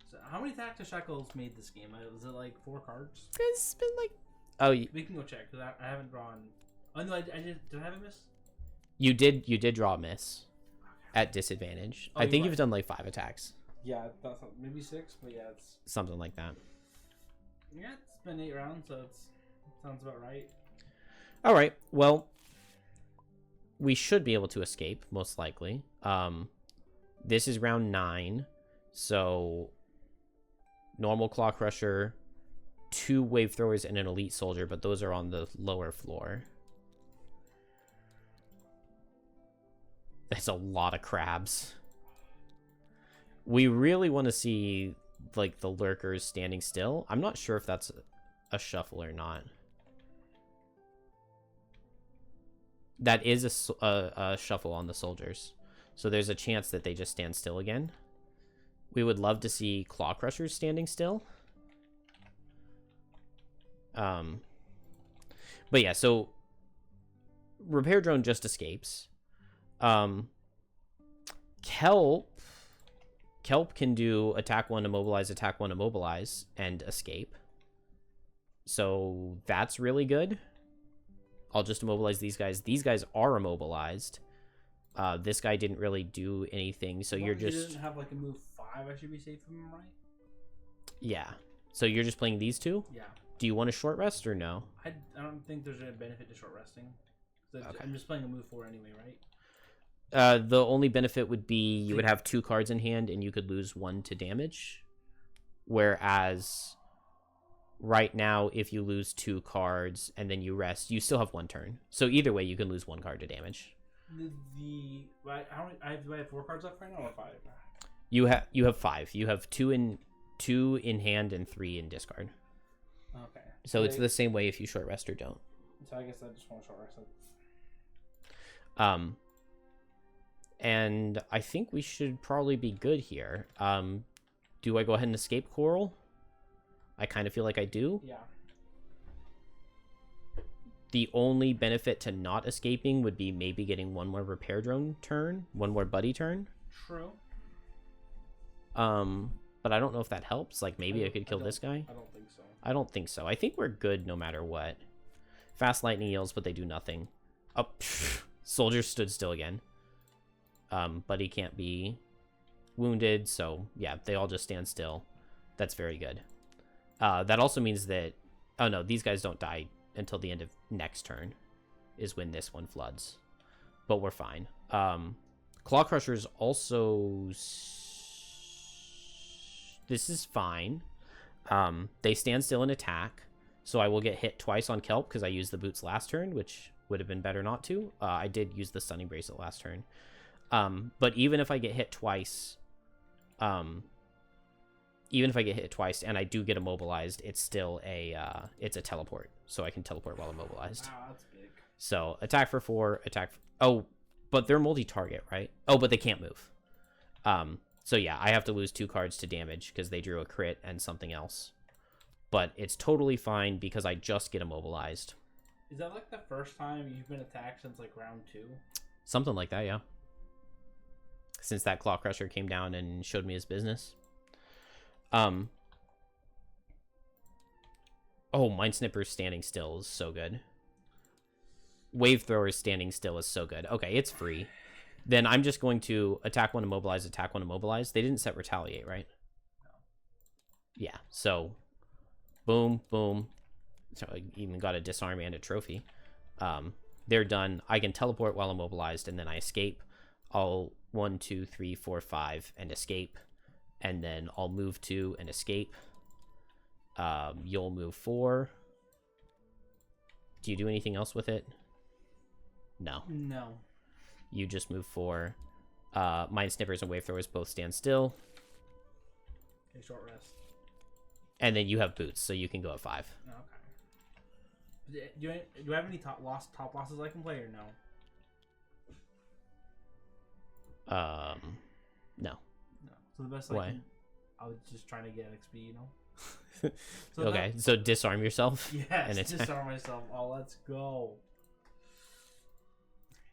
So how many attacks have Shackles made this game? Was it like 4 cards? It's been like... Oh, we can go check because I haven't drawn. Oh no, I did. Did I have a miss? You did draw a miss at disadvantage. I think you've done like 5 attacks. Yeah, that's maybe 6, but yeah, it's something like that. Yeah, it's been 8 rounds, so it sounds about right. All right. Well, we should be able to escape, most likely. This is round 9, so normal Claw Crusher, 2 Wave Throwers, and an Elite Soldier, but those are on the lower floor. That's a lot of crabs. We really want to see like the lurkers standing still. I'm not sure if that's a shuffle or not. That is a shuffle on the soldiers. So there's a chance that they just stand still again. We would love to see Claw Crushers standing still. But yeah, so Repair Drone just escapes. Kelp can do attack 1, immobilize, and escape. So that's really good. I'll just immobilize these guys. These guys are immobilized. This guy didn't really do anything, so you're just... He doesn't have, like, a move 5, I should be safe from him, right? Yeah. So you're just playing these two? Yeah. Do you want a short rest or no? I don't think there's a benefit to short resting. Okay. I'm just playing a move 4 anyway, right? The only benefit would be you would have 2 cards in hand and you could lose 1 to damage. Whereas right now, if you lose 2 cards and then you rest, you still have 1 turn. So either way, you can lose 1 card to damage. Do I have 4 cards left right now or 5? You have 5. You have 2 in hand and 3 in discard. Okay. So it's the same way if you short rest or don't. So I guess I just want to short rest. And I think we should probably be good here. Do I go ahead and escape Coral? I kind of feel like I do. Yeah. The only benefit to not escaping would be maybe getting 1 more repair drone turn, 1 more buddy turn. True. But I don't know if that helps. Like maybe I could kill this guy. I don't think so. I don't think so. I think we're good no matter what. Fast lightning yells, but they do nothing. Oh, soldier stood still again. But he can't be wounded, so yeah, they all just stand still. That's very good. That also means that... Oh no, these guys don't die until the end of next turn is when this one floods. But we're fine. Claw Crushers also... This is fine. They stand still and attack, so I will get hit twice on Kelp because I used the boots last turn, which would have been better not to. I did use the Stunning Bracelet last turn. But even if I get hit twice, and I do get immobilized, it's still it's a teleport, so I can teleport while immobilized. Wow, that's big. So attack for 4, Oh, but they're multi-target, right? Oh, but they can't move. So yeah, I have to lose 2 cards to damage because they drew a crit and something else. But it's totally fine because I just get immobilized. Is that like the first time you've been attacked since like round 2? Something like that, yeah. Since that Claw Crusher came down and showed me his business. Oh, Mind Snipper's standing still is so good. Wave Thrower's standing still is so good. Okay, it's free. Then I'm just going to attack 1, immobilize, attack 1, immobilize. They didn't set Retaliate, right? No. Yeah, so boom, boom. So I even got a disarm and a trophy. They're done. I can teleport while immobilized, and then I escape. I'll 1, 2, 3, 4, 5, and escape. And then I'll move 2 and escape. You'll move 4. Do you do anything else with it? No. No. You just move 4. Mind Snippers and Wave Throwers both stand still. Okay, short rest. And then you have boots, so you can go at 5. Okay. Do I have any top losses I can play or no? No. No. So the best Why? I was just trying to get XP, you know? So okay, so disarm yourself. Yes, and disarm myself. Oh, let's go.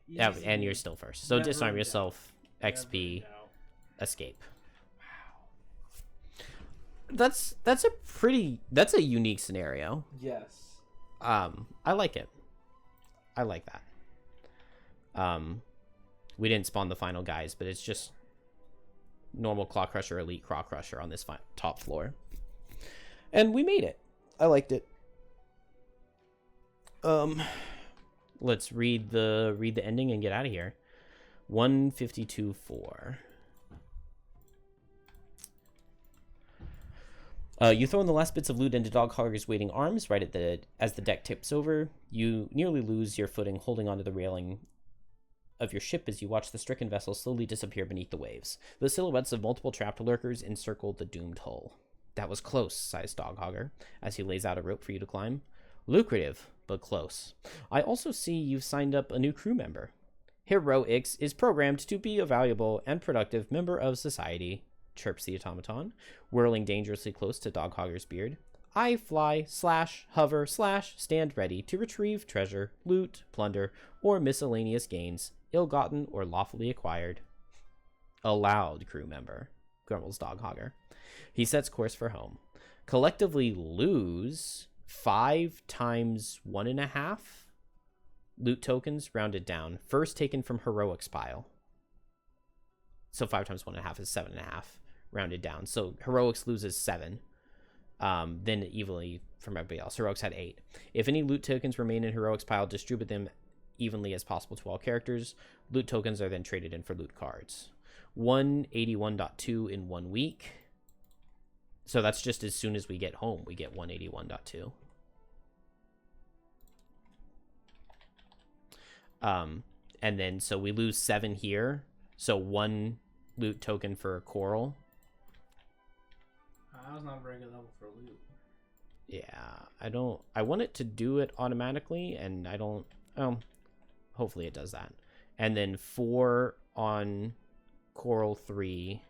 Yeah, and you're still first. So disarm yourself, Never XP, escape. Wow. That's a unique scenario. Yes. I like it. I like that. We didn't spawn the final guys, but it's just normal Claw Crusher, Elite Claw Crusher on this top floor. And we made it. I liked it. Let's read the ending and get out of here. 152.4. You throw in the last bits of loot into Doghogger's waiting arms right as the deck tips over. You nearly lose your footing holding onto the railing of your ship as you watch the stricken vessel slowly disappear beneath the waves. The silhouettes of multiple trapped lurkers encircle the doomed hull. That was close, sighs Doghogger, as he lays out a rope for you to climb. Lucrative, but close. I also see you've signed up a new crew member. Heroics is programmed to be a valuable and productive member of society, chirps the automaton, whirling dangerously close to Doghogger's beard. I fly, hover, stand ready to retrieve treasure, loot, plunder, or miscellaneous gains, ill-gotten or lawfully acquired. A loud crew member, grumbles Doghogger. He sets course for home. Collectively lose 5 times 1.5 loot tokens rounded down. First taken from heroics pile. So 5 times 1.5 is 7.5 rounded down. So heroics loses 7. Then evenly from everybody else. Heroics had 8. If any loot tokens remain in heroics pile, distribute them evenly as possible to all characters. Loot tokens are then traded in for loot cards. 181.2 in 1 week. So that's just as soon as we get home, we get 181.2. And then so we lose 7 here. So 1 loot token for coral. That was not a very good level for loot. Yeah, I want it to do it automatically, and I don't. Hopefully it does that. And then 4 on coral 3.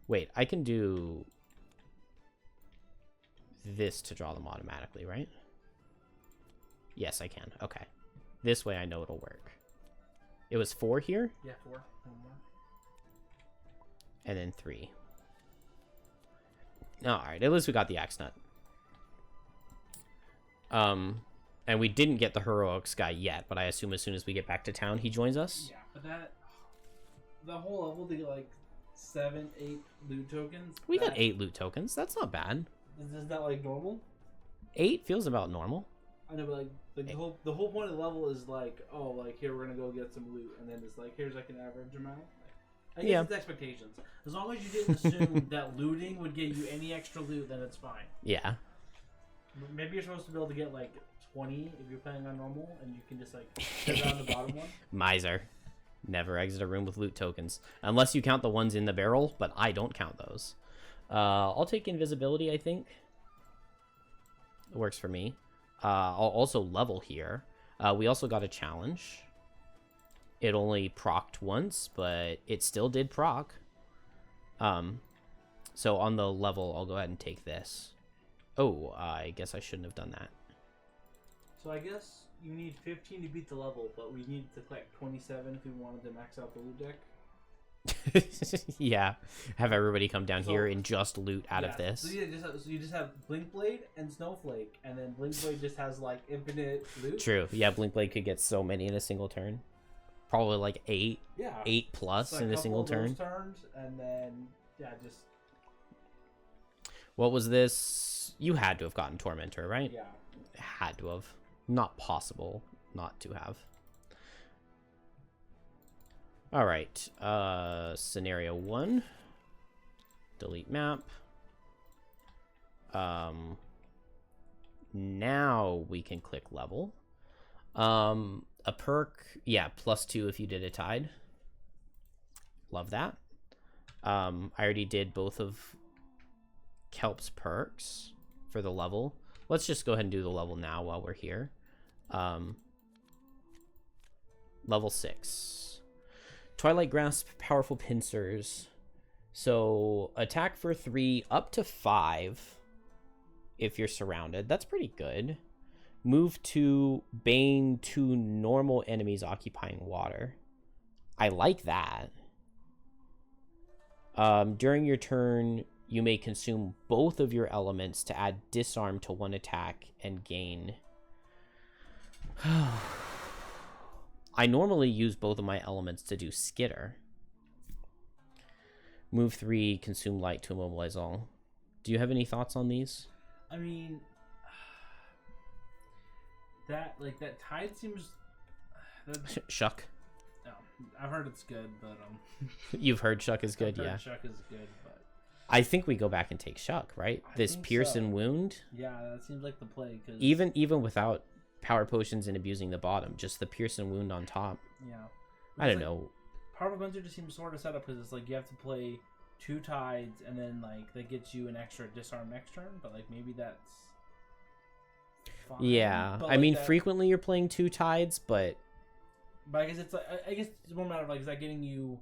Wait, I can do this to draw them automatically, right? Yes, I can. Okay. This way I know it'll work. It was 4 here? Yeah, 4. 1 more. And then 3. Alright, at least we got the axe nut. And we didn't get the heroics guy yet, but I assume as soon as we get back to town, he joins us? Yeah, but the whole level to get like 7, 8 loot tokens. We got 8 loot tokens. That's not bad. Is that like normal? 8 feels about normal. I know, but like the whole point of the level is like, oh, like here we're gonna go get some loot, and then it's like here's like an average amount. I guess it's expectations. As long as you didn't assume that looting would get you any extra loot, then it's fine. Yeah. Maybe you're supposed to be able to get like 20 if you're playing on normal, and you can just like sit on the bottom one. Miser. Never exit a room with loot tokens. Unless you count the ones in the barrel, but I don't count those. I'll take invisibility, I think. It works for me. I'll also level here. We also got a challenge. It only procced once, but it still did proc. So on the level, I'll go ahead and take this. Oh, I guess I shouldn't have done that. So I guess you need 15 to beat the level, but we need to collect 27 if we wanted to max out the loot deck. Yeah, have everybody come down here and just loot out of this. So you just have Blink Blade and Snowflake, and then Blink Blade just has like infinite loot. True. Yeah, Blink Blade could get so many in a single turn. Probably like 8. Yeah. 8 plus in a single turn. Turns, and then just. What was this? You had to have gotten Tormentor, right? Yeah. Had to have. Not possible not to have. All right. Scenario 1. Delete map. Now we can click level. A perk, yeah, +2 if you did a tide. Love that. I already did both of Kelp's perks for the level. Let's just go ahead and do the level now while we're here. Level 6. Twilight Grasp, Powerful Pincers. So attack for 3 up to 5 if you're surrounded. That's pretty good. Move to Bane to normal enemies occupying water. I like that. During your turn, you may consume both of your elements to add disarm to 1 attack and gain. I normally use both of my elements to do skitter. Move 3, consume light to immobilize all. Do you have any thoughts on these? I mean, that tide seems. Shuck. No, I've heard it's good, but You've heard Shuck is good, yeah. Shuck is good, but I think we go back and take Shuck, right? This Pierce and Wound. Yeah, that seems like the play. Cause Even without power potions and abusing the bottom, just the Pierce and Wound on top. Yeah. I don't know. Powerful Winter just seems sort of set up because it's like you have to play 2 tides and then like that gets you an extra disarm next turn, but like maybe that's fine. Yeah, but I mean that, frequently you're playing 2 tides, but I guess it's like I guess it's more matter of like is that getting you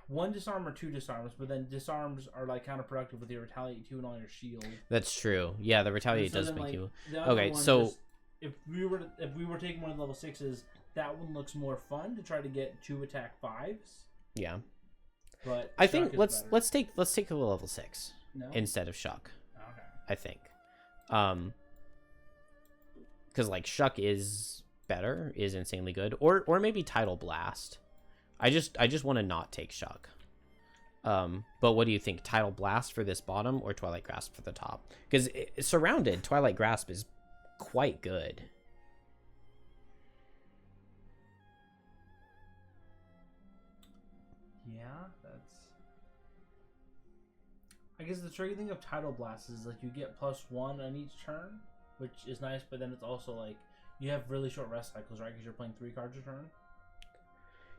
1 disarm or 2 disarms, but then disarms are like counterproductive with your retaliate 2 and all your shield. That's true. Yeah, the retaliate so does then, make like, you. Okay, so just, if we were taking one of the level 6s, that one looks more fun to try to get 2 attack 5s. Yeah. But I Shuck think is let's better. let's take a level 6 No. instead of Shuck. Okay. I think, because like Shuck is better, is insanely good, or maybe Tidal Blast. I just want to not take Shuck. But what do you think? Tidal Blast for this bottom or Twilight Grasp for the top? Because surrounded, Twilight Grasp is quite good. Yeah, that's. I guess the tricky thing of Tidal Blast is like you get +1 on each turn, which is nice, but then it's also like you have really short rest cycles, right? Because you're playing 3 cards a turn.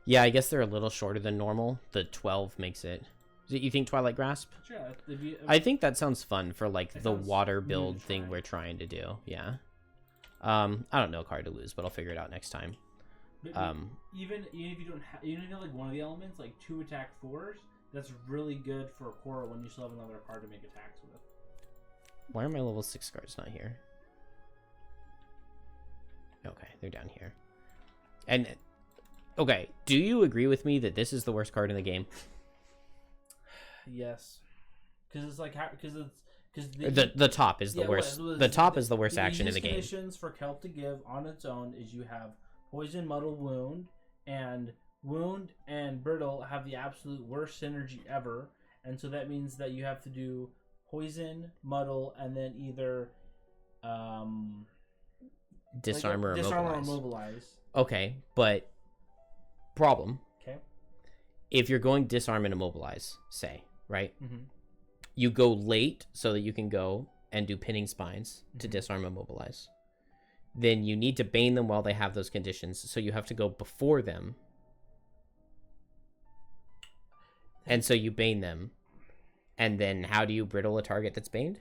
Yeah, I guess they're a little shorter than normal. The 12 makes it. You think Twilight Grasp? Sure. I think that sounds fun for like That the sounds water new build to thing try. we're trying to do. Yeah. I don't know card to lose, but I'll figure it out next time. But even if you don't have, even if you have like one of the elements, like 2 attack 4s, that's really good for a core when you still have another card to make attacks with. Why are my level 6 cards not here? Okay, they're down here. And okay, do you agree with me that this is the worst card in the game? Yes, because it's like because The top is the worst. The top is the worst action in the game. Conditions for Kelp to give on its own is you have poison, muddle, wound, and wound and brittle have the absolute worst synergy ever, and so that means that you have to do poison, muddle, and then either Disarm or immobilize. immobilize. Okay, but problem. Okay. If you're going disarm and immobilize, say, right? Mm-hmm. You go late so that you can go and do pinning spines to disarm and immobilize. Then you need to bane them while they have those conditions, so you have to go before them. And so you bane them. And then how do you brittle a target that's baned?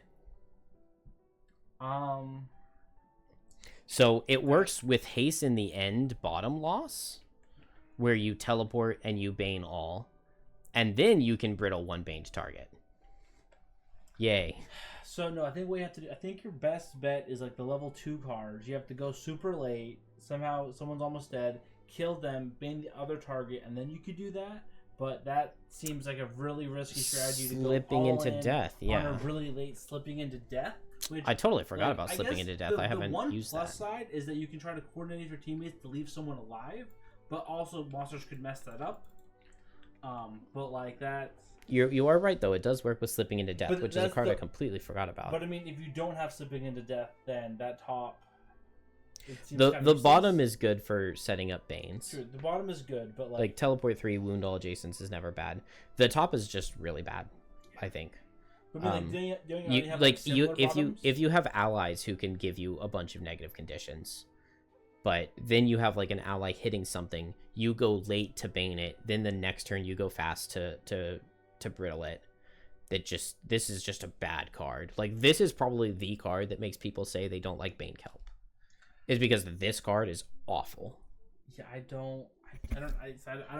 So it works with haste in the end bottom loss, where you teleport and you bane all, and then you can brittle one baned target. Yay. So no, I think what you have to do, I think your best bet is like the level 2 cards. You have to go super late. Somehow someone's almost dead. Kill them, bane the other target, and then you could do that. But that seems like a really risky strategy to go Slipping all into in death, yeah. on a really late slipping into death. Which, I totally forgot like, about I slipping guess into death. I haven't used The one plus that. side is that you can try to coordinate your teammates to leave someone alive, but also monsters could mess that up. But like that. You are right though. It does work with slipping into death, But which is a that's card the- I completely forgot about. But I mean, if you don't have slipping into death, then that top. It seems The kind of bottom useless. is good for setting up banes. True. The bottom is good, but Like teleport 3, wound all adjacents is never bad. The top is just really bad, I think. But I mean, don't you You already have, like similar bottoms? if you have allies who can give you a bunch of negative conditions, but then you have like an ally hitting something, you go late to bane it, then the next turn you go fast to brittle it. This is just a bad card. Like this is probably the card that makes people say they don't like Bane Kelp. Is because this card is awful. Yeah, I don't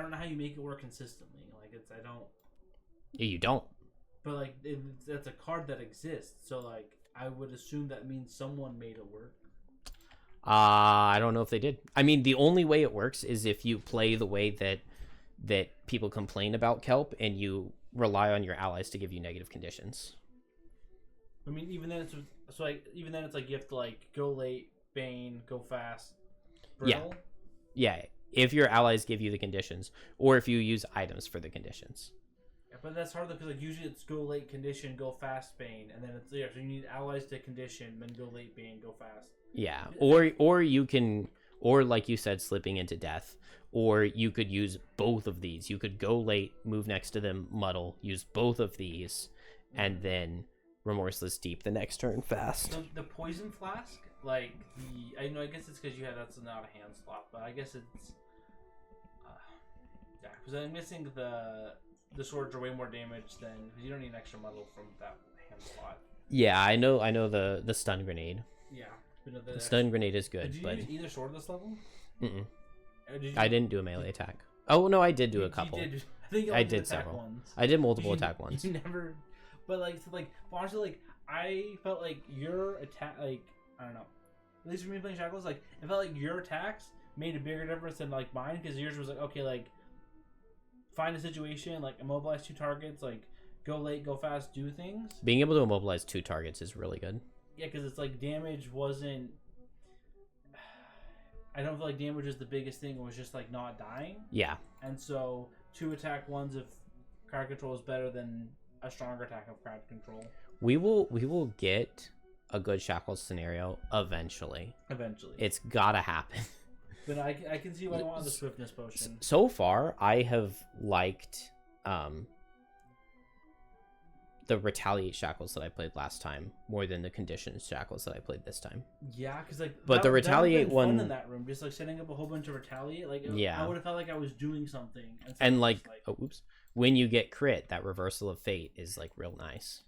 know how you make it work consistently. Like I don't. You don't. But like that's a card that exists, so like I would assume that means someone made it work. I don't know if they did. I mean, the only way it works is if you play the way that people complain about Kelp and you rely on your allies to give you negative conditions. I mean, even then it's like you have to like go late, bane, go fast, brittle. Yeah, if your allies give you the conditions, or if you use items for the conditions. Yeah, but that's hard because like usually it's go late, condition, go fast, bane, and then it's so you need allies to condition, then go late, bane, go fast. Yeah, or you can, or like you said, slipping into death, or you could use both of these. You could go late, move next to them, muddle, use both of these, and then remorseless deep the next turn fast. The poison flask, like I guess it's because that's not a hand slot, but I guess it's yeah, because I'm missing the swords are way more damage than because you don't need an extra muddle from that hand slot. Yeah, I know the stun grenade. Yeah, The stun grenade is good, did you but use either sword this level? mm-mm. Did I didn't do a melee attack. Oh no, I did do a couple. You did. I think you I only did attack several. ones. I did multiple You- attack ones. You never, but honestly, like I felt like your attack, like I don't know, at least for me playing Shackles, like it felt like your attacks made a bigger difference than like mine because yours was like okay, like find a situation, like immobilize 2 targets, like go late, go fast, do things. Being able to immobilize 2 targets is really good. Yeah, because it's like damage wasn't. I don't feel like damage is the biggest thing. It was just like not dying. Yeah. And so 2 attack ones if crowd control is better than a stronger attack of crowd control. We will get a good Shackles scenario eventually. Eventually. It's gotta happen. But I can see why I want the swiftness potion. So far, I have liked the retaliate Shackles that I played last time more than the conditioned Shackles that I played this time. Yeah, because like, but the retaliate one fun in that room, just like setting up a whole bunch of retaliate, like yeah, I would have felt like I was doing something. And like, oh, oops, when you get crit, that reversal of fate is like real nice.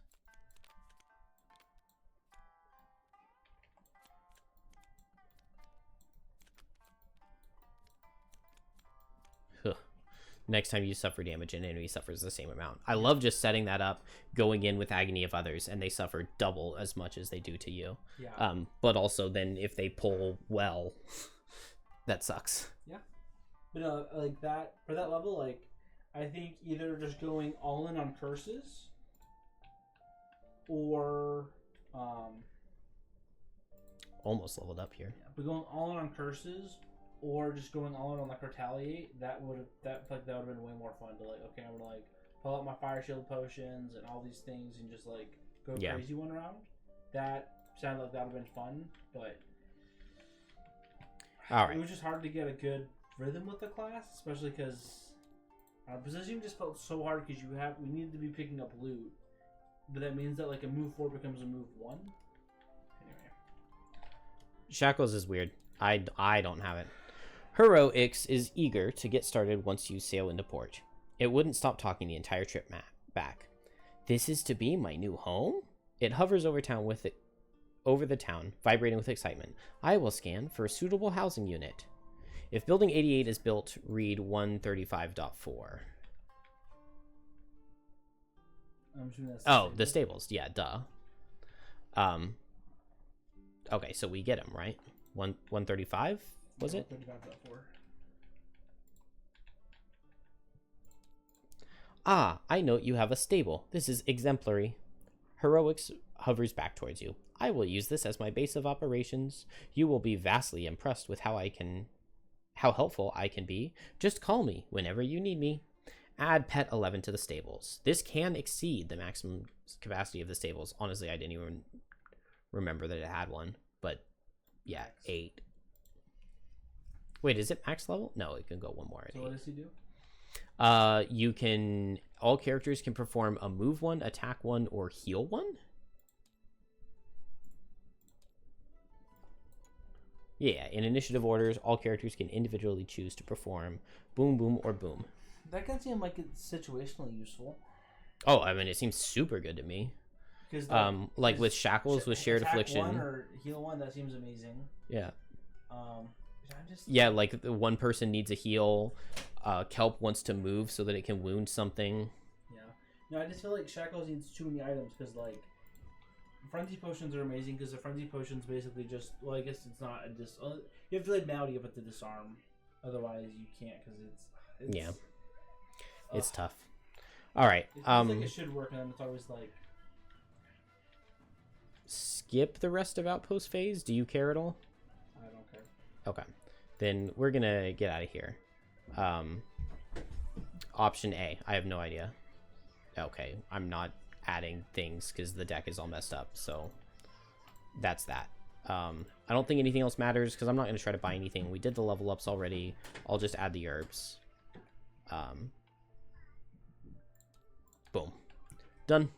Next time you suffer damage, an enemy suffers the same amount. I love just setting that up, going in with Agony of Others, and they suffer double as much as they do to you. Yeah. But also then if they pull well, that sucks. Yeah. But like that, for that level, like, I think either just going all in on curses, or almost leveled up here. Yeah, but going all in on curses, or just going all in on like retaliate, that would have been way more fun to like. Okay, I would like pull out my fire shield potions and all these things and just like go crazy one round. That sounded like that would have been fun, but all right, it was just hard to get a good rhythm with the class, especially because positioning just felt so hard because we needed to be picking up loot, but that means that like a move 4 becomes a move 1. Anyway, Shackles is weird. I don't have it. Heroics is eager to get started once you sail into port. It wouldn't stop talking the entire trip back. This is to be my new home? It hovers over the town, vibrating with excitement. I will scan for a suitable housing unit. If building 88 is built, read 135.4. I'm assuming that's the stables. Yeah, duh. Okay, so we get them, right? 135 was it? 135.4. Ah, I note you have a stable. This is exemplary. Heroics hovers back towards you. I will use this as my base of operations. You will be vastly impressed with how helpful I can be. Just call me whenever you need me. Add pet 11 to the stables. This can exceed the maximum capacity of the stables. Honestly, I didn't even remember that it had one, but yeah, 8. Wait, is it max level? No, it can go one more. So what does he do? All characters can perform a move 1, attack 1, or heal 1. Yeah, in initiative orders, all characters can individually choose to perform boom, boom, or boom. That can seem like it's situationally useful. Oh, I mean, it seems super good to me. Like with Shackles, with Shared Affliction. 1 or heal 1, that seems amazing. Yeah. Yeah, like the one person needs a heal. Kelp wants to move so that it can wound something. Yeah. No, I just feel like Shackles needs too many items because, like, Frenzy Potions are amazing because the Frenzy Potions basically just, well, I guess it's not you have to like Maldy up at the disarm. Otherwise, you can't because it's yeah. It's tough. All right. It feels like it should work, and then it's always like. Skip the rest of Outpost phase. Do you care at all? I don't care. Okay. Then we're going to get out of here. Option A. I have no idea. Okay. I'm not adding things because the deck is all messed up. So that's that. I don't think anything else matters because I'm not going to try to buy anything. We did the level ups already. I'll just add the herbs. Boom. Done.